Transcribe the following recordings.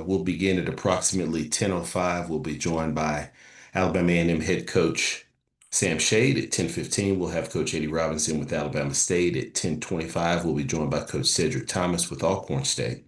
We'll begin at approximately 10:05. We'll be joined by Alabama A&M head coach Sam Shade. At 10:15, we'll have Coach Eddie Robinson with Alabama State. At 10:25, we'll be joined by Coach Cedric Thomas with Alcorn State.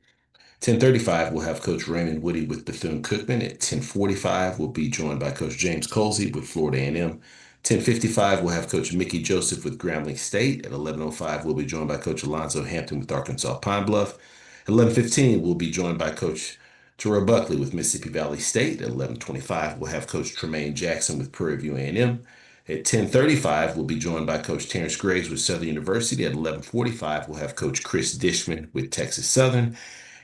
10:35, we'll have Coach Raymond Woody with Bethune-Cookman. At 10:45, we'll be joined by Coach James Colsey with Florida A&M. 10:55, we'll have Coach Mickey Joseph with Grambling State. At 11:05, we'll be joined by Coach Alonzo Hampton with Arkansas Pine Bluff. At 11:15, we'll be joined by Coach Terrell Buckley with Mississippi Valley State. At 11:25, we'll have Coach Tremaine Jackson with Prairie View A&M. At 10:35, we'll be joined by Coach Terrence Graves with Southern University. At 11:45, we'll have Coach Chris Dishman with Texas Southern.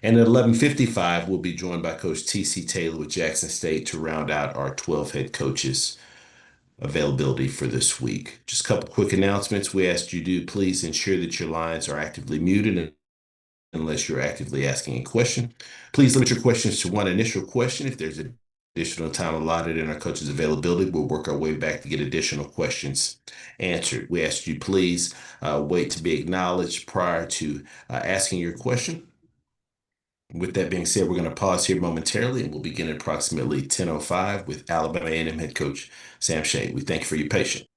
And at 11:55, we'll be joined by Coach T.C. Taylor with Jackson State to round out our 12 head coaches availability for this week. Just a couple quick announcements. We ask you to please ensure that your lines are actively muted unless you're actively asking a question. Please limit your questions to one initial question. If there's additional time allotted in our coaches availability, we'll work our way back to get additional questions answered. We ask you please wait to be acknowledged prior to asking your question. With that being said, we're going to pause here momentarily, and we'll begin at approximately 10:05 with Alabama A&M head coach Sam Shade. We thank you for your patience.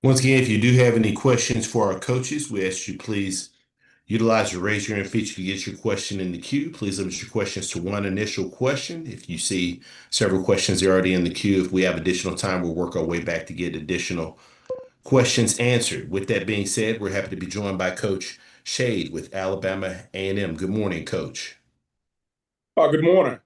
Once again, if you do have any questions for our coaches, we ask you please utilize the raise your hand feature to get your question in the queue. Please limit your questions to one initial question. If you see several questions already in the queue, if we have additional time, we'll work our way back to get additional questions answered. With that being said, we're happy to be joined by Coach Shade with Alabama A&M. Good morning, Coach. Good morning.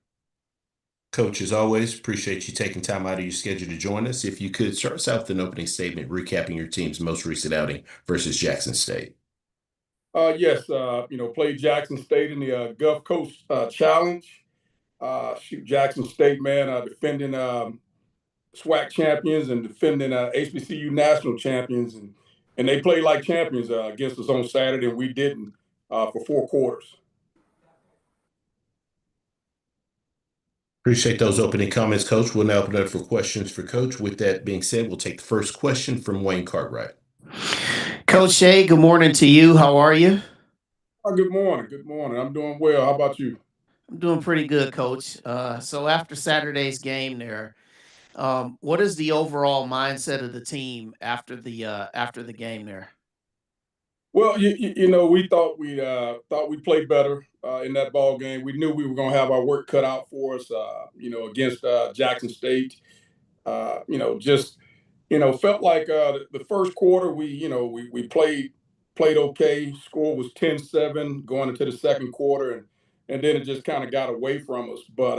Coach, as always, appreciate you taking time out of your schedule to join us. If you could start us out with an opening statement recapping your team's most recent outing versus Jackson State. Yes, played Jackson State in the Gulf Coast Challenge. Jackson State, man, defending SWAC champions and defending HBCU national champions, and they played like champions against us on Saturday, and we didn't for 4 quarters. Appreciate those opening comments, Coach. We'll now open it up for questions for Coach. With that being said, we'll take the first question from Wayne Cartwright. Coach Shea, good morning to you. How are you? Good morning. Good morning. I'm doing well. How about you? I'm doing pretty good, Coach. So after Saturday's game there, What is the overall mindset of the team after the game there? Well, we thought we played better in that ball game. We knew we were going to have our work cut out for us. Against Jackson State. Just felt like the first quarter we played okay. Score was 10-7 going into the second quarter, and then it just kind of got away from us. But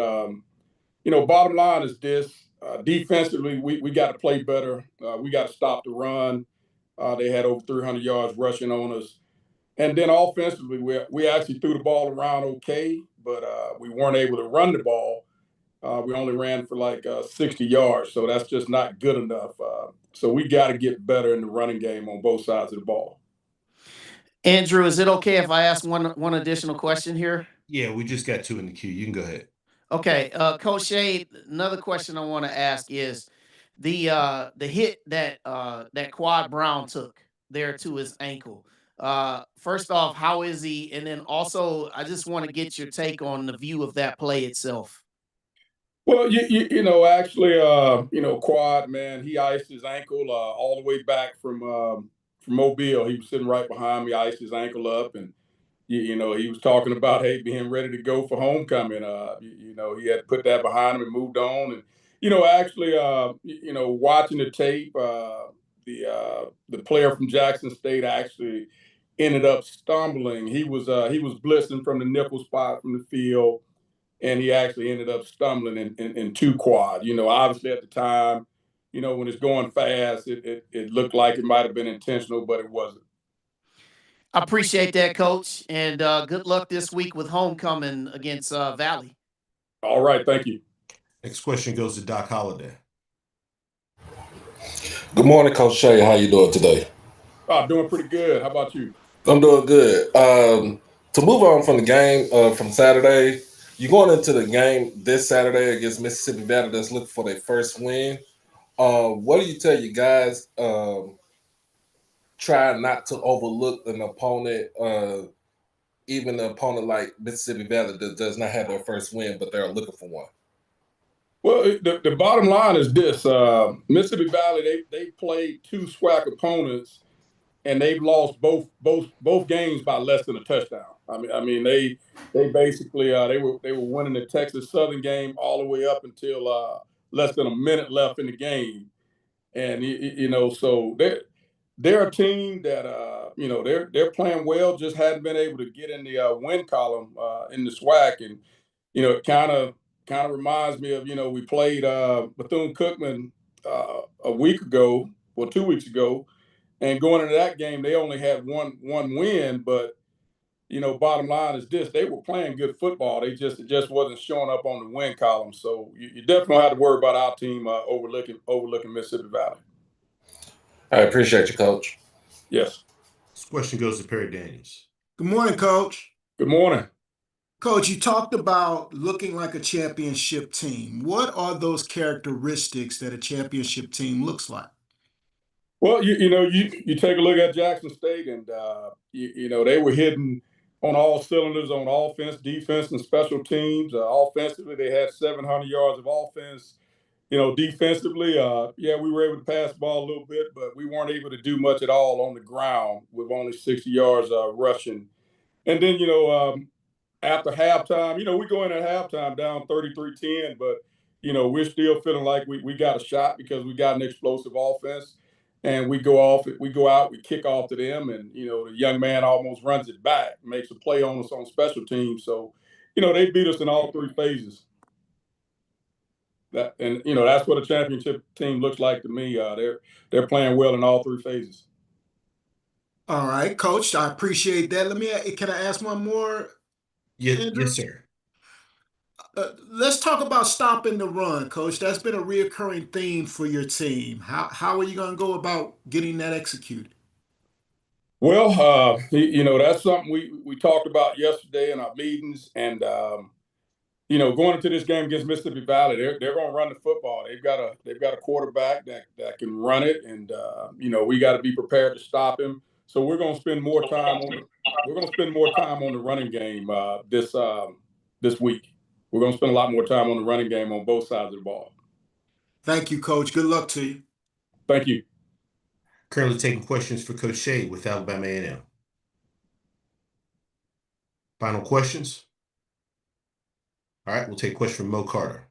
bottom line is this: defensively, we got to play better. We got to stop the run. They had over 300 yards rushing on us. And then offensively, we actually threw the ball around okay, but we weren't able to run the ball. We only ran for like 60 yards, so that's just not good enough. So we got to get better in the running game on both sides of the ball. Andrew, is it okay if I ask one additional question here? Yeah, we just got two in the queue. You can go ahead. Okay, Coach Shade, another question I want to ask is the hit that Quad Brown took there to his ankle. First off, how is he? And then also, I just want to get your take on the view of that play itself. Well, actually, Quad, man, he iced his ankle all the way back from Mobile. He was sitting right behind me, iced his ankle up, and he was talking about, hey, being ready to go for homecoming. He had put that behind him and moved on. And actually, watching the tape, the player from Jackson State actually ended up stumbling. He was blitzing from the nickel spot from the field, and he actually ended up stumbling in two quad. Obviously at the time, when it's going fast, it looked like it might have been intentional, but it wasn't. I appreciate that, Coach, and good luck this week with homecoming against Valley. All right, thank you. Next question goes to Doc Holliday. Good morning, Coach Shay. How you doing today? Doing pretty good. How about you? I'm doing good. To move on from the game from Saturday, you're going into the game this Saturday against Mississippi Valley that's looking for their first win. What do you tell you guys? Try not to overlook an opponent, even an opponent like Mississippi Valley that does not have their first win, but they're looking for one. Well, the bottom line is this: Mississippi Valley they played two SWAC opponents, and they've lost both games by less than a touchdown. They basically they were winning the Texas Southern game all the way up until less than a minute left in the game, and so they're a team that they're playing well, just hadn't been able to get in the win column in the SWAC, and it kind of reminds me of we played Bethune-Cookman a week ago or 2 weeks ago, and going into that game they only had one win, but bottom line is this: they were playing good football. It just wasn't showing up on the win column. So you definitely don't have to worry about our team overlooking Mississippi Valley. I appreciate you, Coach. Yes. This question goes to Perry Daniels. Good morning, Coach. Good morning. Coach, you talked about looking like a championship team. What are those characteristics that a championship team looks like? Well, you take a look at Jackson State, and they were hitting on all cylinders on offense, defense, and special teams. Offensively, they had 700 yards of offense. Defensively, we were able to pass the ball a little bit, but we weren't able to do much at all on the ground with only 60 yards rushing. And then, after halftime, we go in at halftime down 33-10, but, we're still feeling like we got a shot because we got an explosive offense. And we go out, we kick off to them, and, the young man almost runs it back, makes a play on us on special teams. So, they beat us in all three phases. That's what a championship team looks like to me. They're playing well in all three phases. All right, Coach, I appreciate that. Can I ask one more? Yes, sir. Let's talk about stopping the run, Coach. That's been a reoccurring theme for your team. How are you going to go about getting that executed? Well, that's something we talked about yesterday in our meetings, and going into this game against Mississippi Valley, they're going to run the football. They've got a quarterback that can run it, and we got to be prepared to stop him. So we're going to spend more time on the running game this week. We're going to spend a lot more time on the running game on both sides of the ball. Thank you, Coach. Good luck to you. Thank you. Currently taking questions for Coach Shade with Alabama A&M. Final questions? All right, we'll take a question from Mo Carter.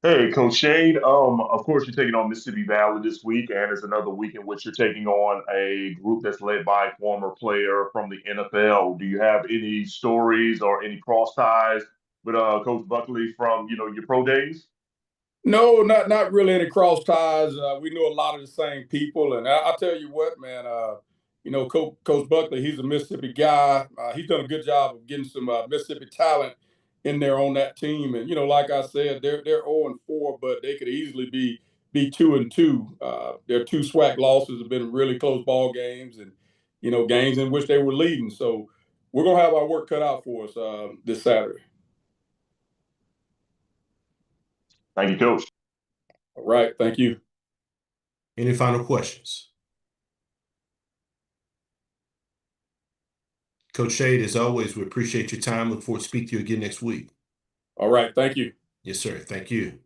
Hey, Coach Shade. Of course, you're taking on Mississippi Valley this week, and it's another week in which you're taking on a group that's led by a former player from the NFL. Do you have any stories or any cross ties with Coach Buckley from your pro days? No, not really any cross ties. We know a lot of the same people, and I'll tell you what, man. Coach Buckley, he's a Mississippi guy. He's done a good job of getting some Mississippi talent in there on that team. And like I said, they're 0-4, but they could easily be 2-2. Their two SWAC losses have been really close ball games, and games in which they were leading. So we're gonna have our work cut out for us this Saturday. Thank you, Coach. All right, thank you. Any final questions? Coach Shade, as always, we appreciate your time. Look forward to speaking to you again next week. All right, thank you. Yes, sir. Thank you.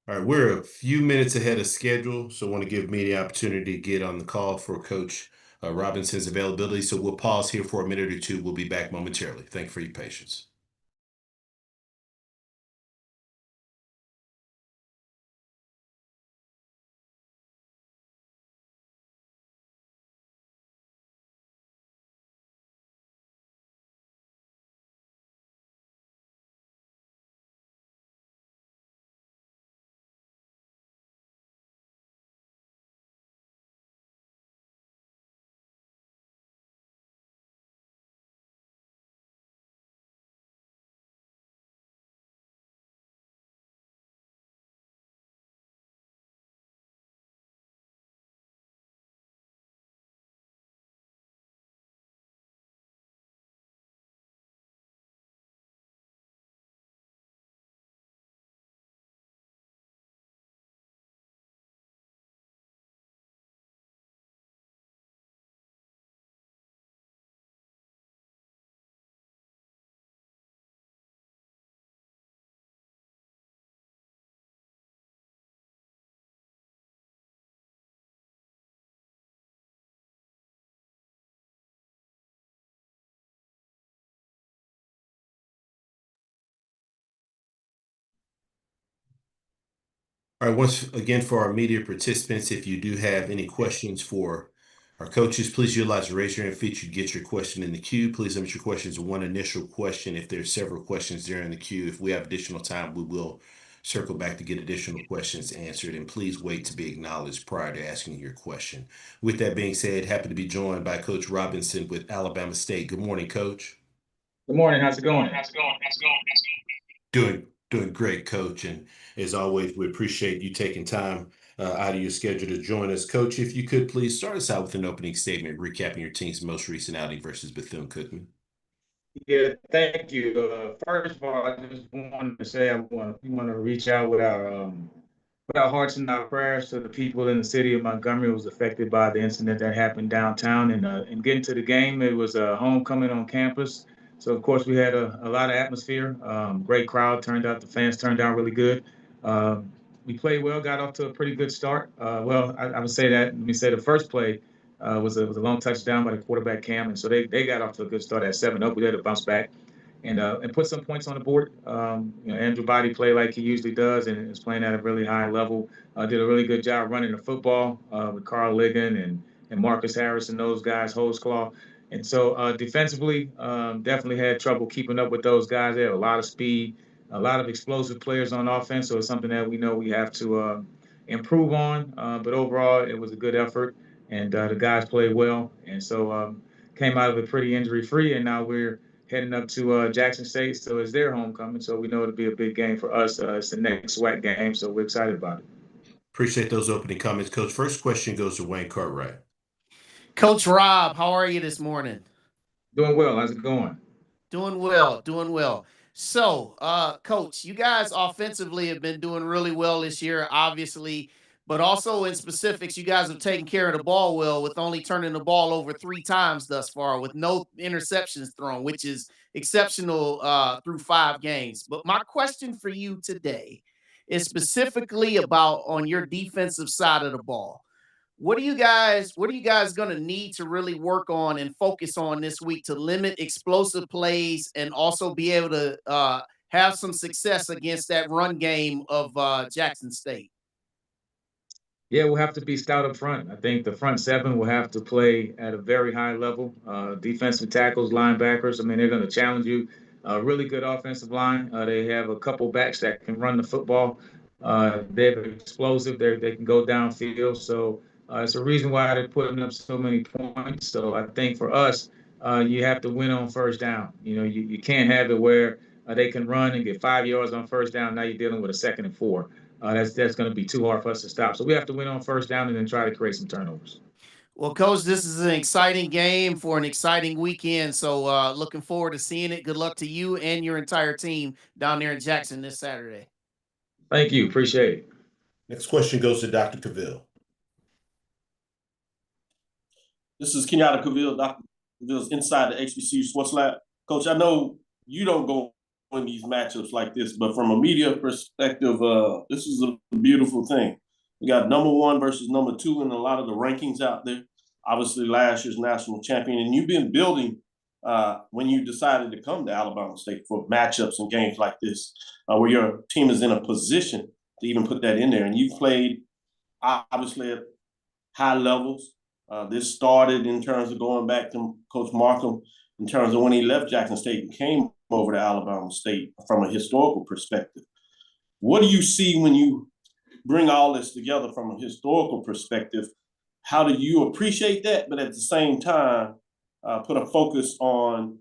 All right, we're a few minutes ahead of schedule, so I want to give me the opportunity to get on the call for Coach Robinson's availability. So we'll pause here for a minute or two. We'll be back momentarily. Thank you for your patience. All right, once again, for our media participants, if you do have any questions for our coaches, please utilize the raise your hand feature to get your question in the queue. Please limit your questions to one initial question. If there's several questions there in the queue, if we have additional time, we will circle back to get additional questions answered. And please wait to be acknowledged prior to asking your question. With that being said, happy to be joined by Coach Robinson with Alabama State. Good morning, Coach. Good morning. How's it going? Doing great, Coach. And as always, we appreciate you taking time out of your schedule to join us. Coach, if you could please start us out with an opening statement recapping your team's most recent outing versus Bethune-Cookman. Yeah, thank you. First of all, I just wanted to say we want to reach out with our hearts and our prayers to the people in the city of Montgomery who was affected by the incident that happened downtown. And getting to the game, it was a homecoming on campus. So, of course, we had a lot of atmosphere, great crowd. The fans turned out really good. We played well, got off to a pretty good start. I would say that. Let me say the first play was a long touchdown by the quarterback Cam, and so they got off to a good start at 7-0. We had to bounce back and put some points on the board. Andrew Body played like he usually does and is playing at a really high level. Did a really good job running the football with Carl Ligon and Marcus Harris and those guys, Holesclaw. And so defensively, definitely had trouble keeping up with those guys. They had a lot of speed, a lot of explosive players on offense. So it's something that we know we have to improve on. But overall, it was a good effort, and the guys played well. And so came out of it pretty injury-free, and now we're heading up to Jackson State. So it's their homecoming. So we know it'll be a big game for us. It's the next SWAC game, so we're excited about it. Appreciate those opening comments, Coach. First question goes to Wayne Cartwright. Coach Rob, how are you this morning? Doing well. How's it going? Doing well, doing well. So, Coach, you guys offensively have been doing really well this year. Obviously, but also in specifics, you guys have taken care of the ball well with only turning the ball over 3 times thus far with no interceptions thrown, which is exceptional through 5 games. But my question for you today is specifically about on your defensive side of the ball. What are you guys going to need to really work on and focus on this week to limit explosive plays and also be able to have some success against that run game of Jackson State? Yeah, we'll have to be stout up front. I think the front seven will have to play at a very high level. Defensive tackles, linebackers. I mean, they're going to challenge you. Really good offensive line. They have a couple backs that can run the football. They're explosive. They can go downfield. So it's a reason why they're putting up so many points. So I think for us, you have to win on first down. You can't have it where they can run and get 5 yards on first down. Now you're dealing with a 2nd and 4. That's going to be too hard for us to stop. So we have to win on first down and then try to create some turnovers. Well, Coach, this is an exciting game for an exciting weekend. So looking forward to seeing it. Good luck to you and your entire team down there in Jackson this Saturday. Thank you. Appreciate it. Next question goes to Dr. Cavill. This is Kenyatta Cavill, Dr. Cavill's inside the HBCU Sports Lab. Coach, I know you don't go in these matchups like this, but from a media perspective, this is a beautiful thing. We got number 1 versus number 2 in a lot of the rankings out there. Obviously, last year's national champion, and you've been building when you decided to come to Alabama State for matchups and games like this, where your team is in a position to even put that in there. And you've played obviously at high levels. This started in terms of going back to Coach Markham in terms of when he left Jackson State and came over to Alabama State from a historical perspective. What do you see when you bring all this together from a historical perspective? How do you appreciate that, but at the same time, put a focus on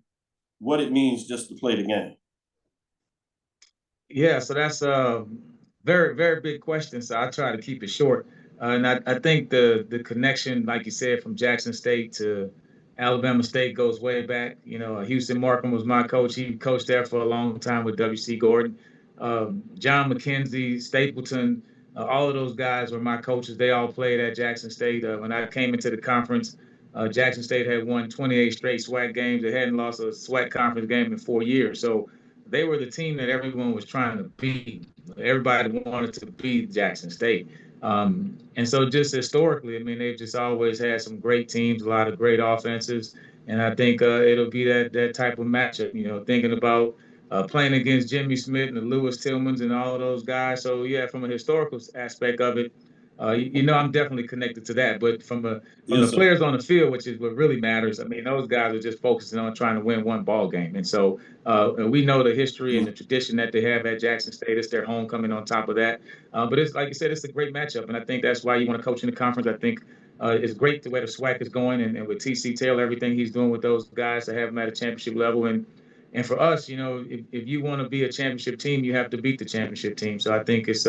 what it means just to play the game? Yeah, so that's a very, very big question. So I try to keep it short. And I think the connection, like you said, from Jackson State to Alabama State goes way back. Houston Markham was my coach. He coached there for a long time with W.C. Gordon. John McKenzie, Stapleton, all of those guys were my coaches. They all played at Jackson State. When I came into the conference, Jackson State had won 28 straight SWAC games. They hadn't lost a SWAC conference game in 4 years. So they were the team that everyone was trying to beat. Everybody wanted to beat Jackson State. And so just historically, I mean, they've just always had some great teams, a lot of great offenses. And I think it'll be that type of matchup, thinking about playing against Jimmy Smith and the Lewis Tillmans and all of those guys. So, yeah, from a historical aspect of it, I'm definitely connected to that. But from the players on the field, which is what really matters, I mean, those guys are just focusing on trying to win one ball game. And so we know the history and the tradition that they have at Jackson State. It's their homecoming on top of that. But it's like you said, it's a great matchup. And I think that's why you want to coach in the conference. I think it's great the way the SWAC is going and with T.C. Taylor, everything he's doing with those guys to have them at a championship level. And for us, if you want to be a championship team, you have to beat the championship team. So I think it's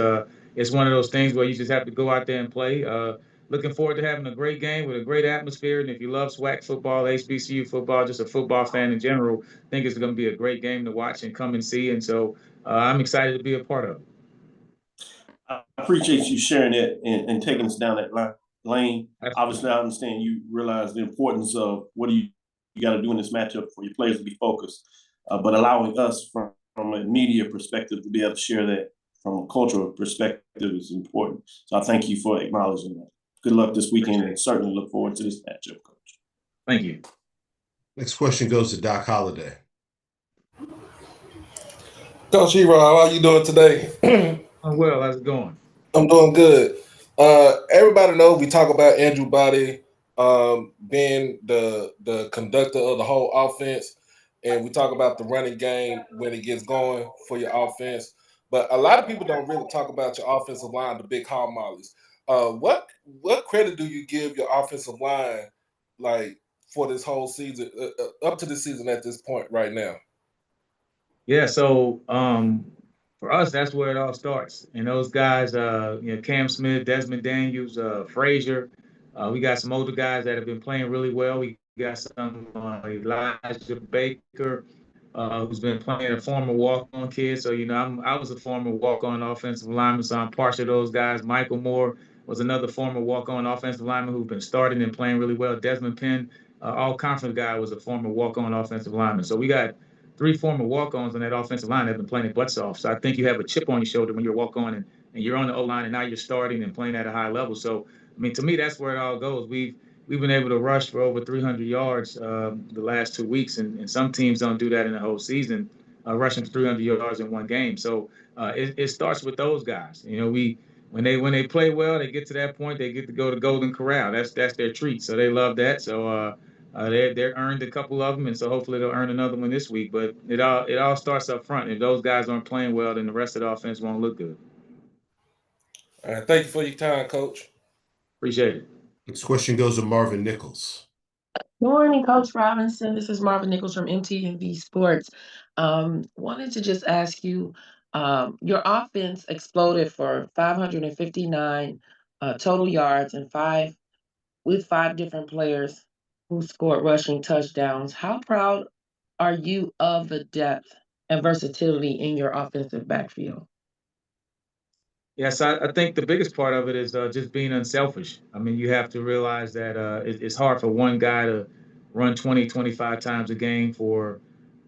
one of those things where you just have to go out there and play. Looking forward to having a great game with a great atmosphere. And if you love SWAC football, HBCU football, just a football fan in general, I think it's going to be a great game to watch and come and see. And so I'm excited to be a part of it. I appreciate you sharing that and taking us down that lane. Absolutely. Obviously, I understand you realize the importance of what you got to do in this matchup for your players to be focused. But allowing us from a media perspective to be able to share that from a cultural perspective is important. So I thank you for acknowledging that. Good luck this weekend and certainly look forward to this matchup, Coach. Thank you. Next question goes to Doc Holliday. Coach Erod, how are you doing today? I'm well. How's it going? I'm doing good. Everybody knows we talk about Andrew Body being the conductor of the whole offense. And we talk about the running game when it gets going for your offense. But a lot of people don't really talk about your offensive line, the big hall mollies. What credit do you give your offensive line, like, for this whole season, up to the season at this point right now? Yeah, so for us, that's where it all starts. And those guys, Cam Smith, Desmond Daniels, Frazier, we got some older guys that have been playing really well. We got some Elijah Baker, who's been playing, a former walk-on kid. So, I was a former walk-on offensive lineman, so I'm partial to those guys. Michael Moore, was another former walk-on offensive lineman who's been starting and playing really well. Desmond Penn, all-conference guy, was a former walk-on offensive lineman. So we got 3 former walk-ons on that offensive line that have been playing their butts off. So I think you have a chip on your shoulder when you're walk-on and you're on the O-line and now you're starting and playing at a high level. So, I mean, to me, that's where it all goes. We've been able to rush for over 300 yards the last 2 weeks, and some teams don't do that in the whole season, rushing for 300 yards in one game. So it starts with those guys. You know, when they play well, they get to that point, they get to go to Golden Corral. That's their treat. So they love that. So they're earned a couple of them, and so hopefully they'll earn another one this week. But it all starts up front. If those guys aren't playing well, then the rest of the offense won't look good. All right, thank you for your time, Coach. Appreciate it. Next question goes to Marvin Nichols. Good morning, Coach Robinson. This is Marvin Nichols from MTV Sports. Wanted to just ask you, your offense exploded for 559 total yards and with 5 different players who scored rushing touchdowns. How proud are you of the depth and versatility in your offensive backfield? Yes, I think the biggest part of it is just being unselfish. I mean, you have to realize that it's hard for one guy to run 20, 25 times a game for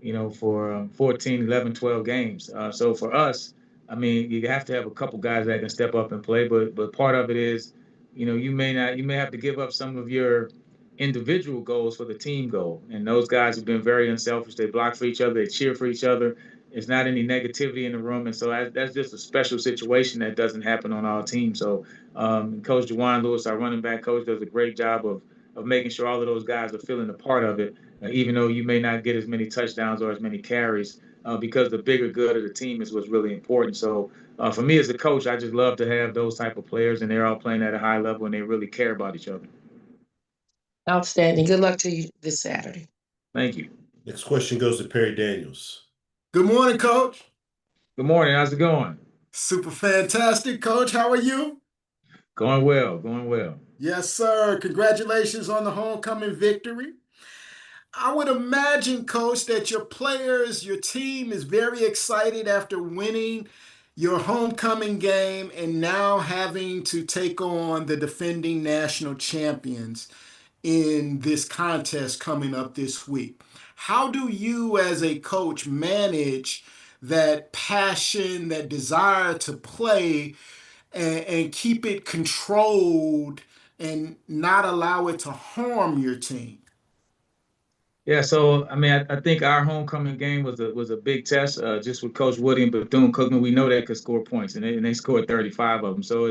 14, 11, 12 games. So for us, I mean, you have to have a couple guys that can step up and play. But part of it is, you may have to give up some of your individual goals for the team goal. And those guys have been very unselfish. They block for each other. They cheer for each other. There's not any negativity in the room, and so that's just a special situation that doesn't happen on our team. So Coach Juwan Lewis, our running back coach, does a great job of making sure all of those guys are feeling a part of it, even though you may not get as many touchdowns or as many carries, because the bigger good of the team is what's really important. So for me as a coach, I just love to have those type of players, and they're all playing at a high level, and they really care about each other. Outstanding. Good luck to you this Saturday. Thank you. Next question goes to Perry Daniels. Good morning, Coach. Good morning. How's it going? Super fantastic, Coach. How are you? Going well. Going well. Yes, sir. Congratulations on the homecoming victory. I would imagine, Coach, that your players, your team is very excited after winning your homecoming game and now having to take on the defending national champions in this contest coming up this week. How do you as a coach manage that passion, that desire to play and keep it controlled and not allow it to harm your team? Yeah, so I mean, I think our homecoming game was a big test. Just with Coach Woody and Bethune-Cookman, we know they could score points, and they scored 35 of them. So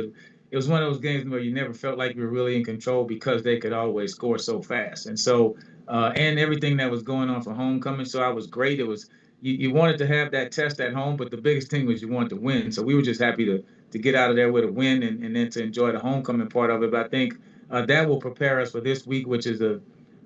it was one of those games where you never felt like you were really in control because they could always score so fast. And so and everything that was going on for homecoming, so I was great. It was you wanted to have that test at home, but the biggest thing was you wanted to win. So we were just happy to get out of there with a win and then to enjoy the homecoming part of it. But I think that will prepare us for this week, which is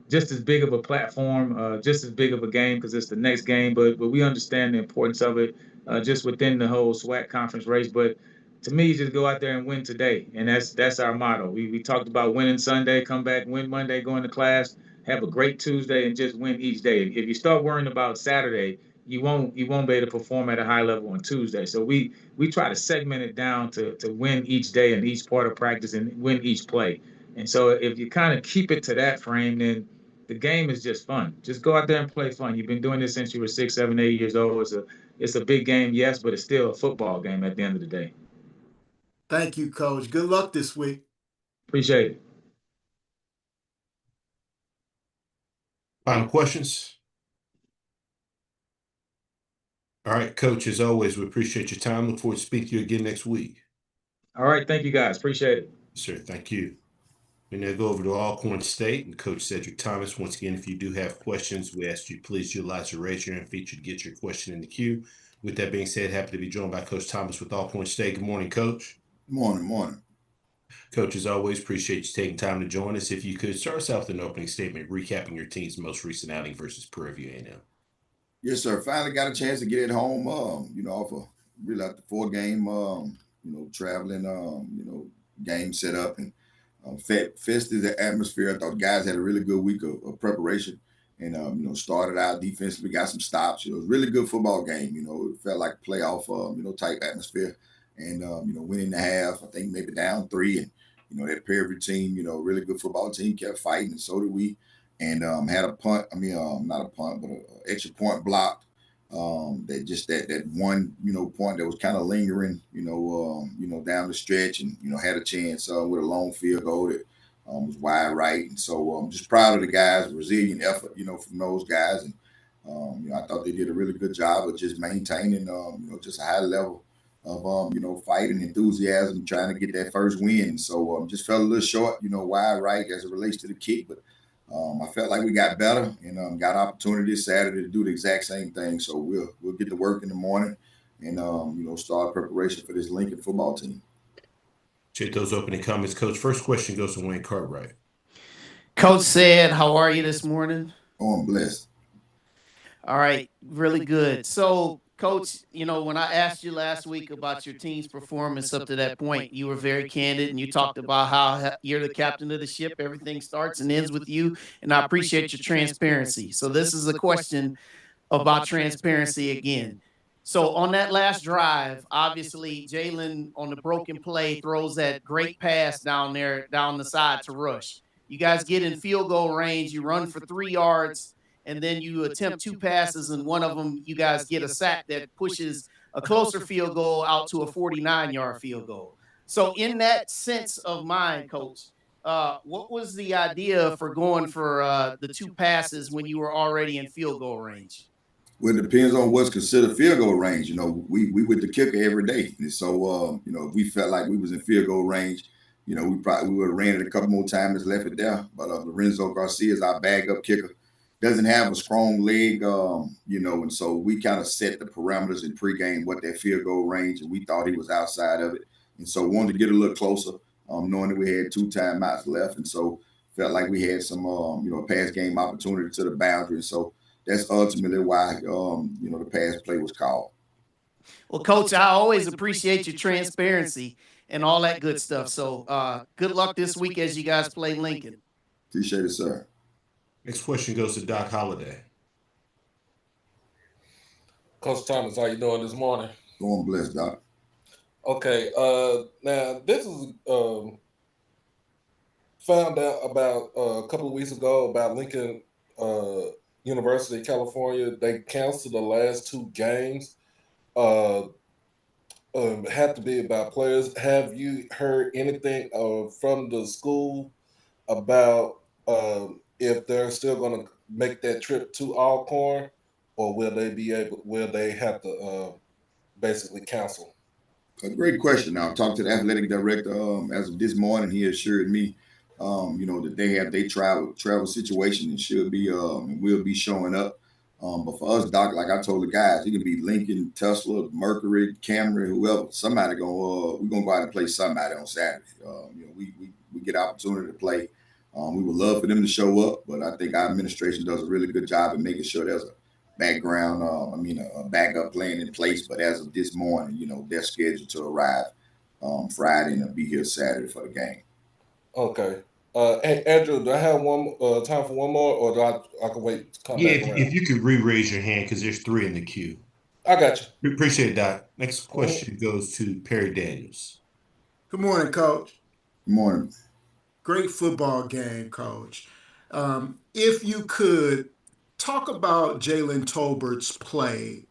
just as big of a platform, just as big of a game because it's the next game. But we understand the importance of it just within the whole SWAC conference race. But to me, just go out there and win today, and that's our motto. We talked about winning Sunday, come back, win Monday, go into class, have a great Tuesday, and just win each day. If you start worrying about Saturday, you won't be able to perform at a high level on Tuesday. So we try to segment it down to win each day and each part of practice and win each play. And so if you kind of keep it to that frame, then the game is just fun. Just go out there and play fun. You've been doing this since you were 6, 7, 8 years old. It's a big game, yes, but it's still a football game at the end of the day. Thank you, Coach. Good luck this week. Appreciate it. Final questions? All right, Coach, as always, we appreciate your time. Look forward to speaking to you again next week. All right. Thank you, guys. Appreciate it. Sir, thank you. We now go over to Alcorn State and Coach Cedric Thomas. Once again, if you do have questions, we ask you please utilize the raise your hand feature to get your question in the queue. With that being said, happy to be joined by Coach Thomas with Alcorn State. Good morning, Coach. Morning. Coach, as always, appreciate you taking time to join us. If you could start us out with an opening statement, recapping your team's most recent outing versus Prairie View A&M. Yes, sir. Finally got a chance to get it home. Off a really like the 4-game, traveling, game set up and festive the atmosphere. I thought the guys had a really good week of preparation and started out defensively, got some stops. It was a really good football game. It felt like a playoff, type atmosphere. And winning the half, I think maybe down 3 and that Prairie View team, really good football team, kept fighting, and so did we. And had a punt. Not a punt, but an extra point blocked. That one, point that was kind of lingering, down the stretch, and had a chance with a long field goal that was wide right. And so I'm just proud of the guys, resilient effort, from those guys. And I thought they did a really good job of just maintaining, just a high level of fight and enthusiasm, trying to get that first win. So just fell a little short, wide right as it relates to the kick, but I felt like we got better and got opportunity Saturday to do the exact same thing. So we'll get to work in the morning and start preparation for this Lincoln football team. Appreciate those opening comments, Coach. First question goes to Wayne Cartwright. Coach said, how are you this morning? Oh, I'm blessed. All right, really good. So, Coach, when I asked you last week about your team's performance up to that point, you were very candid and you talked about how you're the captain of the ship. Everything starts and ends with you. And I appreciate your transparency. So this is a question about transparency again. So on that last drive, obviously Jalen on the broken play throws that great pass down the side to Rush. You guys get in field goal range, you run for 3 yards, and then you attempt 2 passes, and one of them you guys get a sack that pushes a closer field goal out to a 49-yard field goal. So in that sense of mind, Coach, what was the idea for going for the 2 passes when you were already in field goal range? Well, it depends on what's considered field goal range. We with the kicker every day. And so, if we felt like we was in field goal range, we would have ran it a couple more times and left it there. But Lorenzo Garcia is our backup kicker. Doesn't have a strong leg, and so we kind of set the parameters in pregame, what that field goal range, and we thought he was outside of it. And so wanted to get a little closer, knowing that we had 2 timeouts left. And so felt like we had some, pass game opportunity to the boundary. And so that's ultimately why, the pass play was called. Well, Coach, I always appreciate your transparency and all that good stuff. So good luck this week as you guys play Lincoln. Appreciate it, sir. Next question goes to Doc Holliday. Coach Thomas, how you doing this morning? Going blessed, Doc. Okay. Now this is found out about a couple of weeks ago about Lincoln University, California. They canceled the last 2 games. Have to be about players. Have you heard anything from the school about if they're still going to make that trip to Alcorn, or will they have to basically cancel? A great question. Now, I talked to the athletic director as of this morning. He assured me, that they have their travel situation and should be and will be showing up. But for us, Doc, like I told the guys, it can be Lincoln, Tesla, Mercury, Camry, whoever. Somebody we're gonna go out and play somebody on Saturday. We get opportunity to play. We would love for them to show up, but I think our administration does a really good job in making sure there's a background, a backup plan in place. But as of this morning, they're scheduled to arrive Friday and be here Saturday for the game. Okay. Andrew, do I have time for one more, or do I can wait to come back around? If you could re-raise your hand, because there's 3 in the queue. I got you. We appreciate it, Doc. Next question goes to Perry Daniels. Good morning, Coach. Good morning. Great football game, Coach. If you could talk about Jalen Tolbert's play.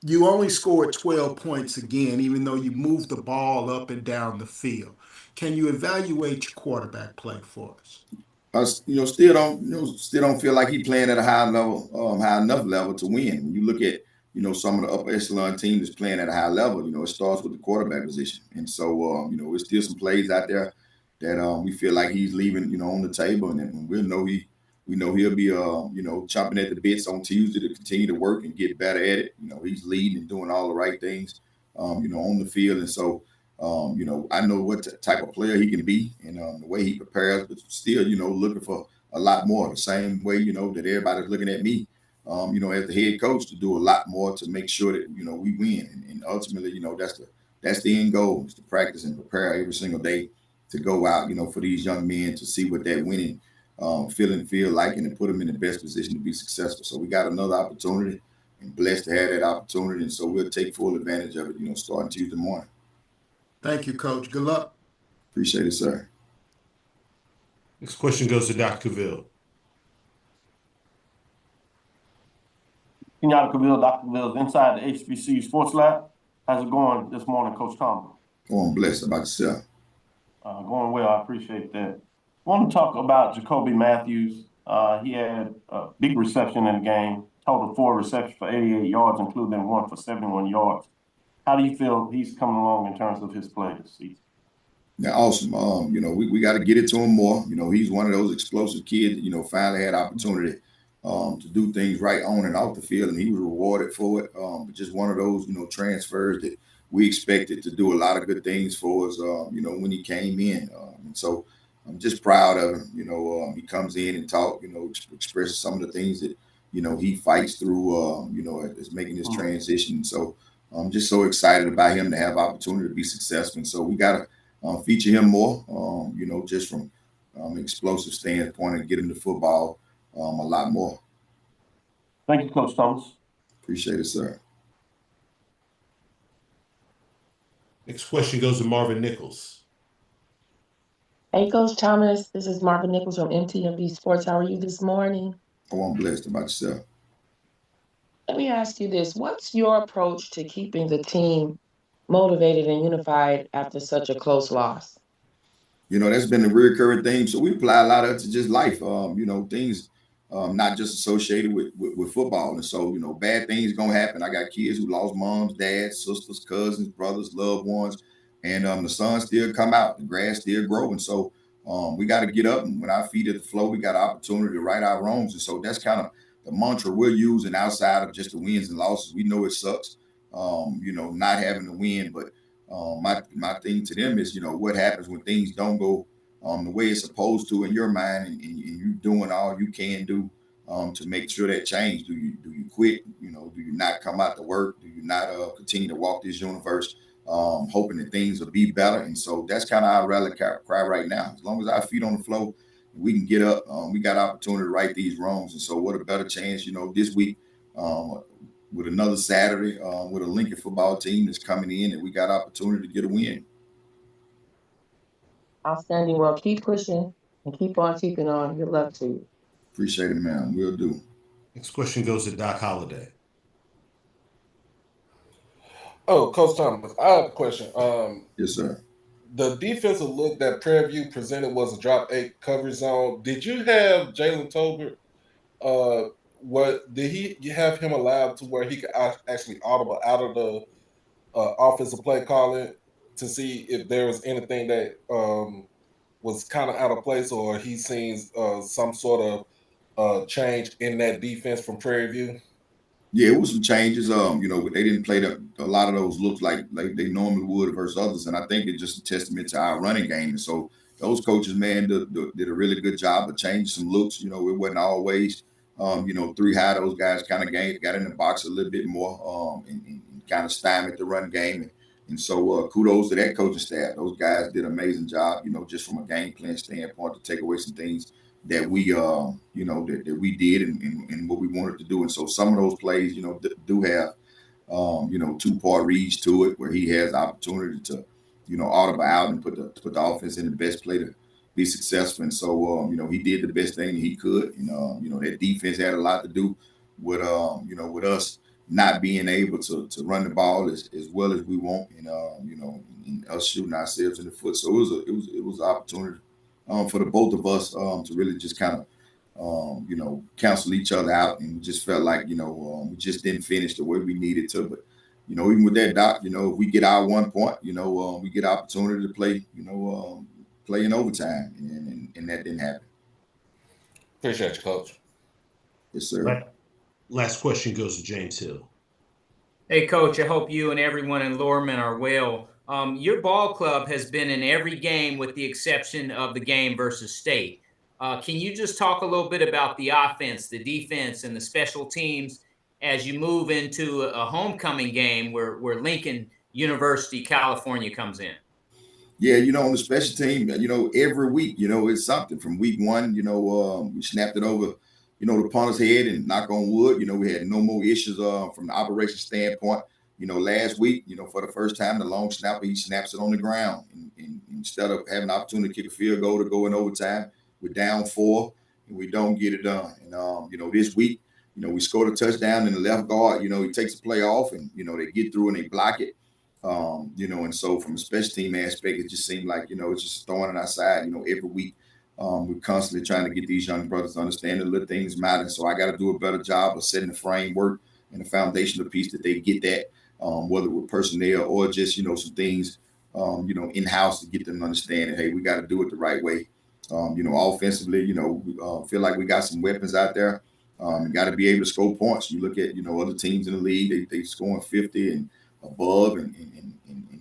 You only scored 12 points again, even though you moved the ball up and down the field. Can you evaluate your quarterback play for us? I still don't feel like he's playing at a high enough level to win. When you look at some of the upper echelon teams that's playing at a high level, it starts with the quarterback position. And so there's still some plays out there that we feel like he's leaving on the table, and we know he'll be chomping at the bits on Tuesday to continue to work and get better at it. He's leading and doing all the right things on the field. And so I know what type of player he can be and the way he prepares, but still, looking for a lot more. The same way, that everybody's looking at me, as the head coach, to do a lot more to make sure that, we win. And ultimately, that's the end goal, is to practice and prepare every single day to go out, for these young men to see what that winning feeling feel like, and to put them in the best position to be successful. So we got another opportunity, and blessed to have that opportunity. And so we'll take full advantage of it, starting Tuesday morning. Thank you, Coach. Good luck. Appreciate it, sir. Next question goes to Dr. Cavill. Kenyatta Cavill, Dr. Cavill, inside the HBCU Sports Lab. How's it going this morning, Coach Tomlin? Oh, I'm blessed. About yourself. Going well. I appreciate that. I want to talk about Jacoby Matthews. He had a big reception in the game, total 4 receptions for 88 yards, including 1 for 71 yards. How do you feel he's coming along in terms of his play this season? Yeah, awesome. We got to get it to him more. He's one of those explosive kids, finally had opportunity to do things right on and off the field, and he was rewarded for it. But just one of those, transfers that we expected to do a lot of good things for us, when he came in. And so I'm just proud of him. He comes in and talk, expresses some of the things that, he fights through, as making this transition. So I'm just so excited about him to have opportunity to be successful. And so we got to feature him more, just from an explosive standpoint and get him to football a lot more. Thank you, Coach Thomas. Appreciate it, sir. Next question goes to Marvin Nichols. Hey, Coach Thomas, this is Marvin Nichols from MTMV Sports. How are you this morning? Oh, I'm blessed. About yourself. Let me ask you this. What's your approach to keeping the team motivated and unified after such a close loss? That's been a recurring theme. So we apply a lot of it to just life, things not just associated with football. And so, bad things going to happen. I got kids who lost moms, dads, sisters, cousins, brothers, loved ones. And the sun still come out. The grass still grow. And so we got to get up. And when our feet at the floor, we got an opportunity to right our wrongs. And so that's kind of the mantra we're using outside of just the wins and losses. We know it sucks, not having to win. But my thing to them is, what happens when things don't go the way it's supposed to in your mind, and you doing all you can do to make sure that change. Do you quit? Do you not come out to work? Do you not continue to walk this universe, hoping that things will be better? And so that's kind of our rally cry right now. As long as our feet on the floor, we can get up. We got opportunity to right these wrongs. And so what a better chance, this week, with another Saturday, with a Lincoln football team that's coming in, and we got opportunity to get a win. Outstanding. Well, keep pushing and keep on keeping on. Good luck to you. Appreciate it, man. We'll do. Next question goes to Doc Holliday. Oh, Coach Thomas, I have a question. Yes, sir. The defensive look that Prairie View presented was a drop 8 coverage zone. Did you have Jalen Tolbert? What did you have him allowed to where he could actually audible out of the offensive play calling to see if there was anything that was kind of out of place, or he sees some sort of change in that defense from Prairie View? Yeah, it was some changes. They didn't play a lot of those looks like they normally would versus others, and I think it's just a testament to our running game. And so those coaches, man, did a really good job of changing some looks. It wasn't always, 3 high. Those guys kind of got in the box a little bit more and kind of stymied the run game. And so kudos to that coaching staff. Those guys did an amazing job, just from a game plan standpoint, to take away some things that we, that we did and what we wanted to do. And so some of those plays, do have, 2-part reads to it, where he has the opportunity to, audible out and put the offense in the best play to be successful. And so, he did the best thing he could. And, that defense had a lot to do with, with us not being able to run the ball as well as we want, and, and us shooting ourselves in the foot. So it was an opportunity for the both of us to really just kind of, cancel each other out. And we just felt like, we just didn't finish the way we needed to. But, even with that, Doc, if we get our 1 point, we get opportunity to play, play in overtime. And that didn't happen. Appreciate you, Coach. Yes, sir. Last question goes to James Hill. Hey, Coach, I hope you and everyone in Lorman are well. Your ball club has been in every game with the exception of the game versus State. Can you just talk a little bit about the offense, the defense, and the special teams as you move into a homecoming game where Lincoln University, California comes in? Yeah, on the special team, every week, it's something. From week 1, we snapped it over, the punter's head, and knock on wood, we had no more issues from the operation standpoint. last week, for the first time, the long snapper, he snaps it on the ground. And instead of having an opportunity to kick a field goal to go in overtime, we're down 4 and we don't get it done. And, this week, we scored a touchdown in the left guard. He takes the play off and, they get through and they block it. And so from a special team aspect, it just seemed like, it's just throwing it outside, every week. We're constantly trying to get these young brothers to understand that little things matter. And so I got to do a better job of setting the framework and the foundational piece that they get that, whether with personnel or just, some things, in-house to get them to understand that, hey, we got to do it the right way. Offensively, we feel like we got some weapons out there. And got to be able to score points. You look at, other teams in the league, they scoring 50 and above and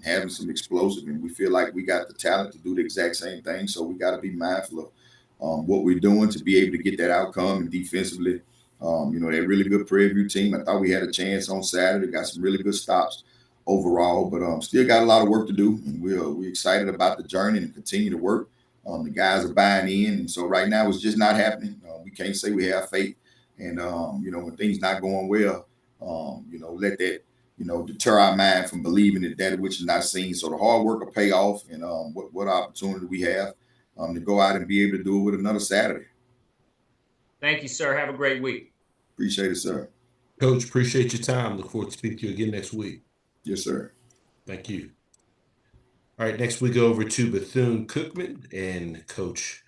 having some explosive. And we feel like we got the talent to do the exact same thing. So we got to be mindful of what we're doing to be able to get that outcome. And defensively, that really good Prairie View team. I thought we had a chance on Saturday. Got some really good stops overall, but still got a lot of work to do. And we're excited about the journey and continue to work. The guys are buying in. And so right now it's just not happening. We can't say we have faith. And, when things not going well, let that, deter our mind from believing that which is not seen. So the hard work will pay off. And what opportunity we have to go out and be able to do it with another Saturday. Thank you, sir. Have a great week. Appreciate it, sir. Coach, appreciate your time. Look forward to speaking to you again next week. Yes, sir. Thank you. All right, next we go over to Bethune-Cookman and Coach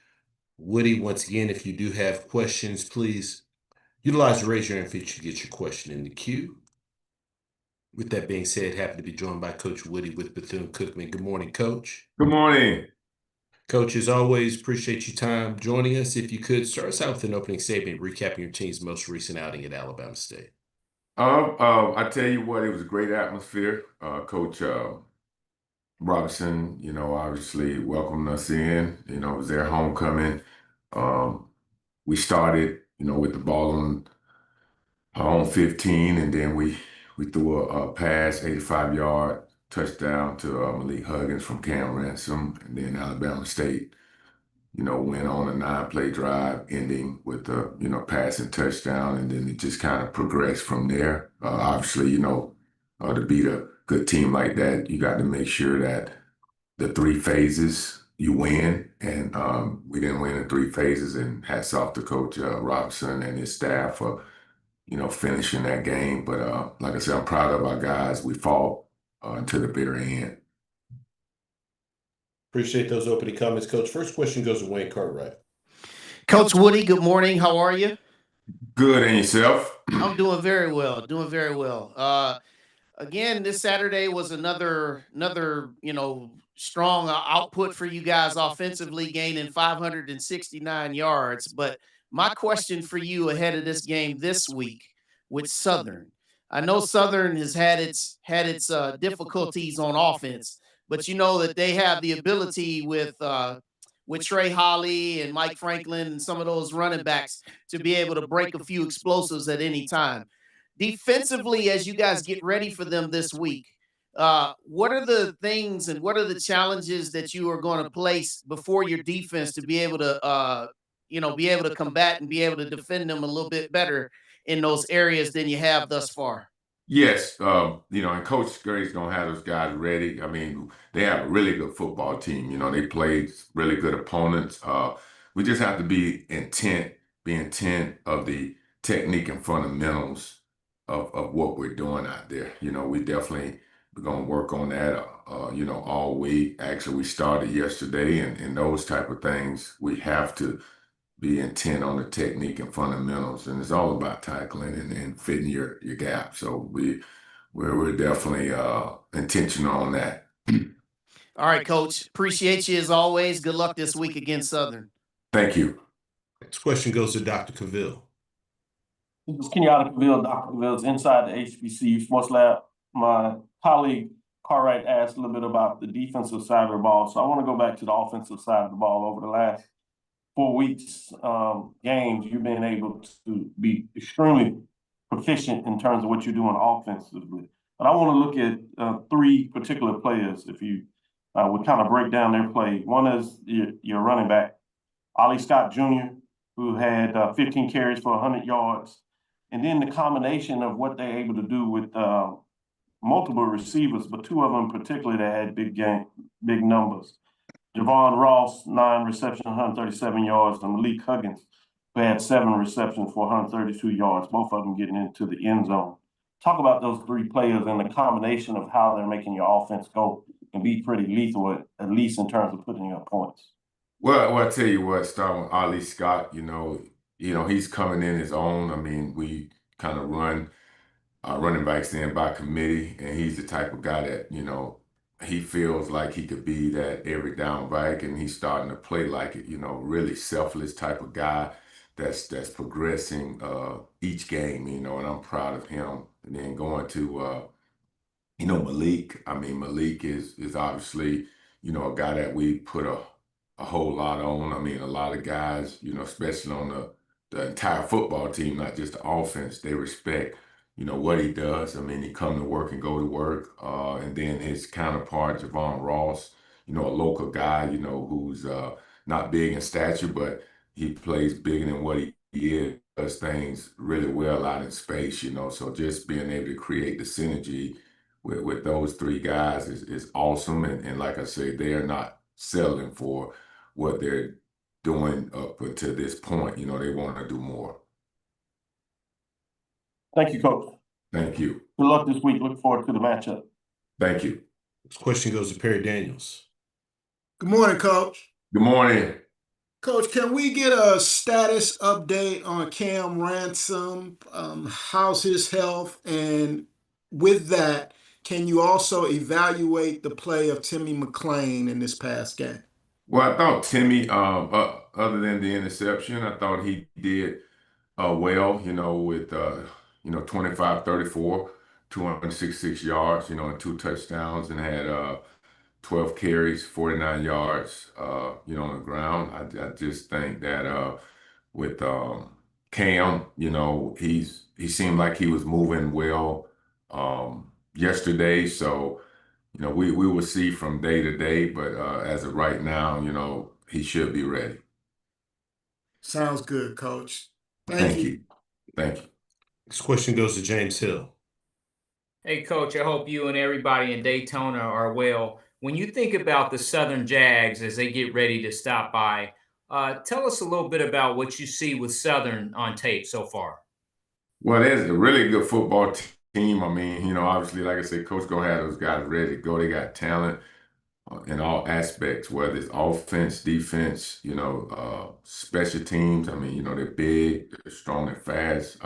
Woody. Once again, if you do have questions, please utilize the raise your hand feature to get your question in the queue. With that being said, happy to be joined by Coach Woody with Bethune-Cookman. Good morning, Coach. Good morning. Coach, as always, appreciate your time joining us. If you could, start us out with an opening statement, recapping your team's most recent outing at Alabama State. I tell you what, it was a great atmosphere. Coach Robinson, obviously welcomed us in. It was their homecoming. We started, with the ball on 15, and then we threw a pass, 85-yard touchdown to Malik Huggins from Cam Ransom, and then Alabama State, went on a 9-play drive, ending with a passing touchdown, and then it just kind of progressed from there. Obviously, to beat a good team like that, you got to make sure that the 3 phases you win, and we didn't win in 3 phases. And hats off to Coach Robinson and his staff for finishing that game. But like I said, I'm proud of our guys. We fought to the bitter end. Appreciate those opening comments, Coach. First question goes to Wayne Cartwright. Coach Woody, good morning. How are you? Good, and yourself? I'm doing very well. Doing very well. Again, this Saturday was another strong output for you guys offensively, gaining 569 yards. But my question for you ahead of this game this week with Southern, I know Southern has had its difficulties on offense, but you know that they have the ability with Trey Holly and Mike Franklin and some of those running backs to be able to break a few explosives at any time. Defensively, as you guys get ready for them this week, what are the things and what are the challenges that you are going to place before your defense to be able to combat and be able to defend them a little bit better in those areas than you have thus far? Yes, and Coach Gray's gonna have those guys ready. I mean, they have a really good football team. They played really good opponents. We just have to be intent of the technique and fundamentals of what we're doing out there. We're gonna work on that, all week. Actually, we started yesterday, and those type of things. We have to be intent on the technique and fundamentals, and it's all about tackling and fitting your gap. So we're definitely intentional on that. All right, Coach. Appreciate you as always. Good luck this week against Southern. Thank you. Next question goes to Dr. Cavill. This is Kenyatta Cavill. Dr. Cavill's inside the HBCU Sports Lab. My colleague Cartwright asked a little bit about the defensive side of the ball, so I want to go back to the offensive side of the ball. Over the last 4 weeks games, you've been able to be extremely proficient in terms of what you're doing offensively. But I want to look at 3 particular players, if you would kind of break down their play. One is your running back, Ollie Scott Jr., who had 15 carries for 100 yards. And then the combination of what they're able to do with multiple receivers, but two of them particularly that had big numbers. Javon Ross, 9 receptions, 137 yards, and Malik Huggins, who had 7 receptions for 132 yards, both of them getting into the end zone. Talk about those 3 players and the combination of how they're making your offense go and be pretty lethal, at least in terms of putting up points. Well, I tell you what, starting with Ali Scott, he's coming in his own. I mean, we kind of run running backs in by committee, and he's the type of guy that, he feels like he could be that every down back, and he's starting to play like it, really selfless type of guy that's progressing each game, and I'm proud of him. And then going to Malik. I mean, Malik is obviously, a guy that we put a whole lot on. I mean, a lot of guys, especially on the entire football team, not just the offense, they respect, what he does. I mean, he come to work and go to work. And then his counterpart, Javon Ross, a local guy, who's not big in stature, but he plays bigger than what he is, does things really well out in space, So just being able to create the synergy with those 3 guys is awesome. And like I say, they're not settling for what they're doing up until this point. They want to do more. Thank you, Coach. Thank you. Good luck this week. Look forward to the matchup. Thank you. This question goes to Perry Daniels. Good morning, Coach. Good morning. Coach, can we get a status update on Cam Ransom? How's his health? And with that, can you also evaluate the play of Timmy McClain in this past game? Well, I thought Timmy, other than the interception, I thought he did well, with 25-34, 266 yards, and 2 touchdowns, and had 12 carries, 49 yards, on the ground. I just think that with Cam, he seemed like he was moving well yesterday. So, we will see from day to day, but as of right now, he should be ready. Sounds good, Coach. Thank you. Thank you. This question goes to James Hill. Hey, Coach, I hope you and everybody in Daytona are well. When you think about the Southern Jags as they get ready to stop by, tell us a little bit about what you see with Southern on tape so far. Well, there's a really good football team. I mean, obviously, like I said, Coach go have those guys ready to go. They got talent in all aspects, whether it's offense, defense, special teams. I mean, they're big, they're strong and fast.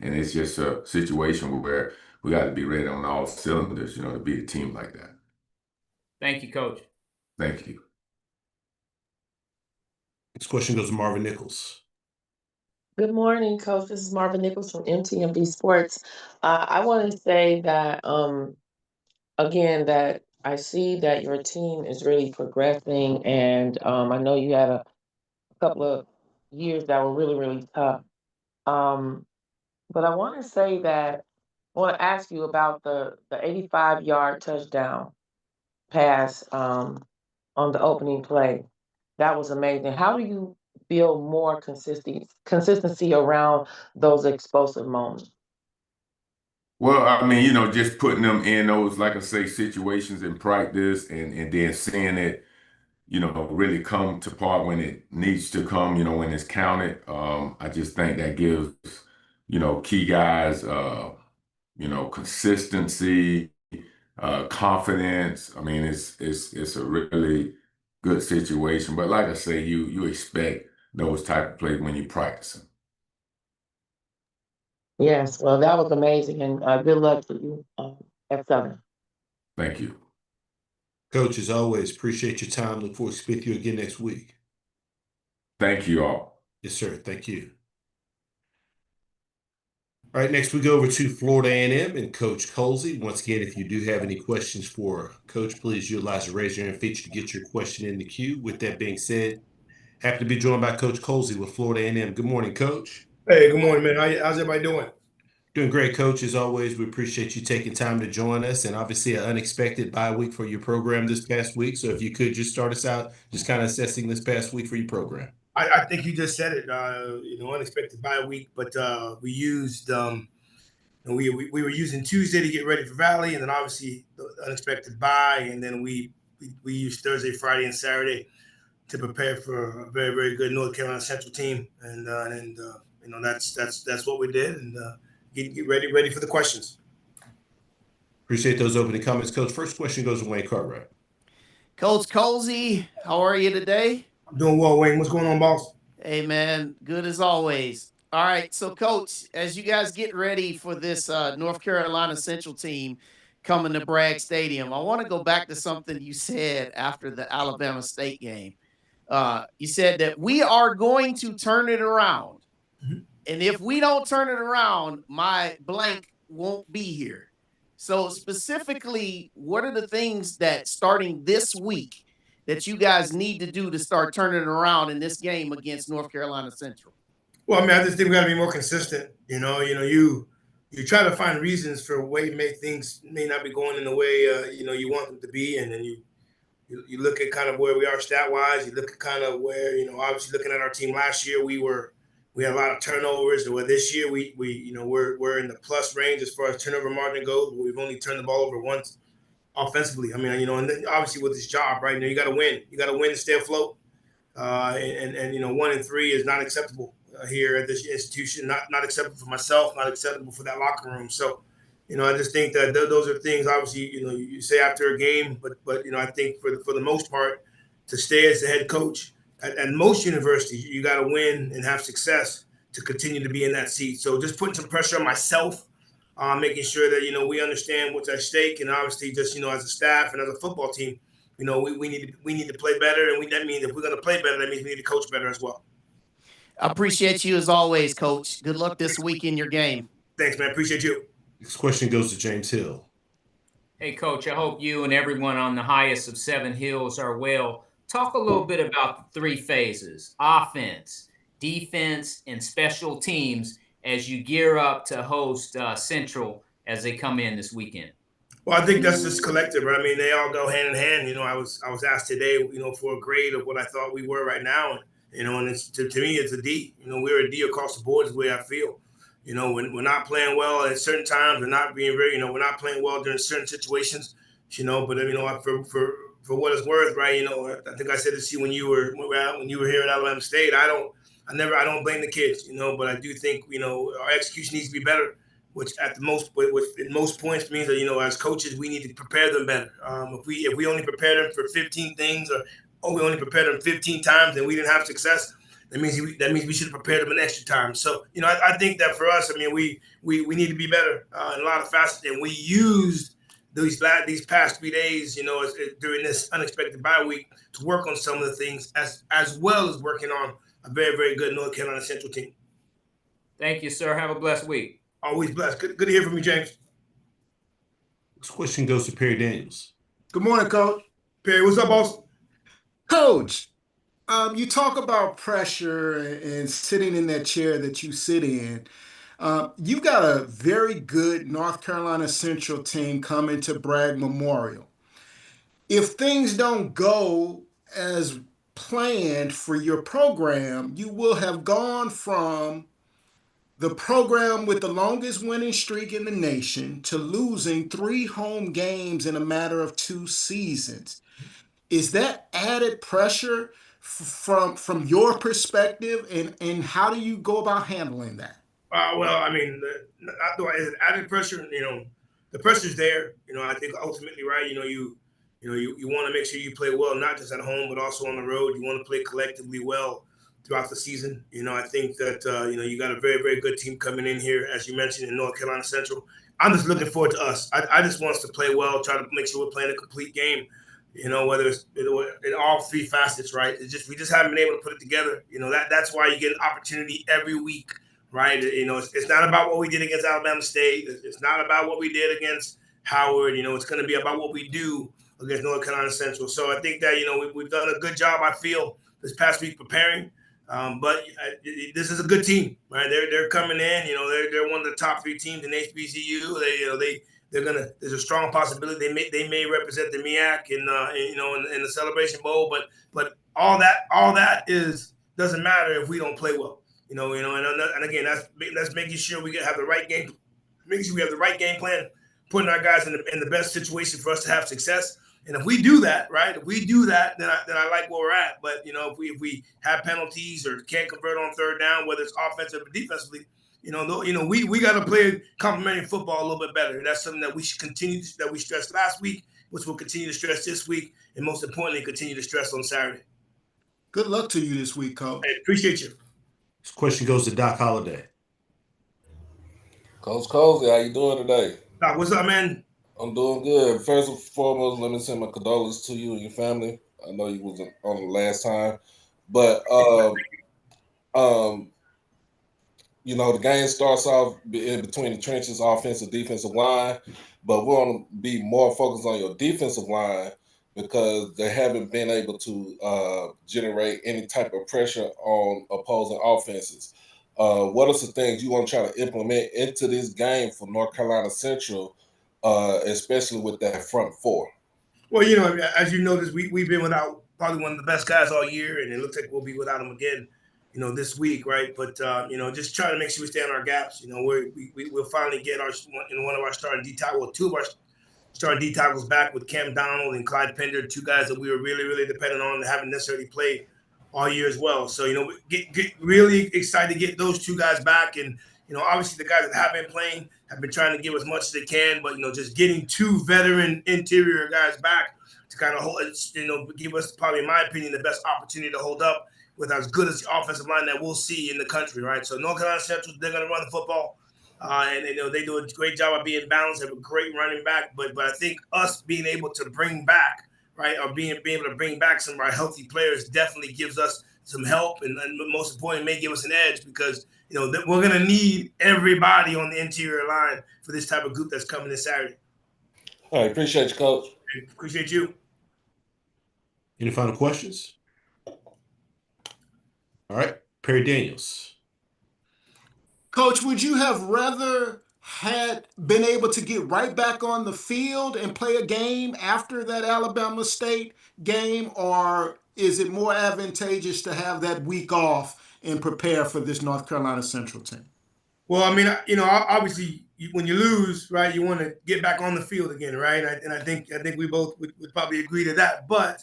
And it's just a situation where we got to be ready on all cylinders, to beat a team like that. Thank you, Coach. Thank you. This question goes to Marvin Nichols. Good morning, Coach. This is Marvin Nichols from MTMV Sports. I want to say that, again, that I see that your team is really progressing, and I know you had a couple of years that were really, really tough. But I want to say that I want to ask you about the 85-yard touchdown pass on the opening play. That was amazing. How do you build more consistency around those explosive moments? Well, I mean, just putting them in those, like I say, situations in practice and then seeing it, really come to part when it needs to come, when it's counted. I just think that gives, key guys, consistency, confidence. I mean, it's a really good situation. But like I say, you expect those type of plays when you practice them. Yes, well, that was amazing, and good luck to you at Southern. Thank you. Coach, as always, appreciate your time. Look forward to speaking with you again next week. Thank you all. Yes, sir. Thank you. All right, next we go over to Florida A&M and Coach Colsey. Once again, if you do have any questions for Coach, please utilize the raise your hand feature to get your question in the queue. With that being said, happy to be joined by Coach Colsey with Florida A&M. Good morning, Coach. Hey, good morning, man. How's everybody doing? Doing great, Coach. As always, we appreciate you taking time to join us, and obviously an unexpected bye week for your program this past week. So if you could just start us out, just kind of assessing this past week for your program. I think you just said it, unexpected bye week, but we used And we were using Tuesday to get ready for Valley, and then obviously the unexpected bye, and then we used Thursday, Friday, and Saturday to prepare for a very, very good North Carolina Central team, and that's what we did, and get ready for the questions. Appreciate those opening comments, Coach. First question goes to Wayne Cartwright. Coach Colsey, how are you today? I'm doing well, Wayne. What's going on, boss? Hey, man, good as always. All right, so Coach, as you guys get ready for this North Carolina Central team coming to Bragg Stadium, I want to go back to something you said after the Alabama State game. You said that we are going to turn it around. And if we don't turn it around, my blank won't be here. So specifically, what are the things that starting this week that you guys need to do to start turning it around in this game against North Carolina Central? Well, I mean, I just think we got to be more consistent. You try to find reasons for why things may not be going in the way you want them to be, and then you look at kind of where we are stat wise. You look at kind of where obviously looking at our team last year, we had a lot of turnovers. Where this year we're in the plus range as far as turnover margin goes. We've only turned the ball over once offensively. I mean, and then obviously with this job, right? You got to win. You got to win to stay afloat. And 1 and 3 is not acceptable here at this institution. Not acceptable for myself. Not acceptable for that locker room. So, I just think that those are things. Obviously, you say after a game, but I think for the most part, to stay as the head coach at most universities, you got to win and have success to continue to be in that seat. So just putting some pressure on myself, making sure that we understand what's at stake, and obviously just as a staff and as a football team, we need to play better, and that means if we're going to play better, that means we need to coach better as well. I appreciate you as always, Coach. Good luck this week in your game. Thanks, man. Appreciate you. Next question goes to James Hill. Hey, Coach, I hope you and everyone on the highest of 7 hills are well. Talk a little bit about the 3 phases: offense, defense, and special teams as you gear up to host Central as they come in this weekend. Well, I think that's just collective, right? I mean, they all go hand in hand. I was asked today, for a grade of what I thought we were right now, and it's to me it's a D. We're a D across the board is the way I feel. When we're not playing well at certain times, we're not being very, we're not playing well during certain situations, but for what it's worth, right? I think I said this to you when you were here at Alabama State. I don't blame the kids, but I do think, our execution needs to be better, which in most points means that, as coaches, we need to prepare them better. If we only prepare them for 15 things or we only prepared them 15 times and we didn't have success, that means we should have prepared them an extra time. So, I think that for us, I mean, we need to be better in a lot of facets, and we used these past 3 days, during this unexpected bye week to work on some of the things as well as working on a very, very good North Carolina Central team. Thank you, sir. Have a blessed week. Always blessed. Good to hear from you, James. Next question goes to Perry Daniels. Good morning, Coach. Perry, what's up, boss? Coach, you talk about pressure and sitting in that chair that you sit in. You've got a very good North Carolina Central team coming to Bragg Memorial. If things don't go as planned for your program, you will have gone from the program with the longest winning streak in the nation to losing 3 home games in a matter of 2 seasons. Is that added pressure from your perspective, and how do you go about handling that? Well, I mean, is it added pressure? The pressure's there. I think ultimately, right? You want to make sure you play well, not just at home, but also on the road. You want to play collectively well throughout the season. I think that you got a very, very good team coming in here, as you mentioned, in North Carolina Central. I'm just looking forward to us. I just want us to play well, try to make sure we're playing a complete game. Whether it's in all 3 facets, right? We just haven't been able to put it together. That's why you get an opportunity every week, right? It's not about what we did against Alabama State. It's not about what we did against Howard. It's going to be about what we do against North Carolina Central. So I think that we've done a good job, I feel, this past week preparing. But this is a good team, right? They're coming in. They're one of the top 3 teams in HBCU. There's a strong possibility they may represent the MEAC in the Celebration Bowl, but all that doesn't matter if we don't play well, and again that's making sure we have the right game making sure we have the right game plan, putting our guys in the best situation for us to have success. And if we do that, right, then I like where we're at. But if we have penalties or can't convert on third down, whether it's offensive or defensively, we got to play complementary football a little bit better. And that's something that we should continue that we stressed last week, which we'll continue to stress this week, and most importantly, continue to stress on Saturday. Good luck to you this week, Coach. Hey, appreciate you. This question goes to Doc Holliday. Coach Cozy, how you doing today? Doc, what's up, man? I'm doing good. First and foremost, let me send my condolences to you and your family. I know you wasn't on the last time, but the game starts off in between the trenches, offensive, defensive line, but we want to be more focused on your defensive line because they haven't been able to generate any type of pressure on opposing offenses. What are some things you want to try to implement into this game for North Carolina Central, especially with that front four? Well, as you noticed, we've been without probably one of the best guys all year, and it looks like we'll be without him again, this week, right? But just trying to make sure we stay on our gaps. We'll finally get one of our starting D tackles, two of our starting D tackles back with Cam Donald and Clyde Pender, two guys that we were really, really dependent on and haven't necessarily played all year as well. So get really excited to get those two guys back, and obviously the guys that have been playing have been trying to give as much as they can, but just getting two veteran interior guys back to kind of hold, give us probably, in my opinion, the best opportunity to hold up with as good as the offensive line that we'll see in the country, right? So North Carolina Central, they're going to run the football, and they do a great job of being balanced. They have a great running back, but I think us being able to bring back, right, or being able to bring back some of our healthy players definitely gives us some help, and most importantly, may give us an edge because we're going to need everybody on the interior line for this type of group that's coming this Saturday. All right, appreciate you, Coach. Appreciate you. Any final questions? All right, Perry Daniels. Coach, would you have rather had been able to get right back on the field and play a game after that Alabama State game, or is it more advantageous to have that week off and prepare for this North Carolina Central team? Well, I mean, obviously, when you lose, right, you want to get back on the field again, right? And I think we both would probably agree to that. But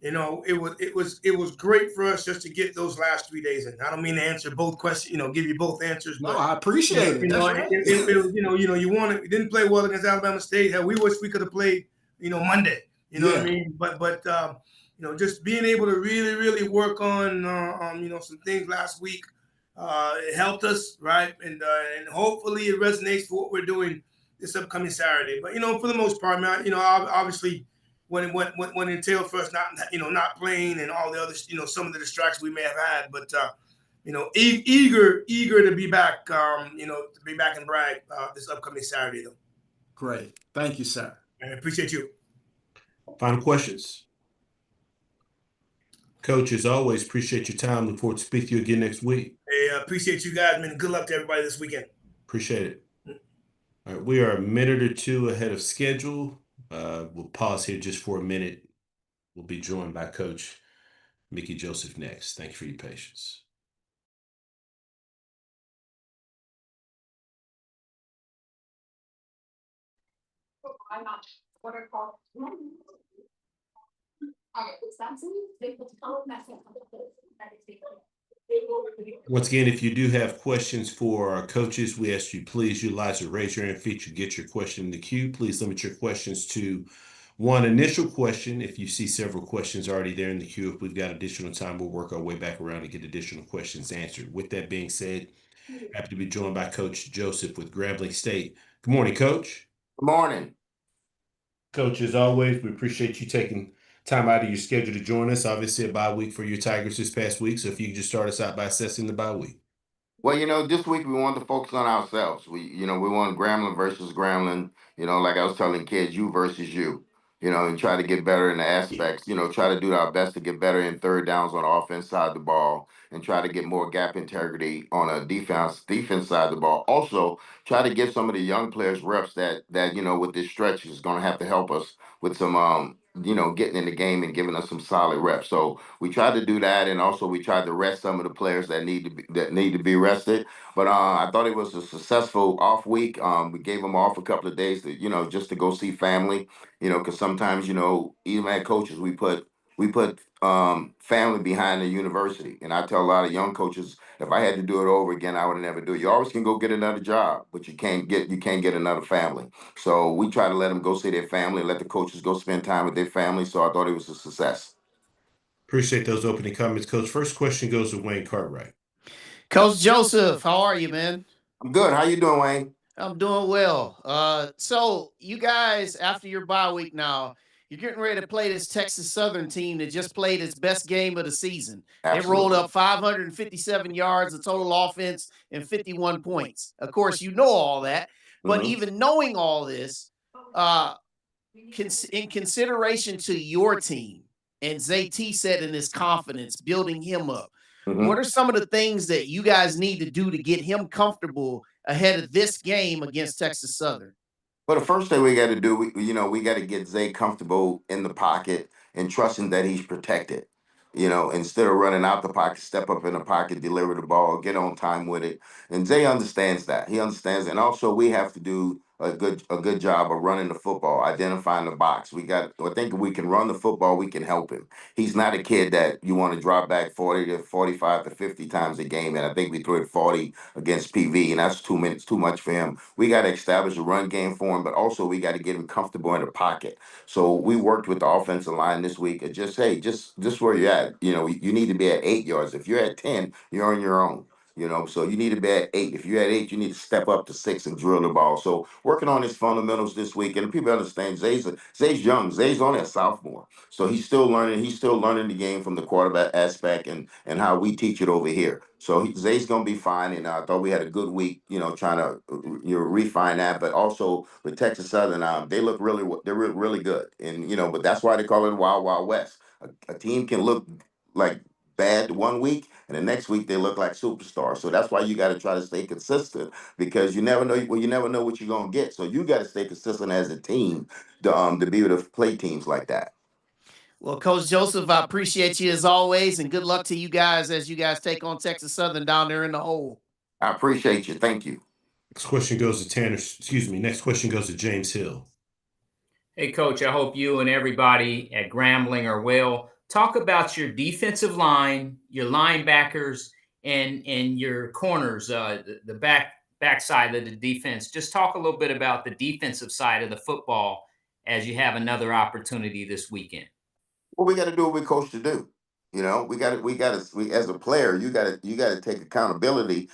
it was great for us just to get those last 3 days in. I don't mean to answer both questions, give you both answers. No, I appreciate it. That's right. You didn't play well against Alabama State. Hell, we wish we could have played, Monday. You know what I mean? But just being able to really, really work on some things last week, it helped us, right? And hopefully it resonates for what we're doing this upcoming Saturday. But for the most part, man, obviously when it entailed for us not playing and all the other some of the distractions we may have had, but eager to be back, to be back in Bragg this upcoming Saturday though. Great, thank you, sir. I appreciate you. Final questions. Coach, as always, appreciate your time. Look forward to speaking to you again next week. Hey, appreciate you guys, man. Good luck to everybody this weekend. Appreciate it. All right, we are a minute or two ahead of schedule. We'll pause here just for a minute. We'll be joined by Coach Mickey Joseph next. Thank you for your patience. Once again, if you do have questions for our coaches, we ask you please utilize the raise your hand feature, get your question in the queue. Please limit your questions to one initial question. If you see several questions already there in the queue, if we've got additional time, we'll work our way back around and get additional questions answered. With that being said, happy to be joined by Coach Joseph with Grambling State. Good morning, Coach. Good morning. Coach, as always, we appreciate you taking time out of your schedule to join us. Obviously, a bye week for your Tigers this past week. So if you could just start us out by assessing the bye week. Well, this week we wanted to focus on ourselves. We want Grambling versus Grambling, like I was telling kids, you versus you, and try to get better in the aspects, try to do our best to get better in third downs on the offense side of the ball and try to get more gap integrity on a defense side of the ball. Also, try to get some of the young players reps that with this stretch is going to have to help us with some getting in the game and giving us some solid reps. So we tried to do that, and also we tried to rest some of the players that need to be rested. But I thought it was a successful off week. We gave them off a couple of days to just to go see family. Because sometimes even at coaches we put family behind the university, and I tell a lot of young coaches, if I had to do it over again, I would never do it. You always can go get another job, but you can't get another family. So we try to let them go see their family, let the coaches go spend time with their family. So I thought it was a success. Appreciate those opening comments, Coach. First question goes to Wayne Cartwright. Coach Joseph, how are you, man? I'm good. How you doing, Wayne? I'm doing well. So you guys, after your bye week now, you're getting ready to play this Texas Southern team that just played its best game of the season. They rolled up 557 yards of total offense and 51 points. Of course, you know all that. But even knowing all this, in consideration to your team and ZT setting his confidence, building him up, what are some of the things that you guys need to do to get him comfortable ahead of this game against Texas Southern? Well, the first thing we got to do, we got to get Zay comfortable in the pocket and trusting that he's protected. Instead of running out the pocket, step up in the pocket, deliver the ball, get on time with it. And Zay understands that. He understands, and also we have to do a good job of running the football, identifying the box. I think if we can run the football, we can help him. He's not a kid that you want to drop back 40 to 45 to 50 times a game, and I think we threw it 40 against PV, and that's 2 minutes too much for him. We got to establish a run game for him, but also we got to get him comfortable in the pocket. So we worked with the offensive line this week and just where you're at. You need to be at 8 yards. If you're at 10, you're on your own. So you need to be at 8. If you're at 8, you need to step up to 6 and drill the ball. So working on his fundamentals this week, and people understand Zay's young. Zay's only a sophomore, so he's still learning. He's still learning the game from the quarterback aspect and how we teach it over here. So Zay's gonna be fine, and I thought we had a good week. Trying to refine that, but also with Texas Southern, they're really good, and but that's why they call it Wild Wild West. A team can look like bad one week, and the next week they look like superstars. So that's why you got to try to stay consistent, because you never know. Well, you never know what you're gonna get. So you got to stay consistent as a team to be able to play teams like that. Well, Coach Joseph, I appreciate you as always, and good luck to you guys as you guys take on Texas Southern down there in the hole. I appreciate you. Thank you. Next question goes to Tanner. Excuse me. Next question goes to James Hill. Hey, Coach, I hope you and everybody at Grambling are well. Talk about your defensive line, your linebackers, and your corners, the backside of the defense. Just talk a little bit about the defensive side of the football as you have another opportunity this weekend. Well, we got to do what we coach to do. We as a player, you got to take accountability.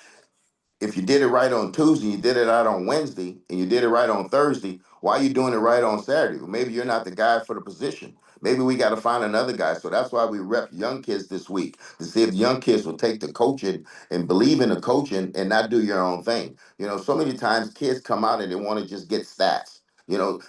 If you did it right on Tuesday, you did it right on Wednesday, and you did it right on Thursday, why are you doing it right on Saturday? Well, maybe you're not the guy for the position. Maybe we got to find another guy. So that's why we rep young kids this week, to see if young kids will take the coaching and believe in the coaching and not do your own thing. So many times kids come out and they want to just get stats.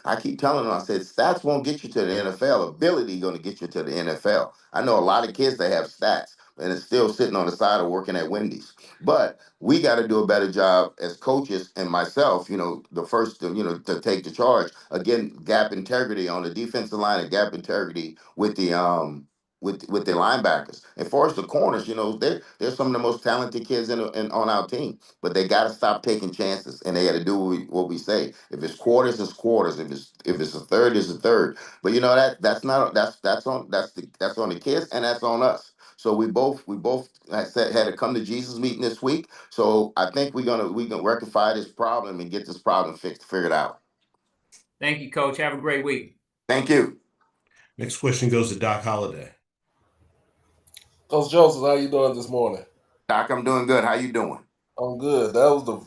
I keep telling them, I said, stats won't get you to the NFL. Ability going to get you to the NFL. I know a lot of kids that have stats and it's still sitting on the side of working at Wendy's. But we got to do a better job as coaches, and myself, the first to take the charge. Again, gap integrity on the defensive line and gap integrity with the with the linebackers. And for us, the corners, they're some of the most talented kids on our team. But they got to stop taking chances, and they got to do what we say. If it's quarters, it's quarters. If it's a third, it's a third. But that's on the kids, and that's on us. So we both had a come to Jesus meeting this week. So I think we're gonna rectify this problem and get this problem figured out. Thank you, Coach. Have a great week. Thank you. Next question goes to Doc Holliday. Coach Joseph, how you doing this morning? Doc, I'm doing good. How you doing? I'm good. That was the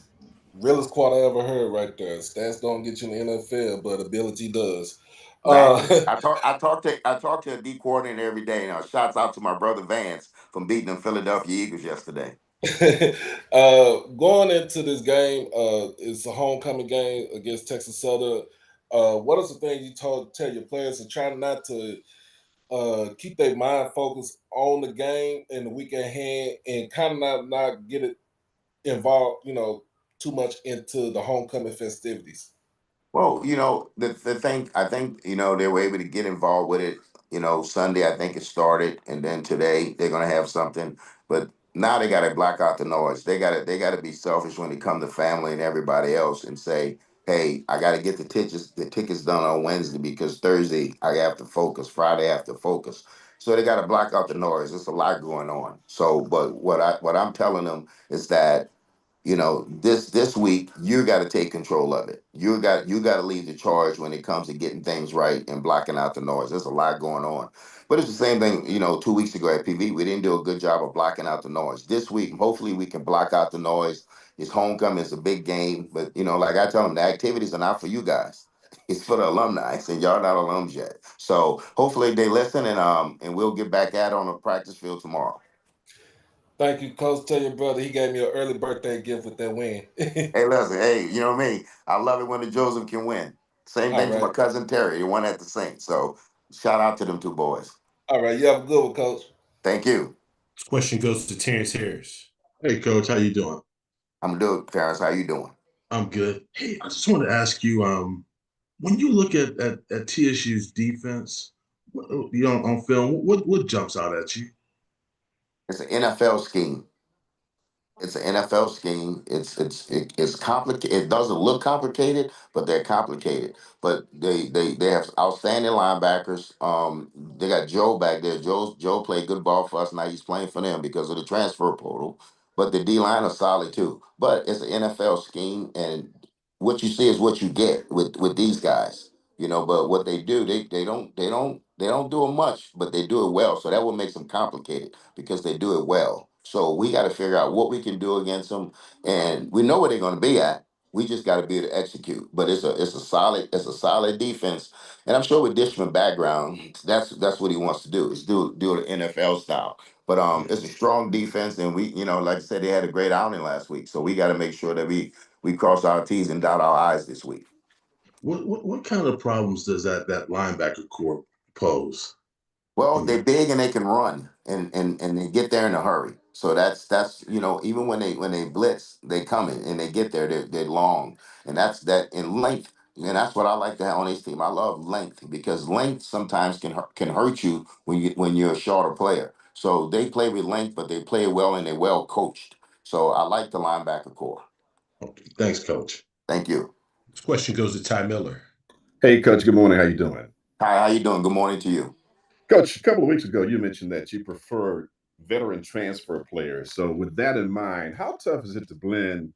realest quote I ever heard right there. Stats don't get you in the NFL, but ability does. I talk to a D coordinator every day. Shouts out to my brother Vance from beating the Philadelphia Eagles yesterday. Going into this game, it's a homecoming game against Texas Southern. What are some things you tell your players to try not to keep their mind focused on the game and the week at hand, and kind of not get it involved, too much into the homecoming festivities? Well, the thing, I think, they were able to get involved with it. Sunday, I think it started, and then today they're gonna have something. But now they gotta block out the noise. They gotta be selfish when it comes to family and everybody else and say, hey, I gotta get the tickets done on Wednesday because Thursday I have to focus, Friday I have to focus. So they gotta block out the noise. There's a lot going on. So, but what I'm telling them is that this week you got to take control of it. You got to lead the charge when it comes to getting things right and blocking out the noise. There's a lot going on, but it's the same thing. 2 weeks ago at PV, we didn't do a good job of blocking out the noise. This week, hopefully, we can block out the noise. It's homecoming. It's a big game, but like I tell them, the activities are not for you guys. It's for the alumni, and y'all not alums yet. So hopefully they listen, and we'll get back at it on the practice field tomorrow. Thank you, Coach. Tell your brother he gave me an early birthday gift with that win. Hey, listen, hey, you know me. I love it when the Joseph can win. Same All thing for my right. cousin Terry, the one at the Saint. So shout out to them two boys. All right. You have a good one, Coach. Thank you. This question goes to Terrence Harris. Hey, Coach, how you doing? I'm good, Terrence. How you doing? I'm good. Hey, I just wanted to ask you, when you look at TSU's defense, on film, what jumps out at you? It's an NFL scheme. It's an NFL scheme. It's complicated. It doesn't look complicated, but they're complicated. But they have outstanding linebackers. They got Joe back there. Joe played good ball for us. Now he's playing for them because of the transfer portal. But the D line is solid too. But it's an NFL scheme, and what you see is what you get with these guys. But what they do, they don't do it much, but they do it well. So that what makes them complicated because they do it well. So we got to figure out what we can do against them, and we know where they're going to be at. We just got to be able to execute. But it's a solid defense, and I'm sure with Dishman background, that's what he wants to do is do the NFL style. But it's a strong defense, and we like I said, they had a great outing last week, so we got to make sure that we cross our T's and dot our I's this week. What kind of problems does that linebacker core pose? Well, they're big and they can run and they get there in a hurry. So that's even when they blitz, they come in and they get there. They're long, and that's that in length. And that's what I like to have on this team. I love length because length sometimes can hurt you when you're a shorter player. So they play with length, but they play well and they're well coached. So I like the linebacker core. Okay. Thanks, Coach. Thank you. This question goes to Ty Miller. Hey, Coach. Good morning. How you doing? Hi, how you doing? Good morning to you. Coach, a couple of weeks ago, you mentioned that you prefer veteran transfer players. So with that in mind, how tough is it to blend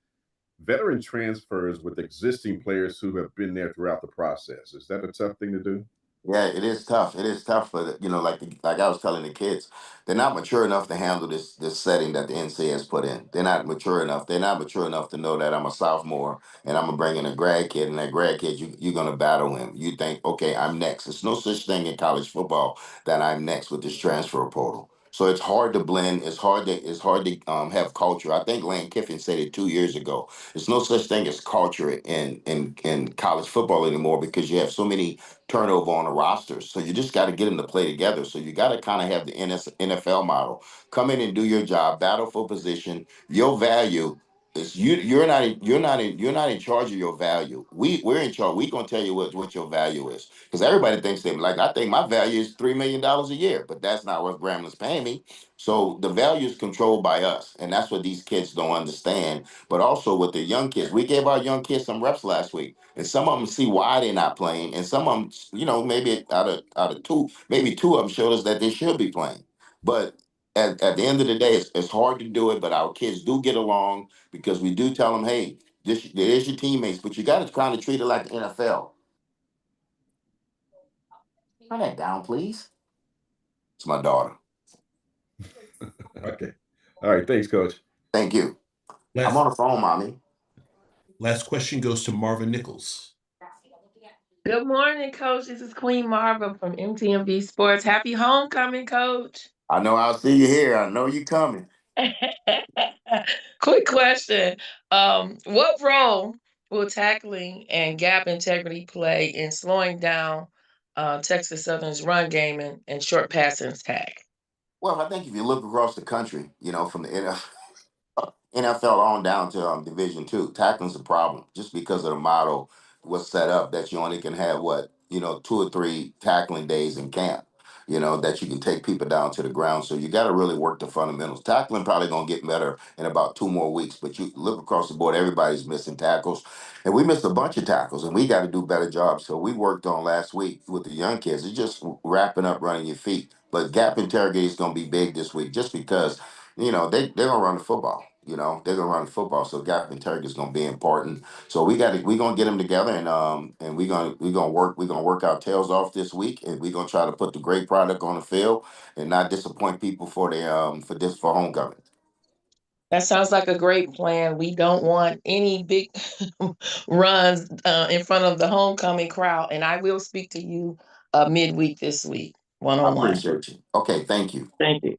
veteran transfers with existing players who have been there throughout the process? Is that a tough thing to do? Yeah, it is tough. It is tough, but like I was telling the kids, they're not mature enough to handle this setting that the NCAA has put in. They're not mature enough. They're not mature enough to know that I'm a sophomore and I'm gonna bring in a grad kid, and that grad kid you're gonna battle him. You think, okay, I'm next. There's no such thing in college football that I'm next with this transfer portal. So it's hard to blend. It's hard to have culture. I think Lane Kiffin said it 2 years ago. There's no such thing as culture in college football anymore because you have so many turnover on the rosters. So you just got to get them to play together. So you got to kind of have the NFL model. Come in and do your job, battle for position. Your value is you're not in charge of your value. We're in charge. We're gonna tell you what your value is. Because everybody thinks they like I think my value is $3 million a year, but that's not what Grambling is paying me. So the value is controlled by us. And that's what these kids don't understand. But also with the young kids, we gave our young kids some reps last week. And some of them see why they're not playing, and some of them, maybe out of two, maybe two of them showed us that they should be playing. But at the end of the day, it's hard to do it. But our kids do get along because we do tell them, hey, there's your teammates, but you got to kind of treat it like the NFL. Turn that down, please. It's my daughter. Okay. All right. Thanks, Coach. Thank you. I'm on the phone, mommy. Last question goes to Marvin Nichols. Good morning, Coach. This is Queen Marva from MTMV Sports. Happy homecoming, Coach. I know I'll see you here. I know you coming. Quick question. What role will tackling and gap integrity play in slowing down Texas Southern's run game and short passing attack? Well, I think if you look across the country, from the NFL on down to Division II, tackling's a problem just because of the model. was set up that you only can have 2 or 3 tackling days in camp. That you can take people down to the ground. So you got to really work the fundamentals. Tackling probably going to get better in about 2 more weeks, but you look across the board, everybody's missing tackles. And we missed a bunch of tackles, and we got to do better jobs. So we worked on last week with the young kids. It's just wrapping up running your feet. But gap interrogate is going to be big this week just because, they're going to run the football. They're going to run the football. So gap interrogate is going to be important. So we're gonna get them together, and we're gonna work our tails off this week, and we're gonna try to put the great product on the field and not disappoint people for homecoming. That sounds like a great plan. We don't want any big runs in front of the homecoming crowd. And I will speak to you midweek this week, I one-on-one. appreciate you. Okay, thank you. Thank you.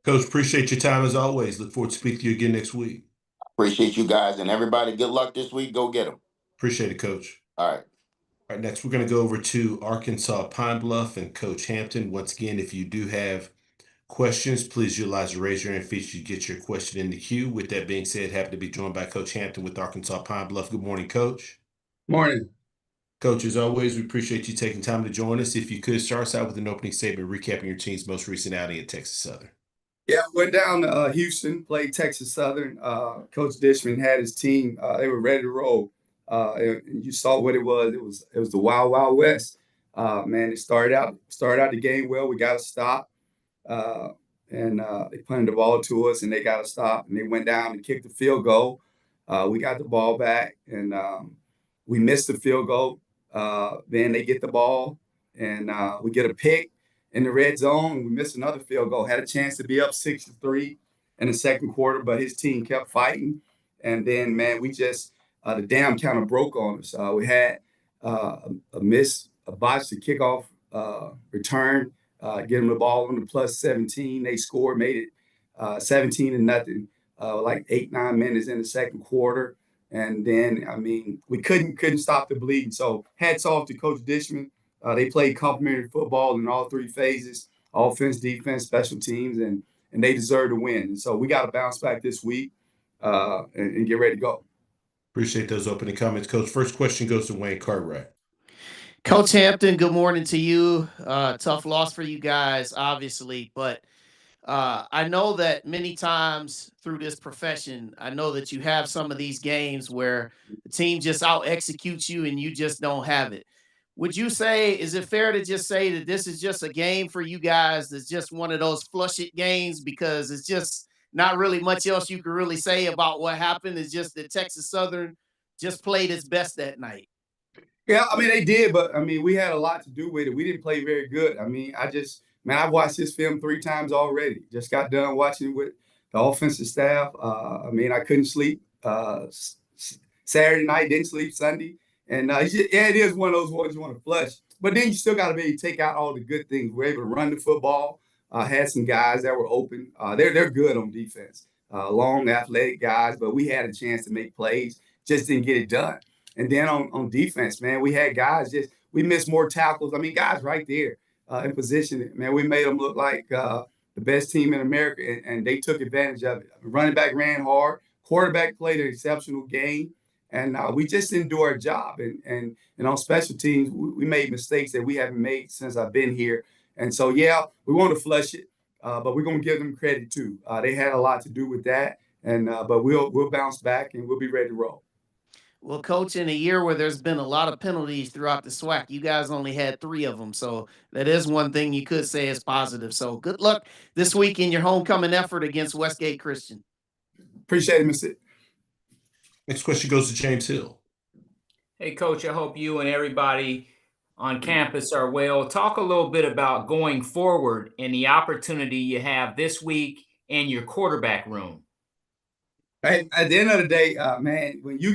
Coach, appreciate your time as always. Look forward to speaking to you again next week. Appreciate you guys, and everybody. Good luck this week. Go get them. Appreciate it, Coach. All right. All right, next we're going to go over to Arkansas Pine Bluff and Coach Hampton. Once again, if you do have questions, please utilize the raise your hand feature to get your question in the queue. With that being said, happy to be joined by Coach Hampton with Arkansas Pine Bluff. Good morning, Coach. Morning. Coach, as always, we appreciate you taking time to join us. If you could start us out with an opening statement recapping your team's most recent outing at Texas Southern. Yeah, went down to Houston, played Texas Southern. Coach Dishman had his team; they were ready to roll. And you saw what it was. It was the Wild Wild West. Man, it started out the game well. We got to stop, and they punted the ball to us, and they got to stop. And they went down and kicked the field goal. We got the ball back, and we missed the field goal. Then they get the ball, and we get a pick in the red zone. We missed another field goal. Had a chance to be up 6-3 in the second quarter, but his team kept fighting. And then, man, we just the dam kind of broke on us. We had a botch to kickoff return, get them the ball on the +17. They scored, made it 17-0. Like 8-9 minutes in the second quarter. And then, I mean, we couldn't stop the bleeding. So hats off to Coach Dishman. They played complementary football in all 3 phases: offense, defense, special teams, and they deserve to win. And so we got to bounce back this week and get ready to go. Appreciate those opening comments, Coach. First question goes to Wayne Cartwright. Coach Hampton, good morning to you. Tough loss for you guys, obviously, but I know that many times through this profession, I know that you have some of these games where the team just out executes you and you just don't have it. Would you say, is it fair to just say that this is just a game for you guys that's just one of those flush it games, because it's just not really much else you can really say about what happened? It's just that Texas Southern just played its best that night? Yeah, I mean, they did, but I mean, we had a lot to do with it. We didn't play very good. I mean, I've watched this film 3 times already. Just got done watching it with the offensive staff. I mean, I couldn't sleep Saturday night, didn't sleep Sunday. And it is one of those ones you want to flush. But then you still got to be able to take out all the good things. We're able to run the football. Had some guys that were open. They're good on defense. Long, athletic guys, but we had a chance to make plays. Just didn't get it done. And then on defense, man, we had guys we missed more tackles. I mean, guys right there in position. Man, we made them look like the best team in America, and they took advantage of it. Running back ran hard. Quarterback played an exceptional game. And we just didn't do our job. And on special teams, we made mistakes that we haven't made since I've been here. And so, yeah, we want to flush it, but we're going to give them credit too. They had a lot to do with that. And but we'll bounce back and we'll be ready to roll. Well, Coach, in a year where there's been a lot of penalties throughout the SWAC, you guys only had 3 of them. So that is one thing you could say is positive. So good luck this week in your homecoming effort against Westgate Christian. Appreciate it, Mr. Next question goes to James Hill. Hey, Coach, I hope you and everybody on campus are well. Talk a little bit about going forward and the opportunity you have this week in your quarterback room. At the end of the day, man, when you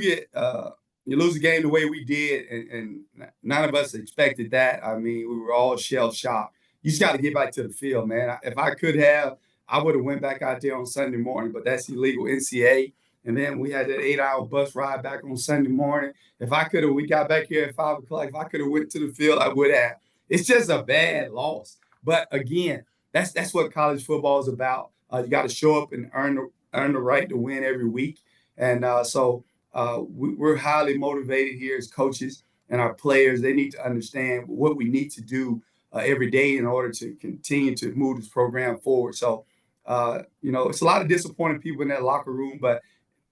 lose a game the way we did, and none of us expected that. I mean, we were all shell-shocked. You just got to get back to the field, man. If I could have, I would have went back out there on Sunday morning, but that's illegal NCAA. And then we had that 8-hour bus ride back on Sunday morning. If I could have, we got back here at 5 o'clock. If I could have went to the field, I would have. It's just a bad loss. But again, that's what college football is about. You got to show up and earn the right to win every week. And so we're highly motivated here as coaches, and our players, they need to understand what we need to do every day in order to continue to move this program forward. So, it's a lot of disappointed people in that locker room, but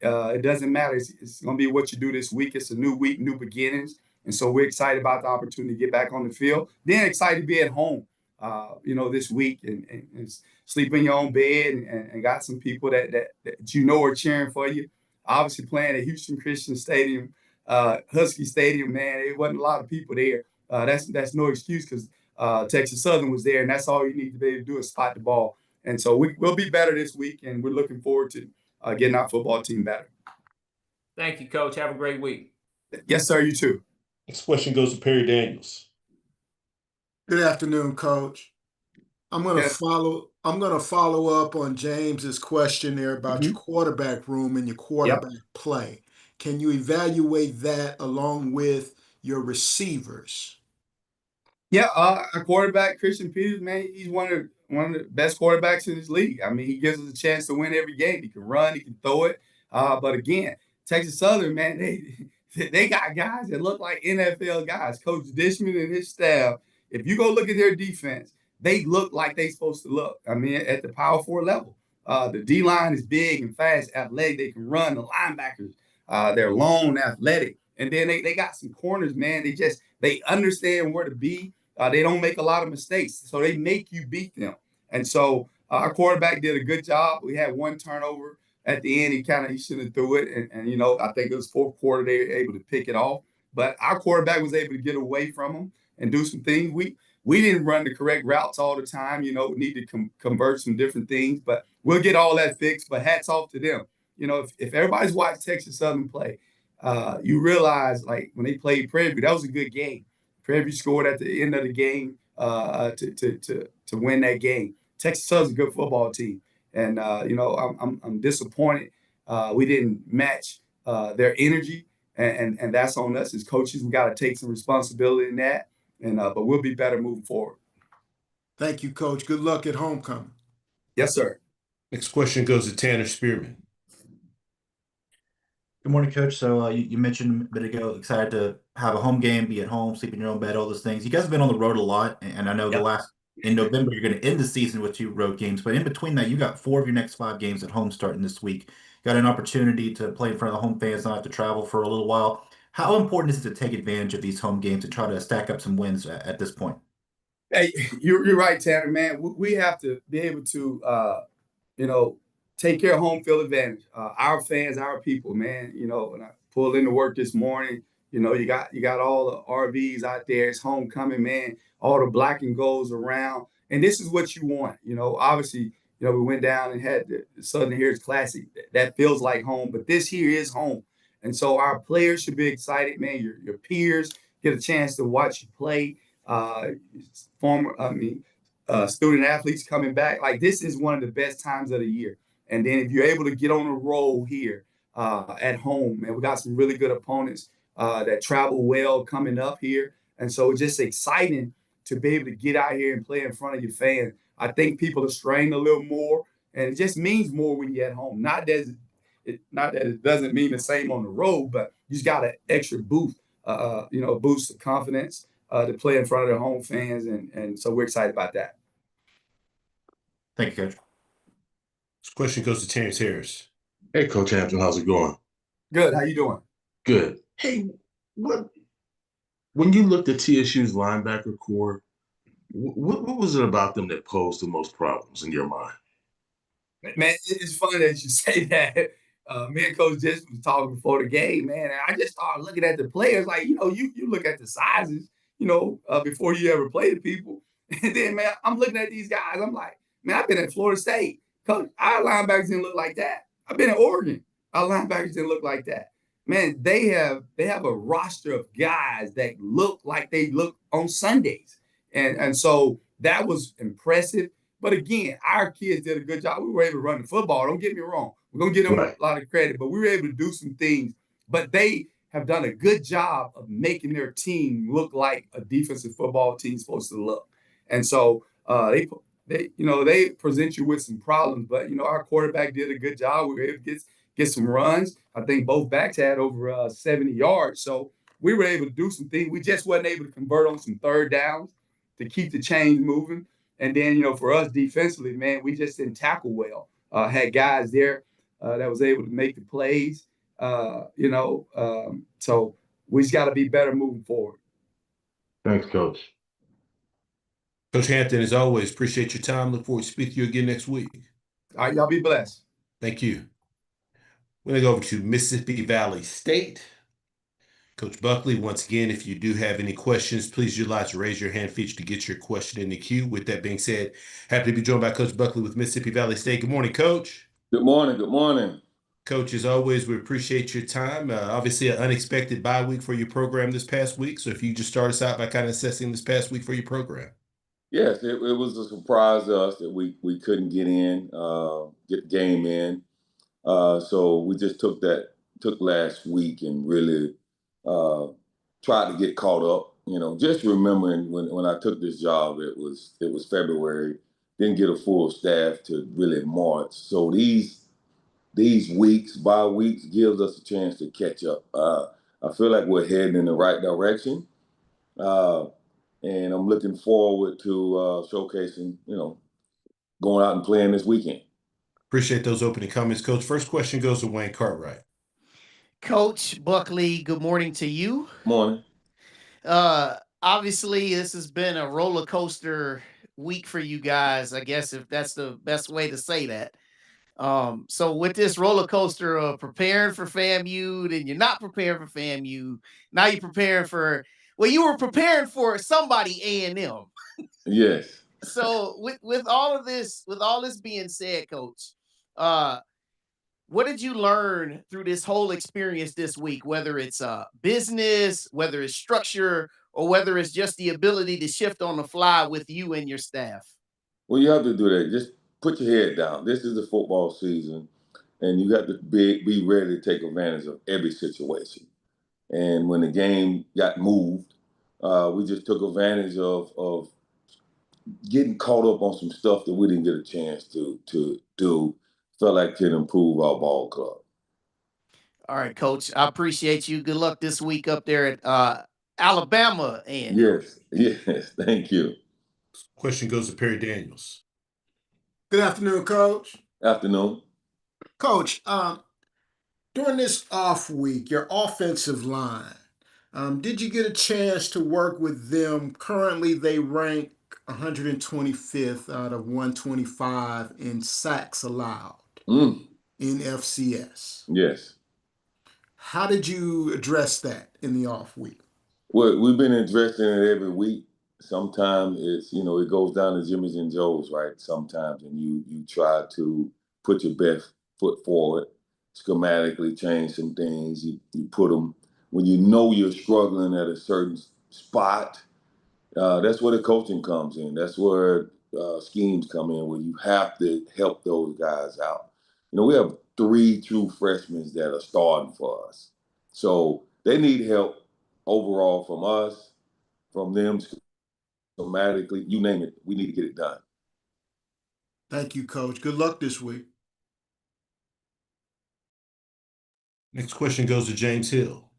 it doesn't matter. It's going to be what you do this week. It's a new week, new beginnings. And so we're excited about the opportunity to get back on the field. Then excited to be at home, this week and sleep in your own bed and got some people that are cheering for you. Obviously playing at Houston Christian Stadium, Husky Stadium, man, there wasn't a lot of people there. That's no excuse because Texas Southern was there, and that's all you need to be able to do is spot the ball. And so we'll be better this week, and we're looking forward to getting our football team better. Thank you, Coach. Have a great week. Yes, sir. You too. Next question goes to Perry Daniels. Good afternoon, Coach. I'm going to follow up on James's question there about your quarterback room and your quarterback play. Can you evaluate that along with your receivers? Yeah, our quarterback, Christian Peters, man, he's one of the best quarterbacks in this league. I mean, he gives us a chance to win every game. He can run, he can throw it. But again, Texas Southern, man, they got guys that look like NFL guys. Coach Dishman and his staff, if you go look at their defense, they look like they're supposed to look. I mean, at the Power 4 level. The D-line is big and fast, athletic. They can run. The linebackers, they're long, athletic. And then they got some corners, man. They understand where to be. They don't make a lot of mistakes, so they make you beat them. And so our quarterback did a good job. We had one turnover at the end. He shouldn't have threw it. And I think it was fourth quarter they were able to pick it off. But our quarterback was able to get away from them and do some things. We didn't run the correct routes all the time. We need to convert some different things. But we'll get all that fixed. But hats off to them. If everybody's watched Texas Southern play, you realize, like, when they played Prairie View, that was a good game. Prairie View scored at the end of the game to win that game. Texas Southern's a good football team, and I'm disappointed we didn't match their energy, and that's on us as coaches. We got to take some responsibility in that, but we'll be better moving forward. Thank you, Coach. Good luck at homecoming. Yes, sir. Next question goes to Tanner Spearman. Good morning, Coach. So you mentioned a bit ago, excited to have a home game, be at home, sleep in your own bed, all those things. You guys have been on the road a lot, and I know in November, you're going to end the season with 2 road games, but in between that, you got 4 of your next 5 games at home starting this week. Got an opportunity to play in front of the home fans, not have to travel for a little while. How important is it to take advantage of these home games and try to stack up some wins at this point? Hey, you're right, Tanner, man. We have to be able to, take care of home field advantage. Our fans, our people, man. When I pulled into work this morning, you got all the RVs out there. It's homecoming, man. All the black and golds around, and this is what you want. Obviously, we went down and had the Southern Heritage Classic. That feels like home, but this here is home, and so our players should be excited, man. Your peers get a chance to watch you play. Student athletes coming back. Like, this is one of the best times of the year. And then if you're able to get on a roll here at home, and we got some really good opponents that travel well coming up here. And so it's just exciting to be able to get out here and play in front of your fans. I think people are strained a little more, and it just means more when you're at home. Not that it doesn't mean the same on the road, but you just got an extra boost of confidence to play in front of the home fans. And so we're excited about that. Thank you, Coach. This question goes to Terrence Harris. Hey, Coach Hampton, how's it going? Good. How you doing? Good. Hey, when you looked at TSU's linebacker core, what was it about them that posed the most problems in your mind? Man, it's funny that you say that. Me and Coach Dish was talking before the game, man. And I just started looking at the players. Like, you look at the sizes, before you ever play the people. And then, man, I'm looking at these guys. I'm like, man, I've been at Florida State. Coach, our linebackers didn't look like that. I've been in Oregon. Our linebackers didn't look like that. Man, they have a roster of guys that look like they look on Sundays. And so that was impressive. But again, our kids did a good job. We were able to run the football. Don't get me wrong. We're going to give them a lot of credit, but we were able to do some things. But they have done a good job of making their team look like a defensive football team is supposed to look. And so they present you with some problems, but our quarterback did a good job. We were able to get some runs. I think both backs had over 70 yards. So we were able to do some things. We just wasn't able to convert on some third downs to keep the chains moving. And then, for us defensively, man, we just didn't tackle well. Had guys there that was able to make the plays, so we just got to be better moving forward. Thanks, Coach. Coach Hampton, as always, appreciate your time. Look forward to speaking to you again next week. All right, y'all be blessed. Thank you. We're going to go over to Mississippi Valley State. Coach Buckley, once again, if you do have any questions, please utilize the raise your hand feature to get your question in the queue. With that being said, happy to be joined by Coach Buckley with Mississippi Valley State. Good morning, Coach. Good morning. Good morning. Coach, as always, we appreciate your time. Obviously, an unexpected bye week for your program this past week. So if you just start us out by kind of assessing this past week for your program. Yes, it was a surprise to us that we couldn't get the game in. So we just took last week and really tried to get caught up. Just remembering when I took this job, it was February. Didn't get a full staff to really March. So these bye weeks, gives us a chance to catch up. I feel like we're heading in the right direction. And I'm looking forward to showcasing, going out and playing this weekend. Appreciate those opening comments, Coach. First question goes to Wayne Cartwright. Coach Buckley, good morning to you. Morning. Obviously, this has been a roller coaster week for you guys, I guess, if that's the best way to say that. So with this roller coaster of preparing for FAMU, then you're not preparing for FAMU. Now you're preparing for, you were preparing for somebody A&M. Yes. So with all this being said, Coach, what did you learn through this whole experience this week? Whether it's business, whether it's structure, or whether it's just the ability to shift on the fly with you and your staff. Well, you have to do that. Just put your head down. This is the football season, and you have to be ready to take advantage of every situation. And when the game got moved, we just took advantage of getting caught up on some stuff that we didn't get a chance to do. Felt like can improve our ball club. All right, Coach. I appreciate you. Good luck this week up there at Alabama. And yes, thank you. Question goes to Perry Daniels. Good afternoon, Coach. Afternoon. Coach, during this off week, your offensive line, did you get a chance to work with them? Currently, they rank 125th out of 125 in sacks allowed in FCS. Yes. How did you address that in the off week? Well, we've been addressing it every week. Sometimes it's, it goes down to Jimmy's and Joe's, right? Sometimes, and you try to put your best foot forward, schematically change some things. You put them, when you know you're struggling at a certain spot, that's where the coaching comes in. That's where schemes come in, where you have to help those guys out. We have 3 true freshmen that are starting for us. So they need help overall from us, from them, schematically, you name it. We need to get it done. Thank you, Coach. Good luck this week. Next question goes to James Hill.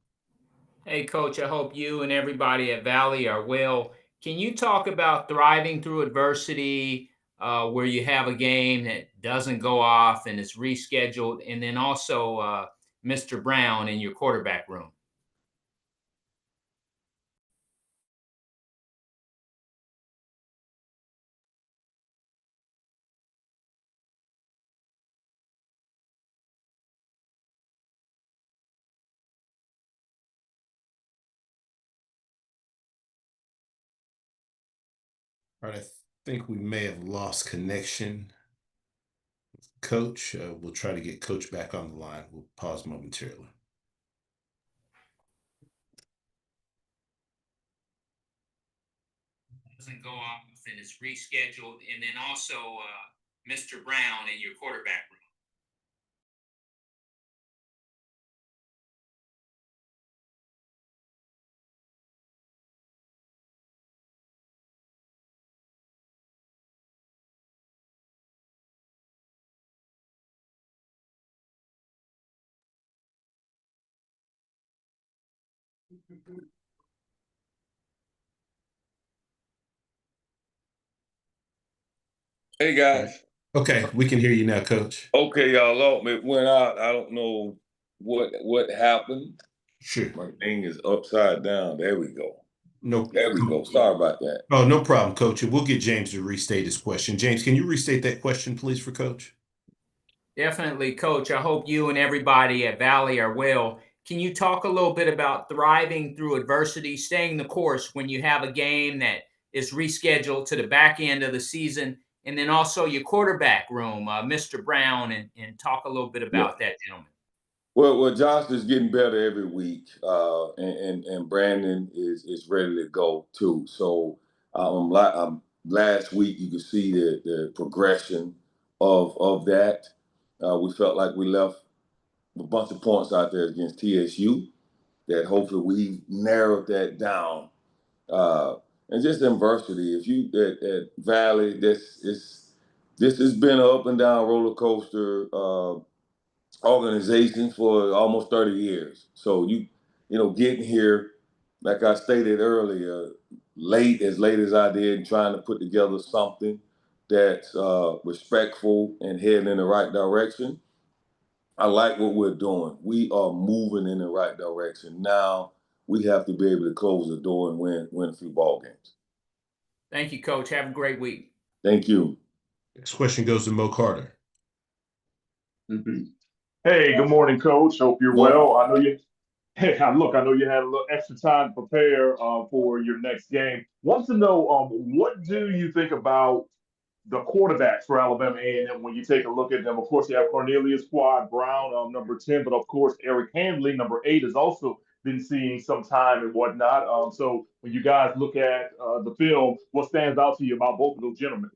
Hey, Coach, I hope you and everybody at Valley are well. Can you talk about thriving through adversity, where you have a game that doesn't go off and is rescheduled, and then also Mr. Brown in your quarterback room? All right, I think we may have lost connection with Coach. We'll try to get Coach back on the line. We'll pause momentarily. Doesn't go off and is rescheduled, and then also Mr. Brown in your quarterback room. Hey guys. Okay, we can hear you now, Coach. Okay, y'all. It went out. I don't know what happened. Sure. My thing is upside down. There we go. No. There we go. Sorry about that. Oh, no problem, Coach. We'll get James to restate his question. James, can you restate that question, please, for Coach? Definitely, Coach. I hope you and everybody at Valley are well. Can you talk a little bit about thriving through adversity, staying the course when you have a game that is rescheduled to the back end of the season, and then also your quarterback room, Mr. Brown, and talk a little bit about that, gentlemen. Well, Josh is getting better every week, and Brandon is ready to go too. So, last week you could see the progression of that. We felt like we left a bunch of points out there against TSU. That hopefully we narrowed that down, and just adversity. If you at Valley, this has been an up and down roller coaster. Organization for almost 30 years. So you know, getting here, like I stated earlier, late as I did, and trying to put together something that's respectful and heading in the right direction. I like what we're doing. We are moving in the right direction. Now we have to be able to close the door and win a few ball games. Thank you, Coach. Have a great week. Thank you. Next question goes to Mo Carter. Hey, good morning, Coach. Hope you're well. I know you. Hey, look, I know you had a little extra time to prepare for your next game. Want to know what do you think about the quarterbacks for Alabama A&M when you take a look at them? Of course, you have Cornelius Quad Brown, number 10, but of course, Eric Handley, number 8, has also been seeing some time and whatnot. So when you guys look at the film, what stands out to you about both of those gentlemen?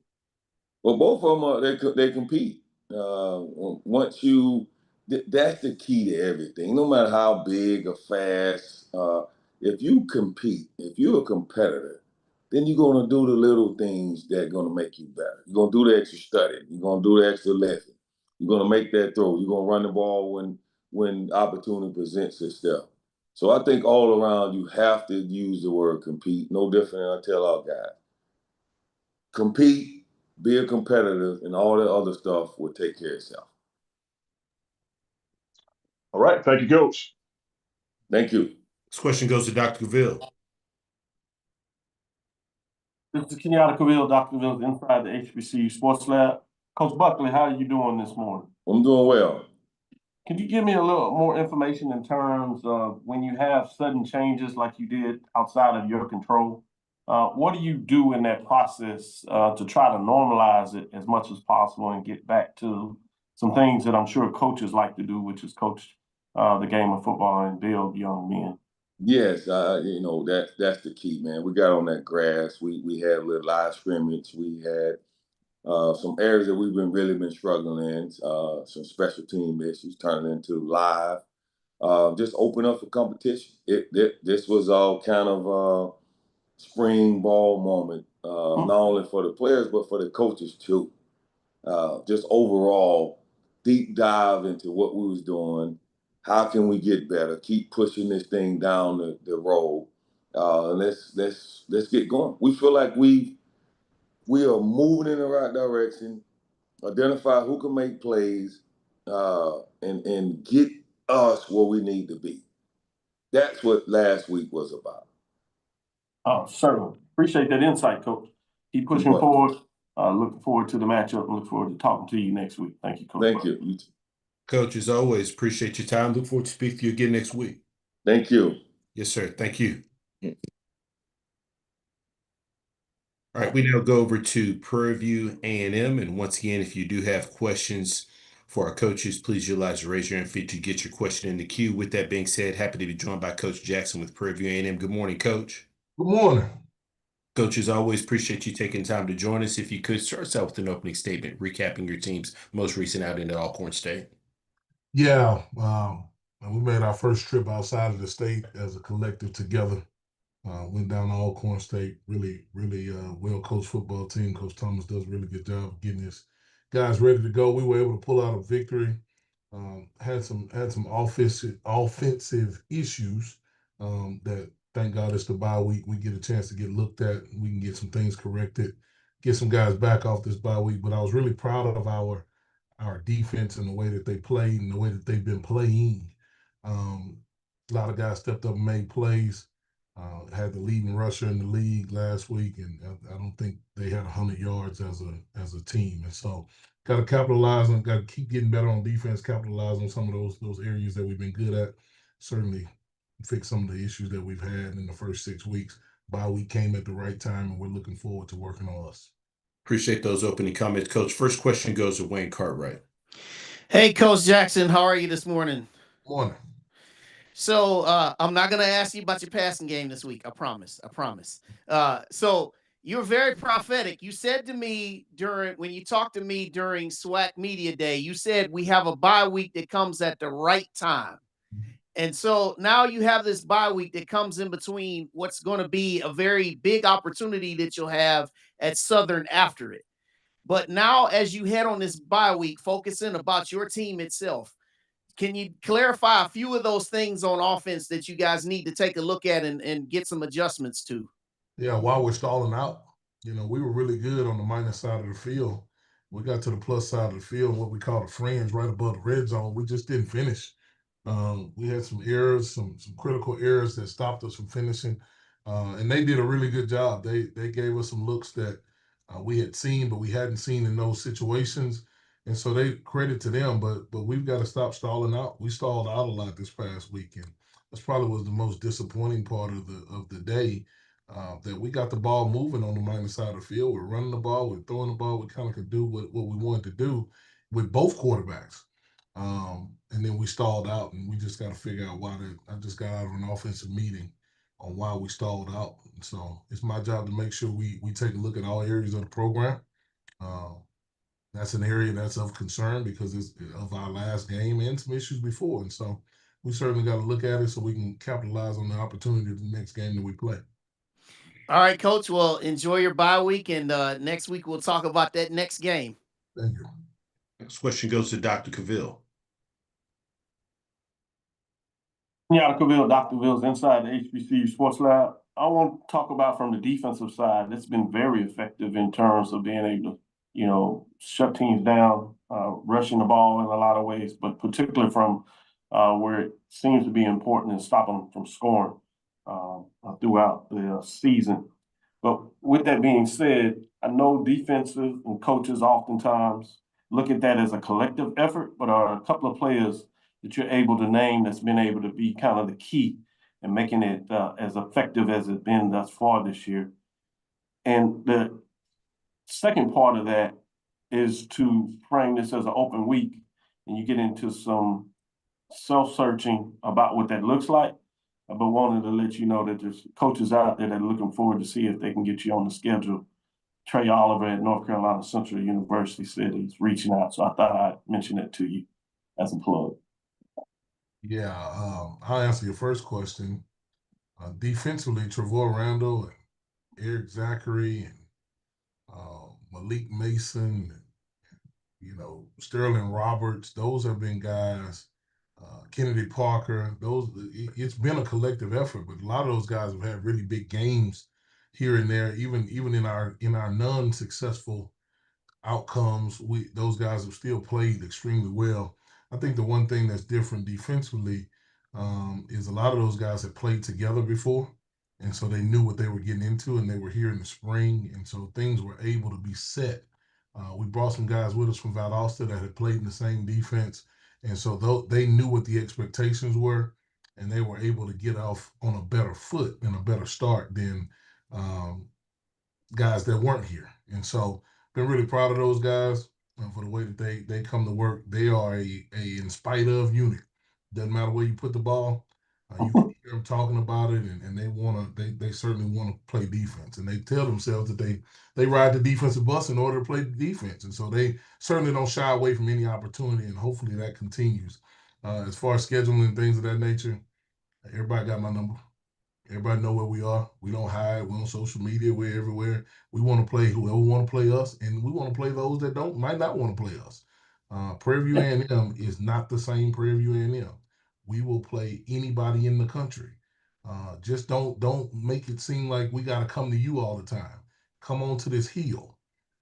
Well, both of them they compete. Once you that's the key to everything. No matter how big or fast, if you compete, if you're a competitor, then you're gonna do the little things that are gonna make you better. You're gonna do the extra study. You're gonna do the extra lesson. You're gonna make that throw. You're gonna run the ball when opportunity presents itself. So I think all around you have to use the word compete. No different than I tell our guys. Compete, be a competitor, and all that other stuff will take care of itself. All right. Thank you, Coach. Thank you. This question goes to Dr. Cavill. This is Kenyatta Cavill, Dr. Cavill, inside the HBCU Sports Lab. Coach Buckley, how are you doing this morning? I'm doing well. Can you give me a little more information in terms of when you have sudden changes like you did outside of your control? What do you do in that process to try to normalize it as much as possible and get back to some things that I'm sure coaches like to do, which is coach the game of football and build young men? Yes, you know, that's the key, man. We got on that grass. We had a little live scrimmage. We had some areas that we've really been struggling in, some special team issues turning into live. Just open up for competition. This was all kind of spring ball moment, not only for the players, but for the coaches too. Just overall deep dive into what we was doing. How can we get better? Keep pushing this thing down the road. Let's get going. We feel like we are moving in the right direction. Identify who can make plays, and get us where we need to be. That's what last week was about. Certainly. Appreciate that insight, Coach. Keep pushing forward. Looking forward to the matchup and look forward to talking to you next week. Thank you, Coach. Thank you. You too. Coach, as always, appreciate your time. Look forward to speaking to you again next week. Thank you. Yes, sir. Thank you. All right, we now go over to Prairie View A&M. And once again, if you do have questions for our coaches, please utilize the raise your hand feature to get your question in the queue. With that being said, happy to be joined by Coach Jackson with Prairie View A&M. Good morning, Coach. Good morning. Coach, as always, appreciate you taking time to join us. If you could start us out with an opening statement, recapping your team's most recent outing at Alcorn State. Yeah, we made our first trip outside of the state as a collective together. Went down to Alcorn State. Really well-coached football team. Coach Thomas does a really good job of getting his guys ready to go. We were able to pull out a victory. Had some offensive issues that thank God it's the bye week. We get a chance to get looked at. We can get some things corrected, get some guys back off this bye week. But I was really proud of our defense and the way that they played and the way that they've been playing. A lot of guys stepped up and made plays. Had the leading rusher in the league last week, and I don't think they had 100 yards as a team. And so, got to capitalize on, got to keep getting better on defense, capitalize on some of those areas that we've been good at. Certainly, fix some of the issues that we've had in the first 6 weeks. Bye week came at the right time, and we're looking forward to working on us. Appreciate those opening comments, Coach. First question goes to Wayne Cartwright. Hey, Coach Jackson, how are you this morning? Morning. So I'm not going to ask you about your passing game this week. I promise. So you're very prophetic. You said to me when you talked to me during SWAC Media Day, you said we have a bye week that comes at the right time. And so now you have this bye week that comes in between what's going to be a very big opportunity that you'll have at Southern after it. But now as you head on this bye week, focusing about your team itself, can you clarify a few of those things on offense that you guys need to take a look at and get some adjustments to? Yeah, while we're stalling out, we were really good on the minus side of the field. We got to the plus side of the field, what we call the fringe, right above the red zone. We just didn't finish. We had some errors, some critical errors that stopped us from finishing, and they did a really good job. They gave us some looks that we had seen, but we hadn't seen in those situations. And so they credit to them, but we've got to stop stalling out. We stalled out a lot this past weekend. That's probably was the most disappointing part of the day. That we got the ball moving on the minus side of the field. We're running the ball, we're throwing the ball. We kind of could do what we wanted to do with both quarterbacks. And then we stalled out, and we just got to figure out why. I just got out of an offensive meeting on why we stalled out. And so it's my job to make sure we take a look at all areas of the program. That's an area that's of concern because it's of our last game and some issues before. And so we certainly got to look at it so we can capitalize on the opportunity of the next game that we play. All right, Coach. Well, enjoy your bye week, and next week we'll talk about that next game. Thank you. Next question goes to Dr. Cavill. Yeah, Cavill, Dr. Cavill's inside the HBCU Sports Lab. I want to talk about from the defensive side. It's been very effective in terms of being able to, shut teams down, rushing the ball in a lot of ways, but particularly from where it seems to be important in stopping them from scoring throughout the season. But with that being said, I know defenses and coaches oftentimes look at that as a collective effort, but are a couple of players that you're able to name that's been able to be kind of the key in making it as effective as it's been thus far this year. And the second part of that is to frame this as an open week, and you get into some self-searching about what that looks like, but wanted to let you know that there's coaches out there that are looking forward to see if they can get you on the schedule. Trey Oliver at North Carolina Central University said he's reaching out, so I thought I'd mention it to you as a plug. Yeah, I'll answer your first question. Defensively, Trevor Randall and Eric Zachary and Malik Mason, and, Sterling Roberts, those have been guys. Kennedy Parker, it's been a collective effort, but a lot of those guys have had really big games here and there. Even in our non-successful outcomes, those guys have still played extremely well. I think the one thing that's different defensively is a lot of those guys have played together before, and so they knew what they were getting into, and they were here in the spring, and so things were able to be set. We brought some guys with us from Valdosta that had played in the same defense, and so they knew what the expectations were, and they were able to get off on a better foot and a better start than guys that weren't here. And so been really proud of those guys for the way that they come to work. They are a in spite of unit. Doesn't matter where you put the ball. You can hear them talking about it, and they certainly want to play defense. And they tell themselves that they ride the defensive bus in order to play the defense. And so they certainly don't shy away from any opportunity, and hopefully that continues. As far as scheduling and things of that nature, everybody got my number. Everybody know where we are. We don't hide. We're on social media. We're everywhere. We want to play whoever want to play us, and we want to play those that might not want to play us. Prairie View A&M is not the same Prairie View A&M. We will play anybody in the country. Just don't make it seem like we got to come to you all the time. Come on to this hill.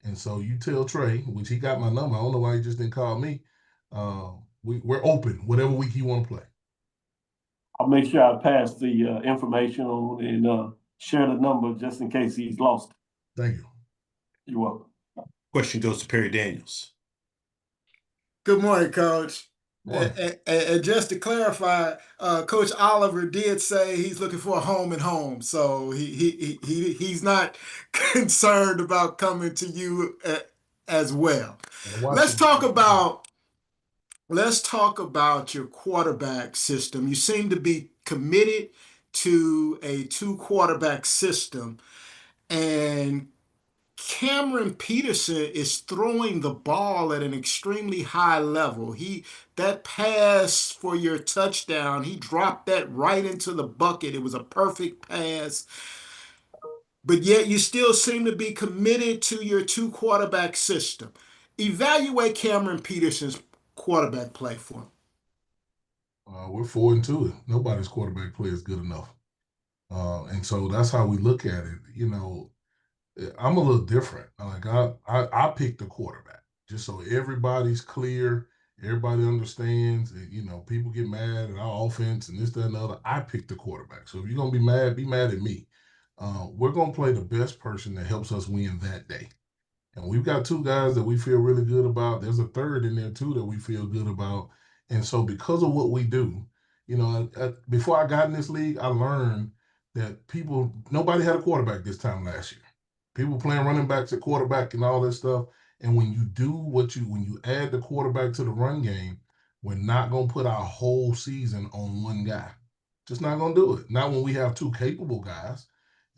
And so you tell Trey, which he got my number. I don't know why he just didn't call me. We're open, whatever week you want to play. I'll make sure I pass the information on and share the number just in case he's lost. Thank you. You're welcome. Question goes to Perry Daniels. Good morning, Coach. And just to clarify, Coach Oliver did say he's looking for a home and home, so he's not concerned about coming to you as well. Let's talk about your quarterback system. You seem to be committed to a 2-quarterback system, and Cameron Peterson is throwing the ball at an extremely high level. That pass for your touchdown, he dropped that right into the bucket. It was a perfect pass. But yet you still seem to be committed to your 2-quarterback system. Evaluate Cameron Peterson's quarterback play for him. We're 4-2. Nobody's quarterback play is good enough. And so that's how we look at it. You know, I'm a little different. Like I picked the quarterback just so everybody's clear, everybody understands. And, you know, people get mad at our offense and this, that, and the other. I picked the quarterback. So if you're gonna be mad at me. We're gonna play the best person that helps us win that day. And we've got 2 guys that we feel really good about. There's a third in there too that we feel good about. And so because of what we do, you know, before I got in this league, I learned that nobody had a quarterback this time last year. People playing running backs at quarterback and all this stuff. And when you do when you add the quarterback to the run game, we're not going to put our whole season on one guy. Just not going to do it. Not when we have 2 capable guys.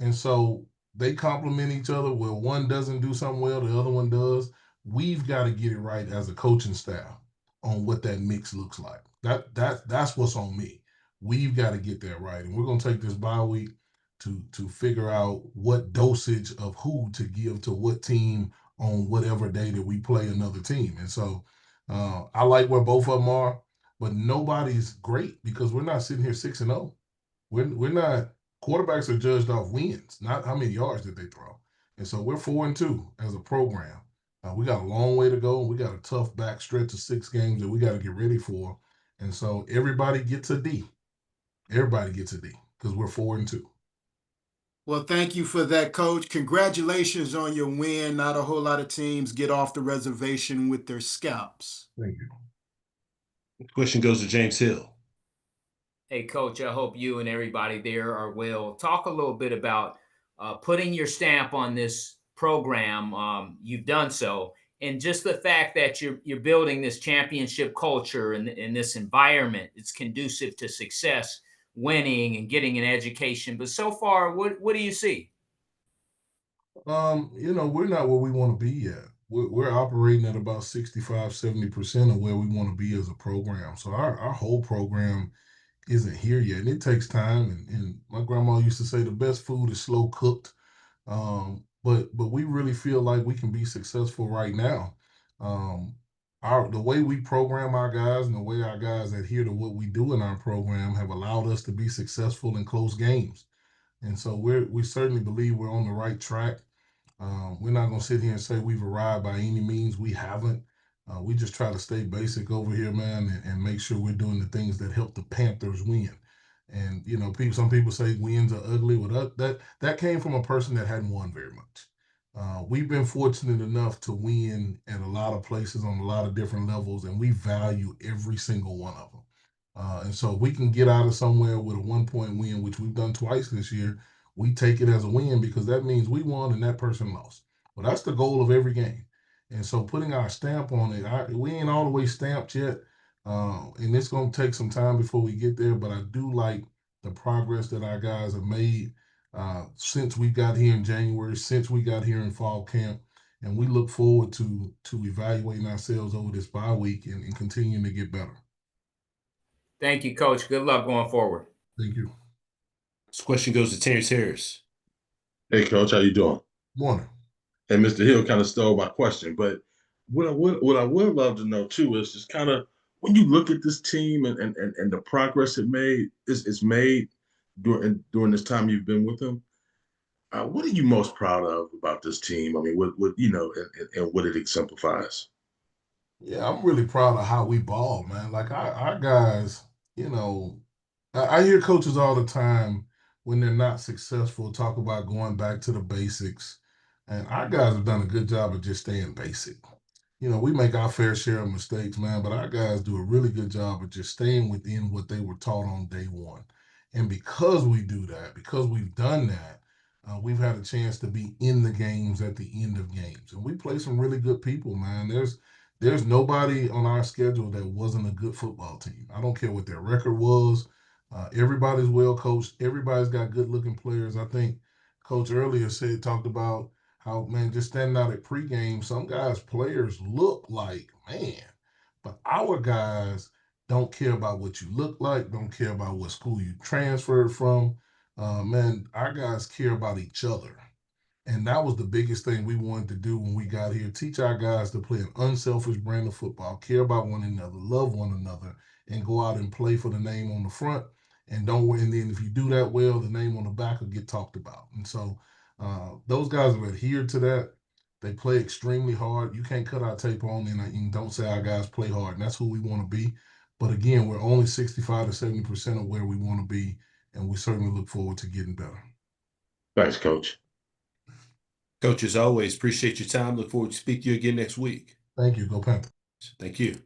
And so they complement each other where one doesn't do something well, the other one does. We've got to get it right as a coaching staff on what that mix looks like. That's what's on me. We've got to get that right. And we're going to take this bye week to figure out what dosage of who to give to what team on whatever day that we play another team. And so I like where both of them are, but nobody's great because we're not sitting here 6-0. We're not. Quarterbacks are judged off wins, not how many yards did they throw. And so we're 4-2 as a program. We got a long way to go. We got a tough back stretch of 6 games that we got to get ready for. And so everybody gets a D. Everybody gets a D because we're 4-2. Well, thank you for that, Coach. Congratulations on your win. Not a whole lot of teams get off the reservation with their scalps. Thank you. The question goes to James Hill. Hey, Coach, I hope you and everybody there are well. Talk a little bit about putting your stamp on this program. You've done so. And just the fact that you're building this championship culture and this environment, it's conducive to success, winning and getting an education. But so far, what do you see? You know, we're not where we want to be yet. We're operating at about 65, 70% of where we want to be as a program. So our whole program isn't here yet. And it takes time. And my grandma used to say the best food is slow cooked. But we really feel like we can be successful right now. The way we program our guys and the way our guys adhere to what we do in our program have allowed us to be successful in close games. And so we certainly believe we're on the right track. We're not going to sit here and say we've arrived by any means. We haven't. We just try to stay basic over here, man, and make sure we're doing the things that help the Panthers win. And, you know, some people say wins are ugly. Well, that came from a person that hadn't won very much. We've been fortunate enough to win at a lot of places on a lot of different levels, and we value every single one of them. And so if we can get out of somewhere with a 1-point win, which we've done twice this year, we take it as a win because that means we won and that person lost. Well, that's the goal of every game. And so putting our stamp on it, we ain't all the way stamped yet. And it's going to take some time before we get there. But I do like the progress that our guys have made since we got here in January, since we got here in fall camp. And we look forward to evaluating ourselves over this bye week and continuing to get better. Thank you, Coach. Good luck going forward. Thank you. This question goes to Terrence Harris. Hey, Coach, how you doing? Morning. And Mr. Hill kind of stole my question, but what I would love to know too is just kind of when you look at this team and the progress it's made, during this time you've been with him. What are you most proud of about this team? I mean, what and what it exemplifies. Yeah, I'm really proud of how we ball, man. Like our guys, you know, I hear coaches all the time when they're not successful talk about going back to the basics. And our guys have done a good job of just staying basic. We make our fair share of mistakes, man, but our guys do a really good job of just staying within what they were taught on day one. And because we do that, because we've done that, we've had a chance to be in the games at the end of games. And we play some really good people, man. There's nobody on our schedule that wasn't a good football team. I don't care what their record was. Everybody's well coached. Everybody's got good looking players. I think Coach earlier talked about how, man, just standing out at pregame, some guys' players look like, man, but our guys don't care about what you look like, don't care about what school you transferred from. Man, our guys care about each other. And that was the biggest thing we wanted to do when we got here. Teach our guys to play an unselfish brand of football, care about one another, love one another, and go out and play for the name on the front. And don't and then if you do that well, the name on the back will get talked about. And so those guys have adhered to that. They play extremely hard. You can't cut our tape on and don't say our guys play hard. And that's who we want to be. But again, we're only 65 to 70% of where we want to be. And we certainly look forward to getting better. Thanks, Coach. Coach, as always, appreciate your time. Look forward to speak to you again next week. Thank you. Go Panthers. Thank you.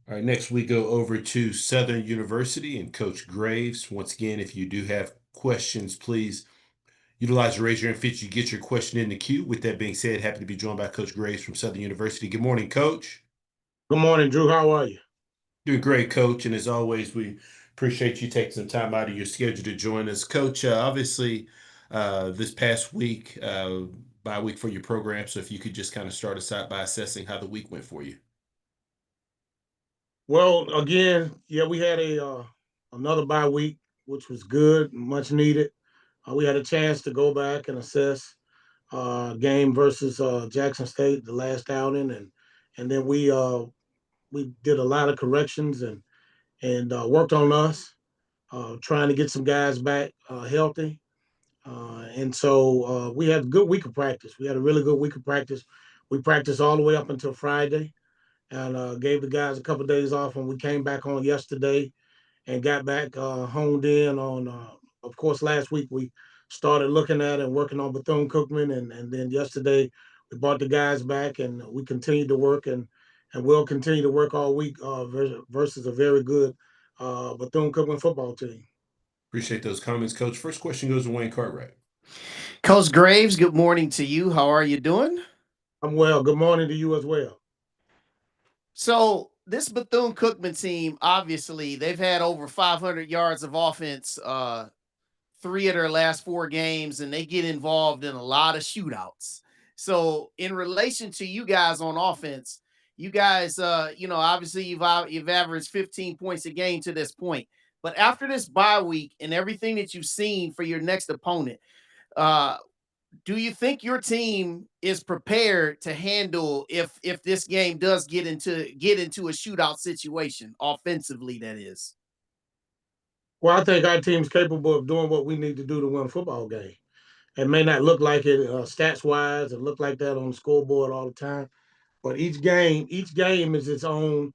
All right, next we go over to Southern University and Coach Graves. Once again, if you do have questions, please utilize the raise your hand feature to get your question in the queue. With that being said, happy to be joined by Coach Graves from Southern University. Good morning, Coach. Good morning, Drew. How are you? Doing great, Coach. And as always, we appreciate you taking some time out of your schedule to join us. Coach, obviously, this past week, bye week for your program. So if you could just kind of start us out by assessing how the week went for you. Well, again, yeah, we had another bye week, which was good, much needed. We had a chance to go back and assess game versus Jackson State, the last outing, and then we did a lot of corrections and worked on us, trying to get some guys back healthy. And so we had a good week of practice. We had a really good week of practice. We practiced all the way up until Friday, and gave the guys a couple of days off when we came back on yesterday and got back honed in on, of course, last week we started looking at and working on Bethune-Cookman, and then yesterday we brought the guys back and we continued to work and we'll continue to work all week versus a very good Bethune-Cookman football team. Appreciate those comments, Coach. First question goes to Wayne Cartwright. Coach Graves, good morning to you. How are you doing? I'm well. Good morning to you as well. So this Bethune-Cookman team, obviously, they've had over 500 yards of offense 3 of their last 4 games, and they get involved in a lot of shootouts. So in relation to you guys on offense, you guys, obviously you've averaged 15 points a game to this point. But after this bye week and everything that you've seen for your next opponent, do you think your team is prepared to handle if this game does get into a shootout situation offensively, that is? Well, I think our team's capable of doing what we need to do to win a football game. It may not look like it stats wise, it look like that on the scoreboard all the time, but each game is its own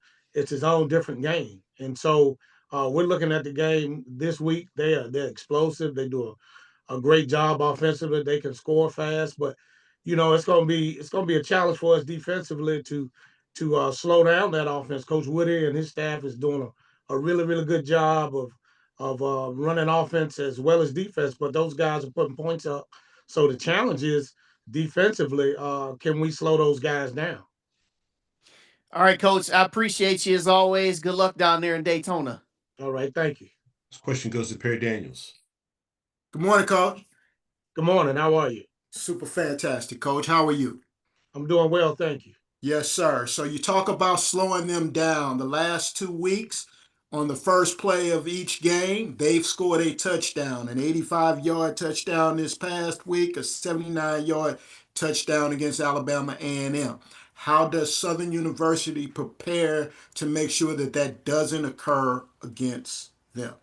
different game. And so we're looking at the game this week. They're explosive. They do a great job offensively. They can score fast, but it's gonna be a challenge for us defensively to slow down that offense. Coach Woody and his staff is doing a really, really good job of running offense as well as defense, but those guys are putting points up. So the challenge is defensively, can we slow those guys down? All right, Coach, I appreciate you as always. Good luck down there in Daytona. All right, thank you. This question goes to Perry Daniels. Good morning, Coach. Good morning. How are you? Super fantastic, Coach. How are you? I'm doing well, thank you. Yes, sir. So you talk about slowing them down. The last 2 weeks, on the first play of each game, they've scored a touchdown, an 85-yard touchdown this past week, a 79-yard touchdown against Alabama A&M. How does Southern University prepare to make sure that that doesn't occur against them?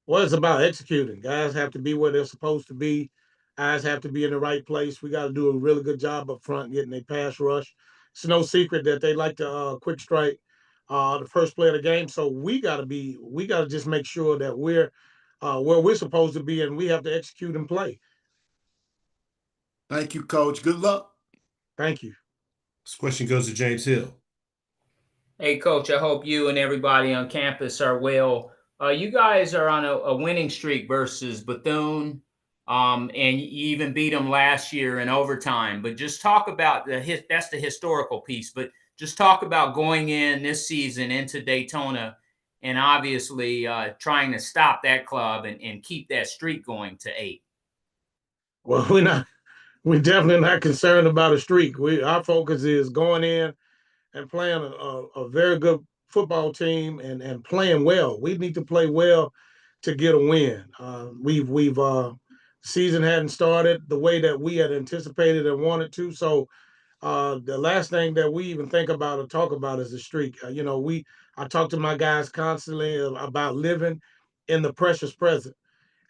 Well, it's about executing. Guys have to be where they're supposed to be. Eyes have to be in the right place. We got to do a really good job up front getting a pass rush. It's no secret that they like to quick strike the first play of the game. So we got to just make sure that we're where we're supposed to be, and we have to execute and play. Thank you, Coach. Good luck. Thank you. This question goes to James Hill. Hey, Coach, I hope you and everybody on campus are well. You guys are on a winning streak versus Bethune, and you even beat them last year in overtime. But just talk about that's the historical piece. But just talk about going in this season into Daytona and obviously trying to stop that club and keep that streak going to 8. Well, we're definitely not concerned about a streak. Our focus is going in and playing a very good football team and playing well. We need to play well to get a win. Season hadn't started the way that we had anticipated and wanted to. So the last thing that we even think about or talk about is the streak. I talk to my guys constantly about living in the precious present.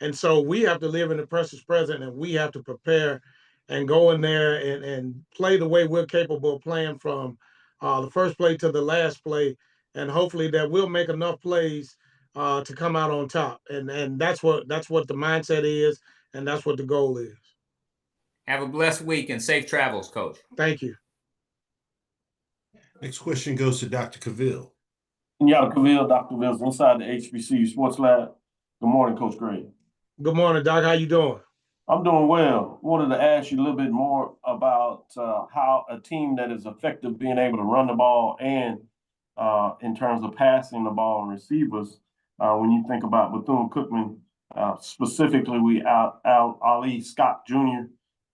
And so we have to live in the precious present, and we have to prepare and go in there and play the way we're capable of playing from the first play to the last play. And hopefully that we'll make enough plays to come out on top. And that's what the mindset is, and that's what the goal is. Have a blessed week and safe travels, Coach. Thank you. Next question goes to Dr. Cavill. Kenyatta Cavill, Dr. Cavill's inside the HBCU Sports Lab. Good morning, Coach Gray. Good morning, Doc. How you doing? I'm doing well. Wanted to ask you a little bit more about how a team that is effective being able to run the ball and in terms of passing the ball and receivers, when you think about Bethune-Cookman, specifically we out Ali Scott Jr.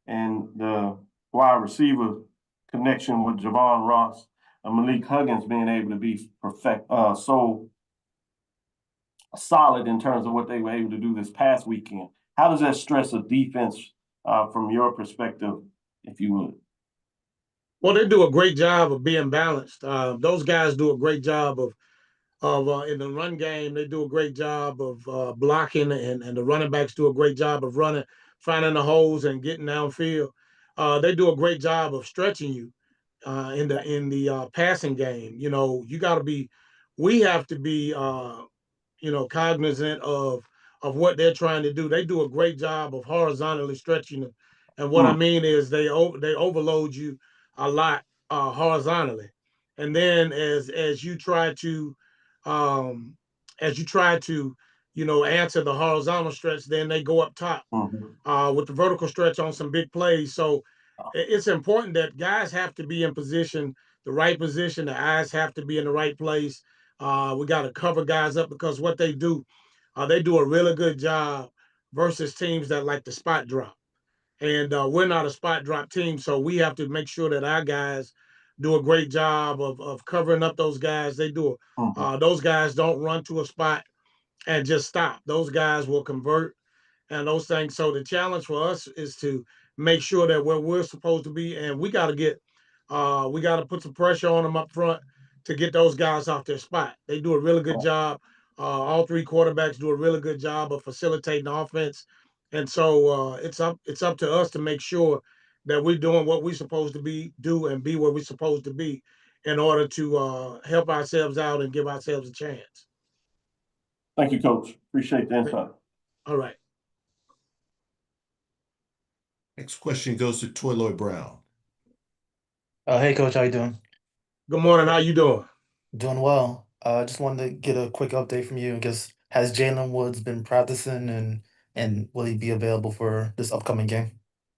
and the wide receiver connection with Javon Ross and Malik Huggins being able to be so solid in terms of what they were able to do this past weekend. How does that stress a defense from your perspective, if you would? Well, they do a great job of being balanced. Those guys do a great job of in the run game. They do a great job of blocking, and the running backs do a great job of running, finding the holes and getting downfield. They do a great job of stretching you in the passing game. We have to be cognizant of what they're trying to do. They do a great job of horizontally stretching them. And what I mean is they overload you a lot horizontally. And then as you try to answer the horizontal stretch, then they go up top with the vertical stretch on some big plays. So it's important that guys have to be in position, the right position. The eyes have to be in the right place. We got to cover guys up because what they do a really good job versus teams that like to spot drop. And we're not a spot drop team, so we have to make sure that our guys do a great job of covering up those guys. Those guys don't run to a spot and just stop. Those guys will convert and those things. So the challenge for us is to make sure that where we're supposed to be, and we got to put some pressure on them up front to get those guys off their spot. They do a really good job. All three quarterbacks do a really good job of facilitating the offense. And so it's up to us to make sure that we're doing what we're supposed to do and be where we're supposed to be in order to help ourselves out and give ourselves a chance. Thank you, Coach. Appreciate the insight. All right. Next question goes to Toy Lloyd Brown. Hey, Coach, how you doing? Good morning. How you doing? Doing well. Just wanted to get a quick update from you. I guess, has Jalen Woods been practicing and will he be available for this upcoming game?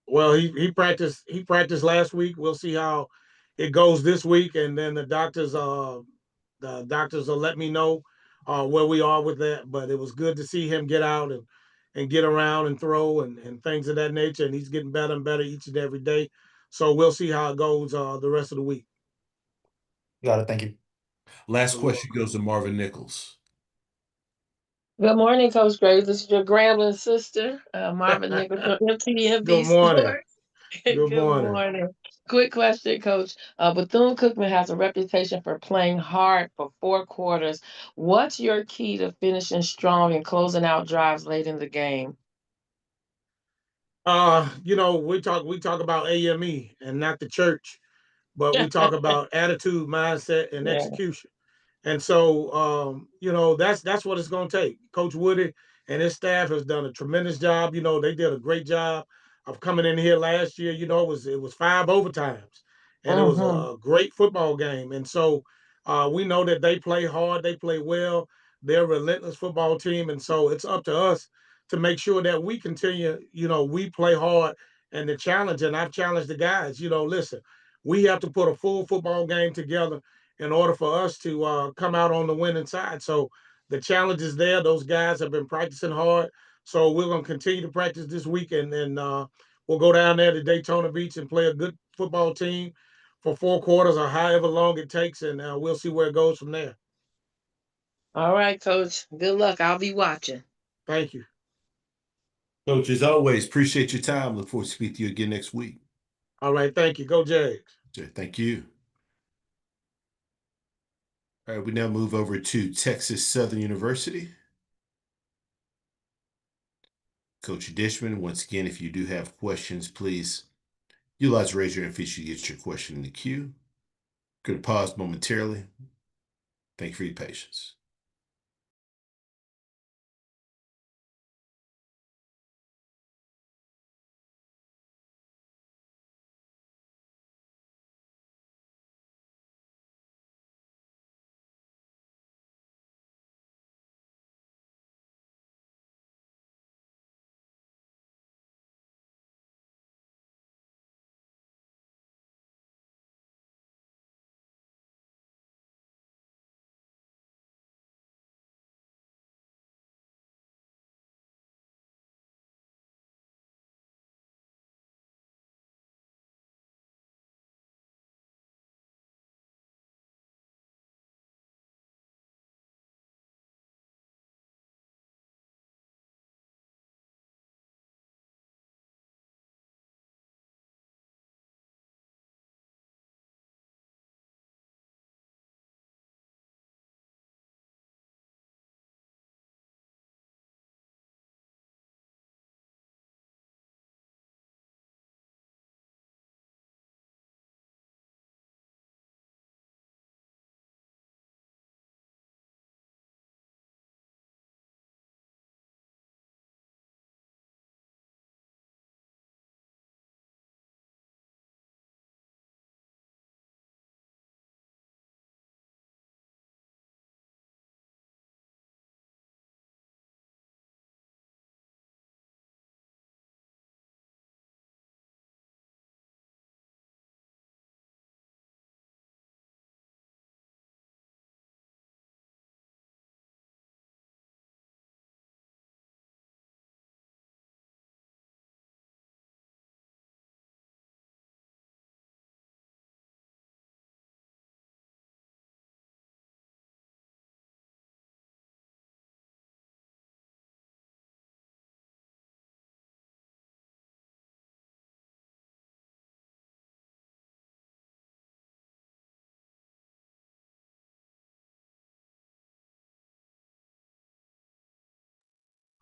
Well, he practiced last week. We'll see how it goes this week, and then the doctors will let me know where we are with that. But it was good to see him get out and get around and throw and things of that nature. And he's getting better and better each and every day. So we'll see how it goes the rest of the week. Got it. Thank you. Last question goes to Marvin Nichols. Good morning, Coach Graves. This is your Grambling sister, Marvin Nichols from MTV Good morning. Sports. Good morning. Quick question, Coach. Bethune-Cookman has a reputation for playing hard for 4 quarters. What's your key to finishing strong and closing out drives late in the game? We talk about AME and not the church, but we talk about attitude, mindset, and Yeah. execution. And so, that's what it's going to take. Coach Woody and his staff has done a tremendous job. They did a great job of coming in here last year. It was 5 overtimes, and it was Mhm. a great football game. And so, we know that they play hard, they play well. They're a relentless football team, and so it's up to us to make sure that we continue. We play hard, and the challenge. And I've challenged the guys. Listen, we have to put a full football game together in order for us to come out on the winning side. So the challenge is there. Those guys have been practicing hard. So we're going to continue to practice this week, and then we'll go down there to Daytona Beach and play a good football team for 4 quarters or however long it takes, and we'll see where it goes from there. All right, Coach. Good luck. I'll be watching. Thank you. Coach, as always, appreciate your time. Look forward to speaking to you again next week. All right. Thank you. Go Jags. Okay, thank you. All right, we now move over to Texas Southern University. Coach Dishman, once again, if you do have questions, please utilize the raise your hand feature to get your question in the queue. Going to pause momentarily. Thank you for your patience.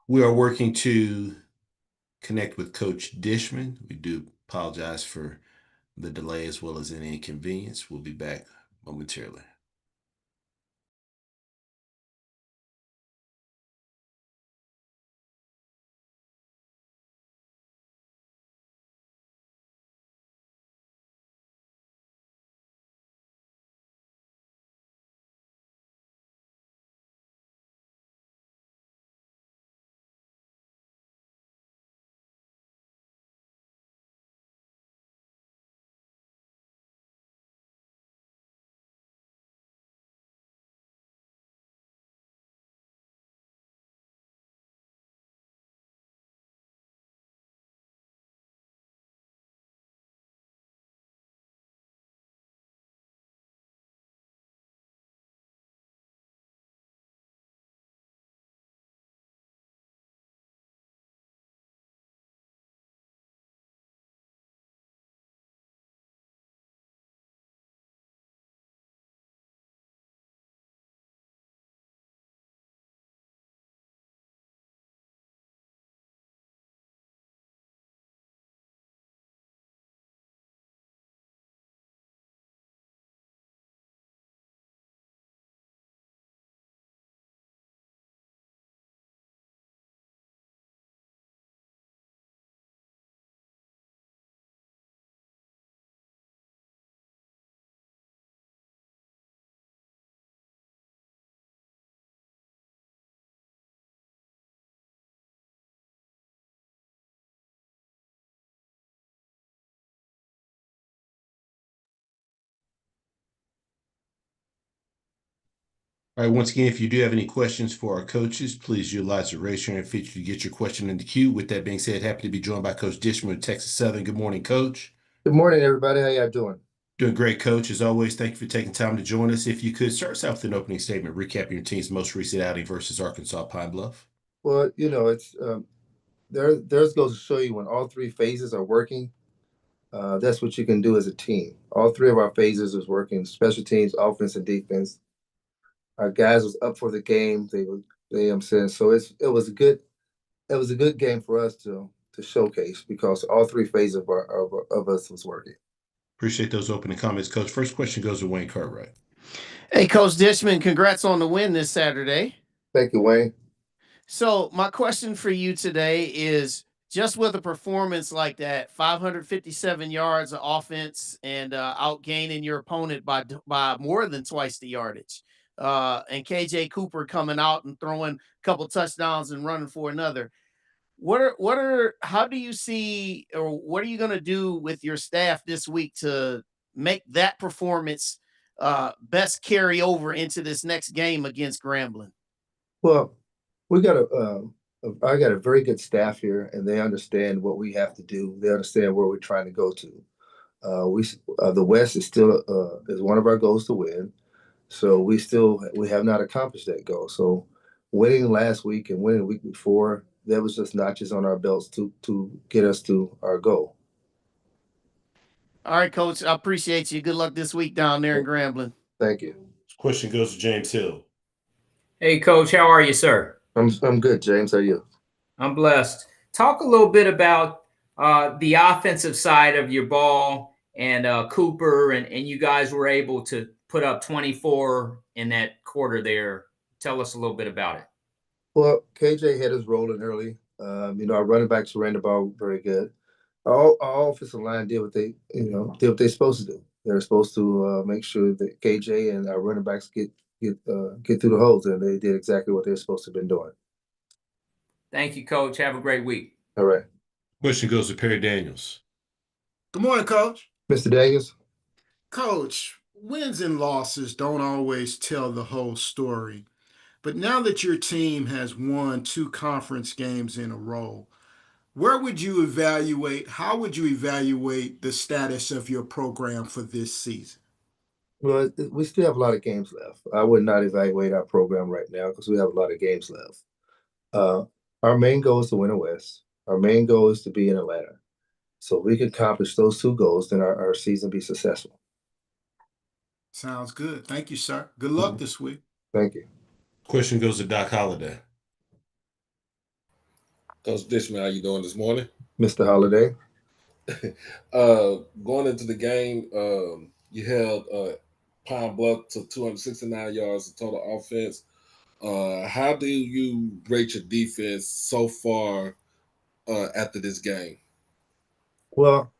We are working to connect with Coach Dishman. We do apologize for the delay as well as any inconvenience. We'll be back momentarily. All right, once again, if you do have any questions for our coaches, please utilize the raise your hand feature to get your question in the queue. With that being said, happy to be joined by Coach Dishman of Texas Southern. Good morning, Coach. Good morning, everybody. How y'all doing? Doing great, Coach. As always, thank you for taking time to join us. If you could start us out with an opening statement, recapping your team's most recent outing versus Arkansas Pine Bluff. Well, it's there's goes to show you when all three phases are working. That's what you can do as a team. All three of our phases was working: special teams, offense, and defense. Our guys was up for the game. I'm saying so. It was a good game for us to showcase because all three phases of us was working. Appreciate those opening comments, Coach. First question goes to Wayne Cartwright. Hey, Coach Dishman, congrats on the win this Saturday. Thank you, Wayne. So my question for you today is, just with a performance like that, 557 yards of offense and outgaining your opponent by more than twice the yardage, and KJ Cooper coming out and throwing a couple touchdowns and running for another. How do you see, or what are you going to do with your staff this week to make that performance best carry over into this next game against Grambling? Well, we got I got a very good staff here, and they understand what we have to do. They understand where we're trying to go to. The West is still is one of our goals to win. So we have not accomplished that goal. So winning last week and winning the week before, that was just notches on our belts to get us to our goal. All right, Coach. I appreciate you. Good luck this week down there in Grambling. Thank you. This question goes to James Hill. Hey, Coach, how are you, sir? I'm good, James. How are you? I'm blessed. Talk a little bit about the offensive side of your ball and Cooper, and you guys were able to put up 24 in that quarter there. Tell us a little bit about it. Well, KJ had us rolling early. Our running backs ran the ball very good. Our offensive line did what they're supposed to do. They're supposed to make sure that KJ and our running backs get through the holes, and they did exactly what they're supposed to have been doing. Thank you, Coach. Have a great week. All right. Question goes to Perry Daniels. Good morning, Coach. Mr. Daniels. Coach, wins and losses don't always tell the whole story. But now that your team has won 2 conference games in a row, how would you evaluate the status of your program for this season? Well, we still have a lot of games left. I would not evaluate our program right now because we have a lot of games left. Our main goal is to win the West. Our main goal is to be in Atlanta. So if we can accomplish those 2 goals, then our season be successful. Sounds good. Thank you, sir. Good luck this week. Thank you. Question goes to Doc Holliday. Coach Dishman, how you doing this morning? Mr. Holliday. Going into the game, you held Pine Bluff to 269 yards of total offense. How do you rate your defense so far after this game? Well,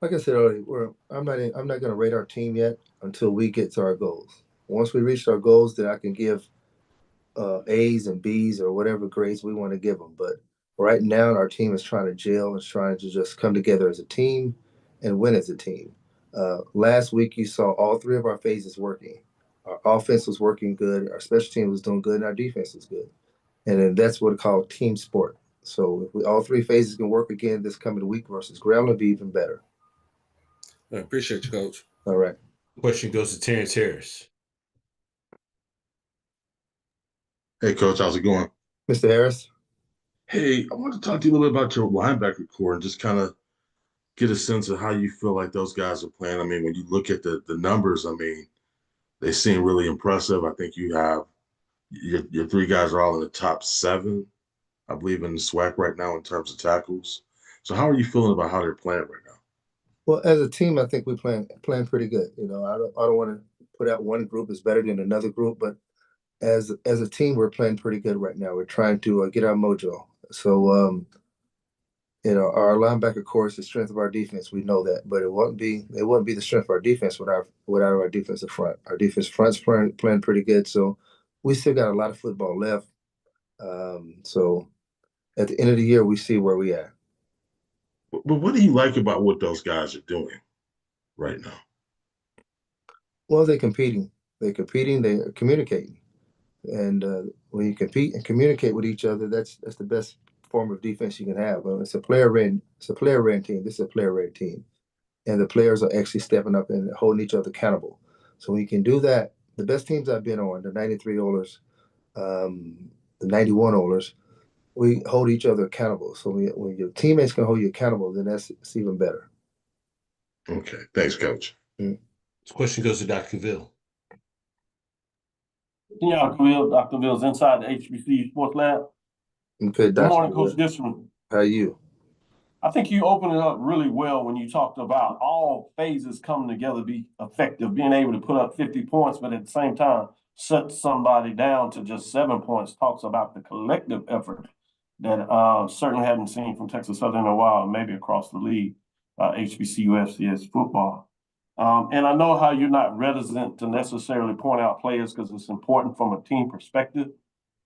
like I said earlier, I'm not going to rate our team yet until we get to our goals. Once we reach our goals, then I can give A's and B's or whatever grades we want to give them. But right now, our team is trying to gel and trying to just come together as a team and win as a team. Last week, you saw all 3 of our phases working. Our offense was working good, our special team was doing good, and our defense was good. And then that's what we call team sport. So if all 3 phases can work again this coming week versus Grambling, it'll be even better. I appreciate you, Coach. All right. Question goes to Terrence Harris. Hey, Coach, how's it going? Mr. Harris. Hey, I want to talk to you a little bit about your linebacker core and just kind of get a sense of how you feel like those guys are playing. I mean, when you look at the numbers, I mean, they seem really impressive. I think you have your 3 guys are all in the top 7, I believe, in the SWAC right now in terms of tackles. So how are you feeling about how they're playing right now? Well, as a team, I think we're playing pretty good. I don't want to put out one group is better than another group, but as a team, we're playing pretty good right now. We're trying to get our mojo. So, our linebacker core is the strength of our defense. We know that, but it wouldn't be the strength of our defense without our defensive front. Our defense front's playing pretty good. So, we still got a lot of football left. So, at the end of the year, we see where we at. But what do you like about what those guys are doing right now? Well, they're competing. They're communicating. And when you compete and communicate with each other, that's the best form of defense you can have. It's a player-ran team. This is a player-ran team, and the players are actually stepping up and holding each other accountable. So when you can do that, the best teams I've been on, the '93 Oilers, the '91 Oilers, we hold each other accountable. So when your teammates can hold you accountable, then it's even better. Okay, thanks, Coach. This question goes to Dr. Cavill. Dr. Cavill's inside the HBC Sports Lab. Okay, Good morning, Coach Dishman. How are you? I think you opened it up really well when you talked about all phases coming together to be effective, being able to put up 50 points, but at the same time, shut somebody down to just 7 points. Talks about the collective effort that certainly haven't seen from Texas Southern in a while, maybe across the league, HBCU, FCS football. And I know how you're not reticent to necessarily point out players because it's important from a team perspective,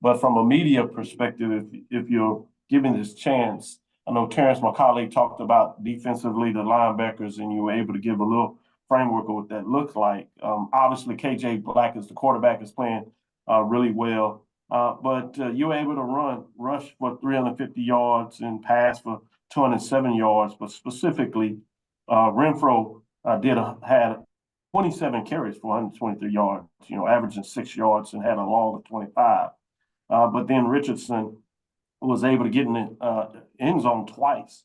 but from a media perspective, if you're given this chance, I know Terrence, my colleague, talked about defensively the linebackers, and you were able to give a little framework of what that looks like. Obviously, KJ Black as the quarterback is playing really well, but you were able to rush for 350 yards and pass for 207 yards. But specifically, Renfro had 27 carries for 123 yards, averaging 6 yards and had a long of 25. But then Richardson was able to get in the end zone twice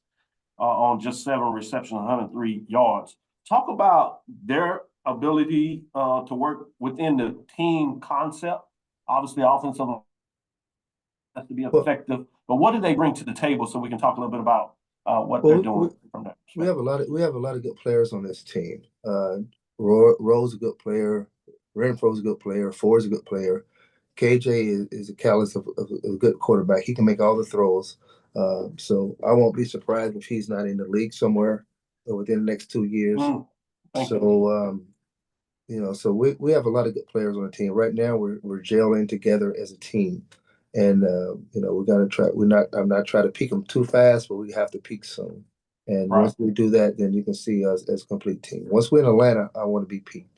on just 7 receptions, 103 yards. Talk about their ability to work within the team concept. Obviously, offensive has to be effective, but what do they bring to the table so we can talk a little bit about what they're doing from that perspective? We have a lot of good players on this team. Rowe's a good player. Renfro's a good player. Ford's a good player. KJ is a callous of a good quarterback. He can make all the throws. So I won't be surprised if he's not in the league somewhere within the next 2 years. So we have a lot of good players on the team. Right now we're gelling together as a team. And we're gonna try. I'm not trying to peak them too fast, but we have to peak soon. And once we do that, then you can see us as a complete team. Once we're in Atlanta, I want to be peaked.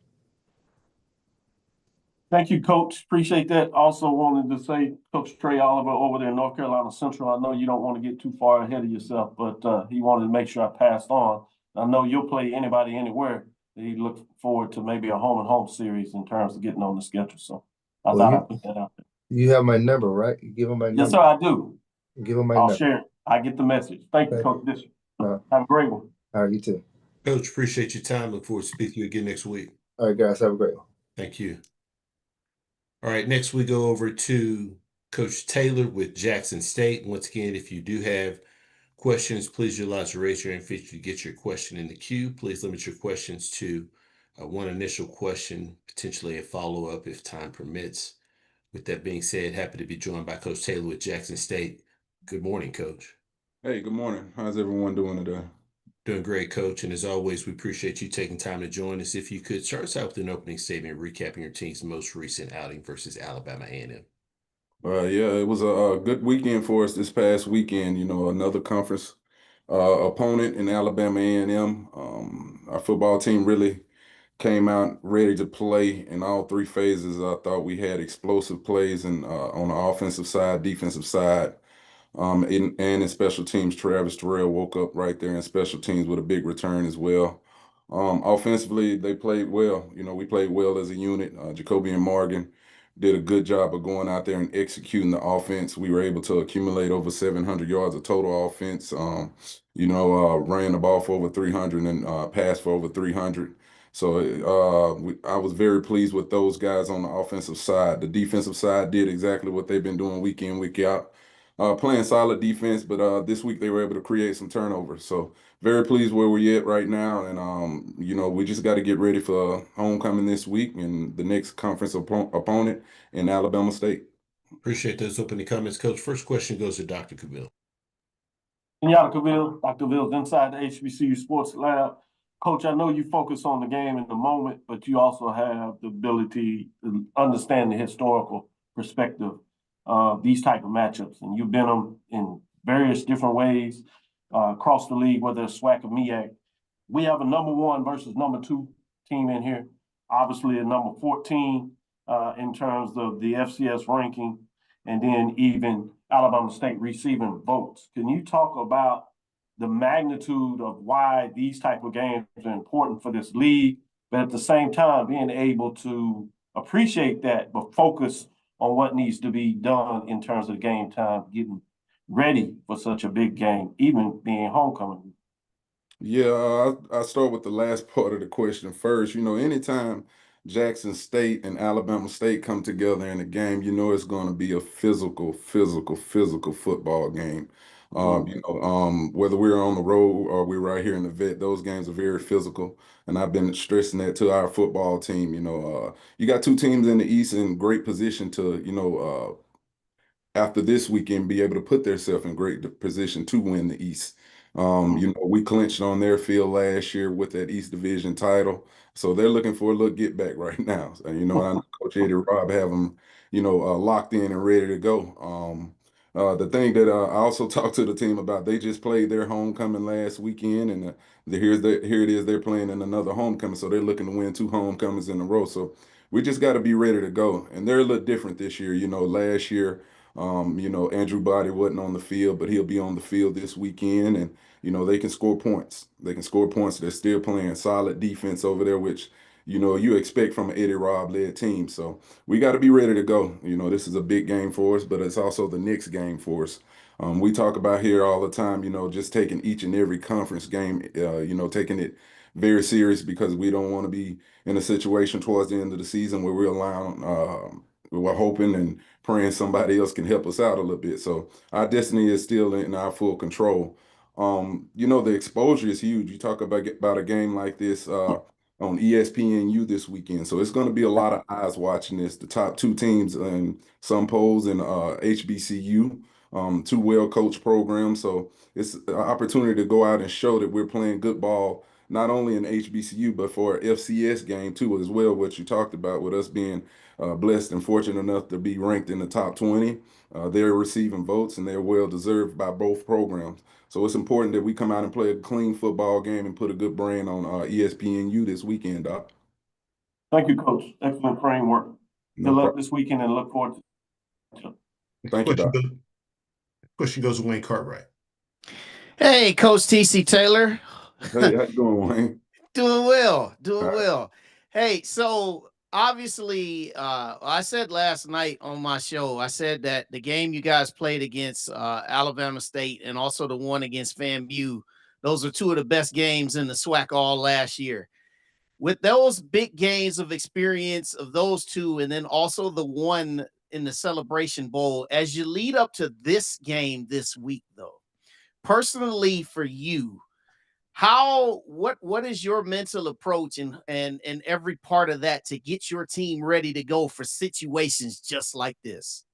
Thank you, Coach. Appreciate that. Also wanted to say, Coach Trey Oliver over there in North Carolina Central, I know you don't want to get too far ahead of yourself, but he wanted to make sure I passed on. I know you'll play anybody, anywhere. He looks forward to maybe a home-and-home series in terms of getting on the schedule. So I thought I'd put that out there. You have my number, right? You give him my number. Yes, sir, I do. Give him my number. number. I'll share it. I get the message. Thank you, Coach Bishop. Have a great one. All right, you too. Coach, appreciate your time. Look forward to speaking to you again next week. All right, guys, have a great one. Thank you. All right, next we go over to Coach Taylor with Jackson State. Once again, if you do have questions, please utilize the raise your hand feature to get your question in the queue. Please limit your questions to one initial question, potentially a follow-up if time permits. With that being said, happy to be joined by Coach Taylor with Jackson State. Good morning, Coach. Hey, good morning. How's everyone doing today? Doing great, Coach. And as always, we appreciate you taking time to join us. If you could start us out with an opening statement, recapping your team's most recent outing versus Alabama A&M. Yeah, it was a good weekend for us this past weekend. Another conference opponent in Alabama A&M. Our football team really came out ready to play in all 3 phases. I thought we had explosive plays and on the offensive side, defensive side. And in special teams, Travis Terrell woke up right there in special teams with a big return as well. Offensively, they played well. We played well as a unit. Jacoby and Morgan did a good job of going out there and executing the offense. We were able to accumulate over 700 yards of total offense. Ran the ball for over 300 and passed for over 300. So I was very pleased with those guys on the offensive side. The defensive side did exactly what they've been doing week in, week out. Playing solid defense, but this week they were able to create some turnovers. So very pleased where we're at right now. And, we just got to get ready for homecoming this week and the next conference opponent in Alabama State. Appreciate those opening comments, Coach. First question goes to Dr. Cavill. Dr. Cavill's inside the HBCU Sports Lab. Coach, I know you focus on the game in the moment, but you also have the ability to understand the historical perspective of these type of matchups. And you've been them in various different ways across the league, whether it's SWAC or MEAC. We have a number 1 versus number 2 team in here. Obviously, a number 14 in terms of the FCS ranking, and then even Alabama State receiving votes. Can you talk about the magnitude of why these type of games are important for this league, but at the same time being able to appreciate that, but focus on what needs to be done in terms of game time, getting ready for such a big game, even being homecoming? Yeah, I start with the last part of the question first. Anytime Jackson State and Alabama State come together in a game, it's going to be a physical football game. Whether we're on the road or we're right here in the vet, those games are very physical, and I've been stressing that to our football team. You got two teams in the East in great position to, after this weekend, be able to put themselves in great position to win the East. We clinched on their field last year with that East Division title, so they're looking for a little get back right now. And I know Coach Eddie Robb have them, locked in and ready to go. The thing that I also talked to the team about, they just played their homecoming last weekend, and here it is, they're playing in another homecoming, so they're looking to win two homecomings in a row. So we just got to be ready to go, and they're a little different this year. Last year. Andrew Body wasn't on the field, but he'll be on the field this weekend, and they can score points. They can score points. They're still playing solid defense over there, which you expect from an Eddie Robb led team. So we got to be ready to go. This is a big game for us, but it's also the next game for us. We talk about here all the time, just taking each and every conference game, taking it very serious, because we don't want to be in a situation towards the end of the season where we're hoping and praying somebody else can help us out a little bit. So our destiny is still in our full control. The exposure is huge. You talk about a game like this on ESPNU this weekend. So it's going to be a lot of eyes watching this. The top two teams in some polls in HBCU, two well-coached programs. So it's an opportunity to go out and show that we're playing good ball, not only in HBCU, but for an FCS game too as well, what you talked about with us being blessed and fortunate enough to be ranked in the top 20. They're receiving votes, and they're well deserved by both programs. So it's important that we come out and play a clean football game and put a good brand on ESPNU this weekend, Doc. Thank you, Coach. Excellent framework. Good luck this weekend, and look forward to it. Thank you, Doc. Question goes to Wayne Cartwright. Hey, Coach TC Taylor. Hey, how you doing, Wayne? Doing well. Hey, so obviously, I said last night on my show, I said that the game you guys played against Alabama State and also the one against FAMU, those are two of the best games in the SWAC all last year. With those big games of experience of those two, and then also the one in the Celebration Bowl, as you lead up to this game this week, though, personally for you, what is your mental approach and every part of that to get your team ready to go for situations just like this?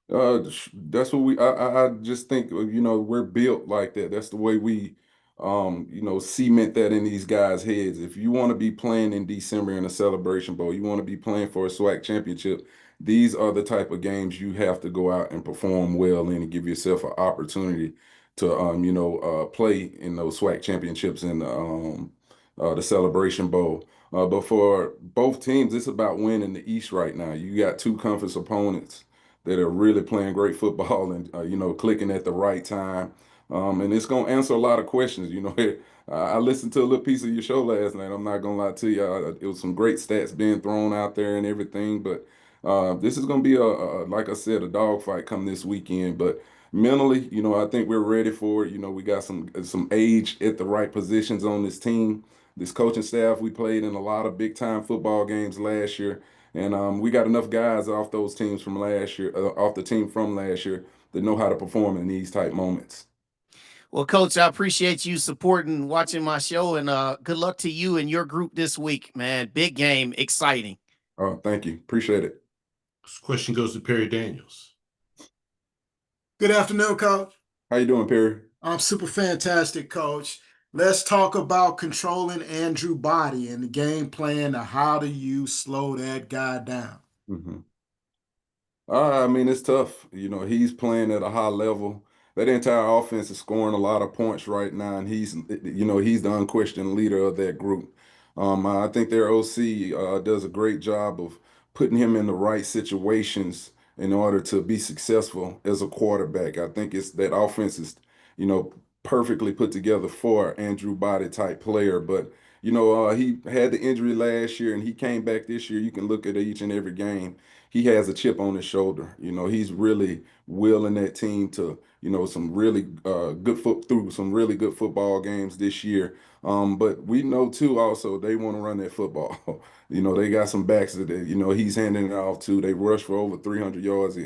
That's what I just think, we're built like that. That's the way we, cement that in these guys' heads. If you want to be playing in December in a Celebration Bowl, you want to be playing for a SWAC championship, these are the type of games you have to go out and perform well in and give yourself an opportunity to, play in those SWAC championships in the Celebration Bowl. But for both teams, it's about winning the East right now. You got two conference opponents that are really playing great football and clicking at the right time. And it's gonna answer a lot of questions. I listened to a little piece of your show last night. I'm not gonna lie to you. It was some great stats being thrown out there and everything. But this is gonna be like I said, a dogfight come this weekend. But mentally, I think we're ready for it. We got some age at the right positions on this team. This coaching staff, we played in a lot of big time football games last year. And we got enough guys off those teams from last year, off the team from last year, that know how to perform in these type moments. Well, Coach, I appreciate you supporting, watching my show, and good luck to you and your group this week, man. Big game, exciting. Oh, thank you. Appreciate it. This question goes to Perry Daniels. Good afternoon, Coach. How you doing, Perry? I'm super fantastic, Coach. Let's talk about controlling Andrew Body and the game plan of how do you slow that guy down. I mean, it's tough. He's playing at a high level. That entire offense is scoring a lot of points right now, and he's the unquestioned leader of that group. I think their OC does a great job of putting him in the right situations in order to be successful as a quarterback. I think it's that offense is, perfectly put together for Andrew Body type player. But, he had the injury last year and he came back this year. You can look at each and every game. He has a chip on his shoulder. He's really willing that team to, some really through some really good football games this year. But we know too also they want to run that football. They got some backs that he's handing it off to. They rushed for over 300 yards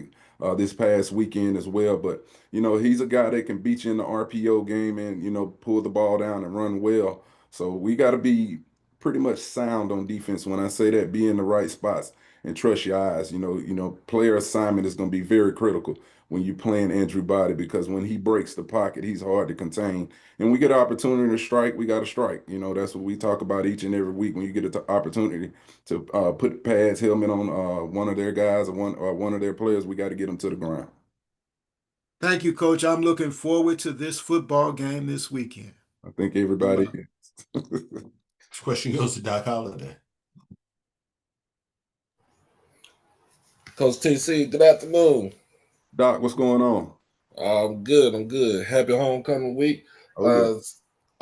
this past weekend as well. But he's a guy that can beat you in the RPO game and pull the ball down and run well. So we got to be pretty much sound on defense. When I say that, be in the right spots and trust your eyes. Player assignment is going to be very critical when you're playing Andrew Body, because when he breaks the pocket, he's hard to contain. And we get an opportunity to strike, we got to strike. That's what we talk about each and every week. When you get an opportunity to put pads, helmet on one of their guys or one of their players, we got to get them to the ground. Thank you, Coach. I'm looking forward to this football game this weekend. I think everybody is. This question goes to Doc Holliday. Coach TC, good afternoon. Doc, what's going on? I'm good. I'm good. Happy homecoming week. Oh,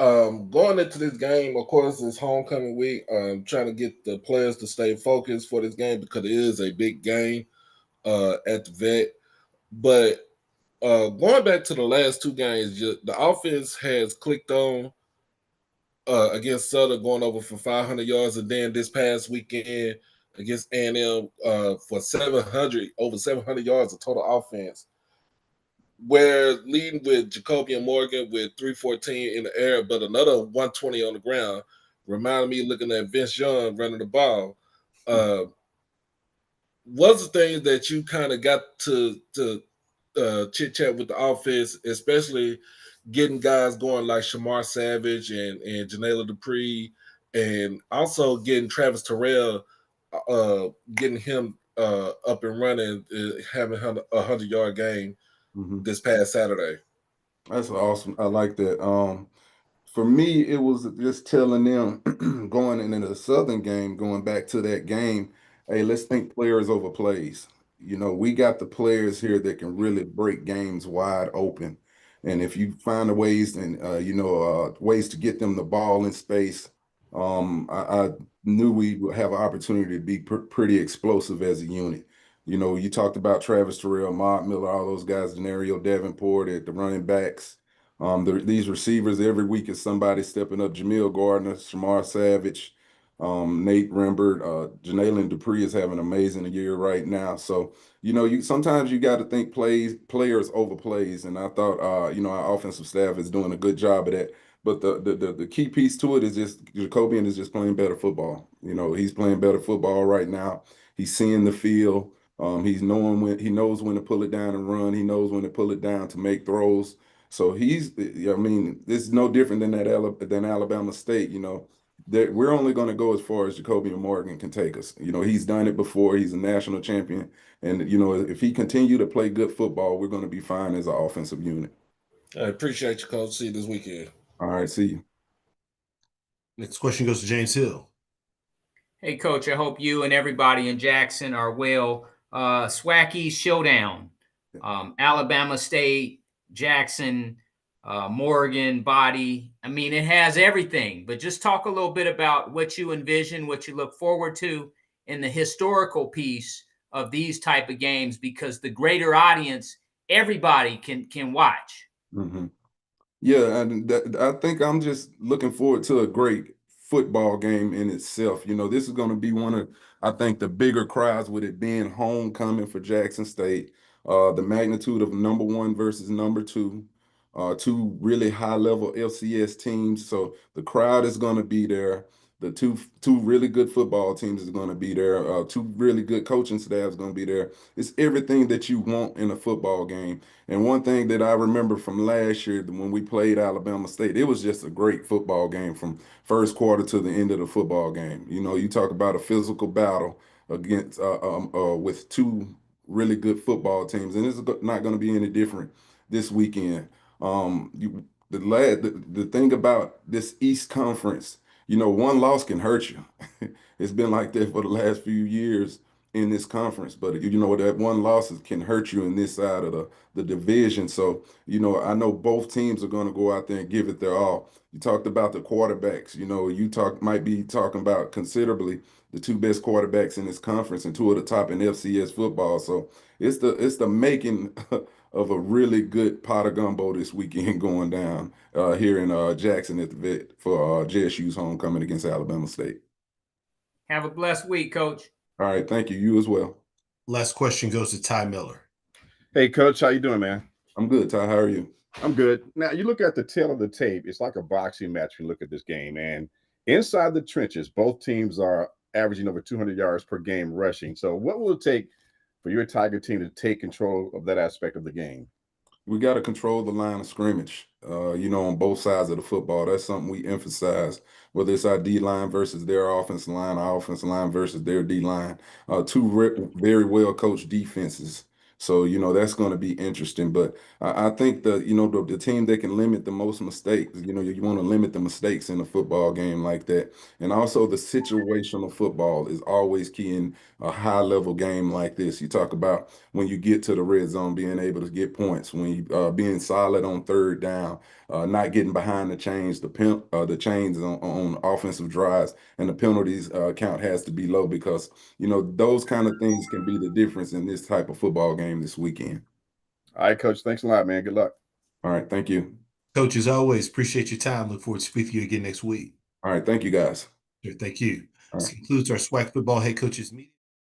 Going into this game, of course, it's homecoming week. Trying to get the players to stay focused for this game because it is a big game at the vet. But going back to the last two games, the offense has clicked on against Sutter, going over for 500 yards, and then this past weekend against A&M for over 700 yards of total offense. We're leading with Jacoby and Morgan with 314 in the air, but another 120 on the ground. Reminded me looking at Vince Young running the ball. What's the thing that you kind of got to chit chat with the offense, especially getting guys going like Shamar Savage and Janela Dupree, and also getting Travis Terrell, getting him up and running, having a 100-yard game this past Saturday. That's awesome. I like that. For me, it was just telling them going into the Southern game, going back to that game, hey, let's think players over plays. We got the players here that can really break games wide open. And if you find the ways and ways to get them the ball in space, I knew we would have an opportunity to be pretty explosive as a unit. You talked about Travis Terrell, Mott Miller, all those guys, Denario Davenport at the running backs. These receivers every week is somebody stepping up. Jamil Gardner, Shamar Savage, Nate Rembert, Janalen Dupree is having an amazing year right now. So, sometimes you got to think players over plays. And I thought, our offensive staff is doing a good job of that. But the key piece to it is just Jacobian is just playing better football. He's playing better football right now. He's seeing the field. He knows when to pull it down and run. He knows when to pull it down to make throws. So it's no different than than Alabama State. That we're only going to go as far as Jacoby Morgan can take us. He's done it before. He's a national champion, and if he continue to play good football, we're going to be fine as an offensive unit. I appreciate you, Coach. See you this weekend. All right, see you. Next question goes to James Hill. Hey, Coach, I hope you and everybody in Jackson are well. SWAC East Showdown, Alabama State, Jackson, Morgan, Body. I mean, it has everything, but just talk a little bit about what you envision, what you look forward to in the historical piece of these type of games, because the greater audience, everybody can watch. Mm-hmm. Yeah, and I think I'm just looking forward to a great football game in itself. This is going to be one of, I think, the bigger crowds with it being homecoming for Jackson State. The magnitude of number one versus number two, two really high-level FCS teams. So the crowd is going to be there. The two really good football teams is going to be there. Two really good coaching staffs going to be there. It's everything that you want in a football game. And one thing that I remember from last year when we played Alabama State, it was just a great football game from first quarter to the end of the football game. You talk about a physical battle against with two really good football teams, and it's not going to be any different this weekend. The thing about this East Conference, one loss can hurt you. It's been like that for the last few years. in this conference, but you know that one loss can hurt you in this side of the division. So, you know, I know both teams are going to go out there and give it their all. You talked about the quarterbacks. You know, might be talking about considerably the two best quarterbacks in this conference and two of the top in FCS football. So it's the making of a really good pot of gumbo this weekend going down here in Jackson at the Vet for JSU's homecoming against Alabama State. Have a blessed week, Coach. All right, thank you. You as well. Last question goes to Ty Miller. Hey, Coach, how you doing, man? I'm good, Ty. How are you? I'm good. Now, you look at the tail of the tape, it's like a boxing match when you look at this game, and inside the trenches, both teams are averaging over 200 yards per game rushing. So what will it take for your Tiger team to take control of that aspect of the game? We got to control the line of scrimmage, you know, on both sides of the football. That's something we emphasize, whether it's our D-line versus their offensive line, our offensive line versus their D-line. Two very well-coached defenses. So, you know, that's going to be interesting. But I think the team that can limit the most mistakes, you know, you want to limit the mistakes in a football game like that. And also the situational football is always key in a high-level game like this. You talk about when you get to the red zone, being able to get points, when you being solid on third down, not getting behind the chains, the chains on offensive drives, and the penalties count has to be low because, you know, those kind of things can be the difference in this type of football game this weekend. All right, Coach. Thanks a lot, man. Good luck. All right. Thank you. Coach, as always, appreciate your time. Look forward to speaking to you again next week. All right. Thank you, guys. Sure, thank you. All This right. concludes our SWAC football head coaches meeting.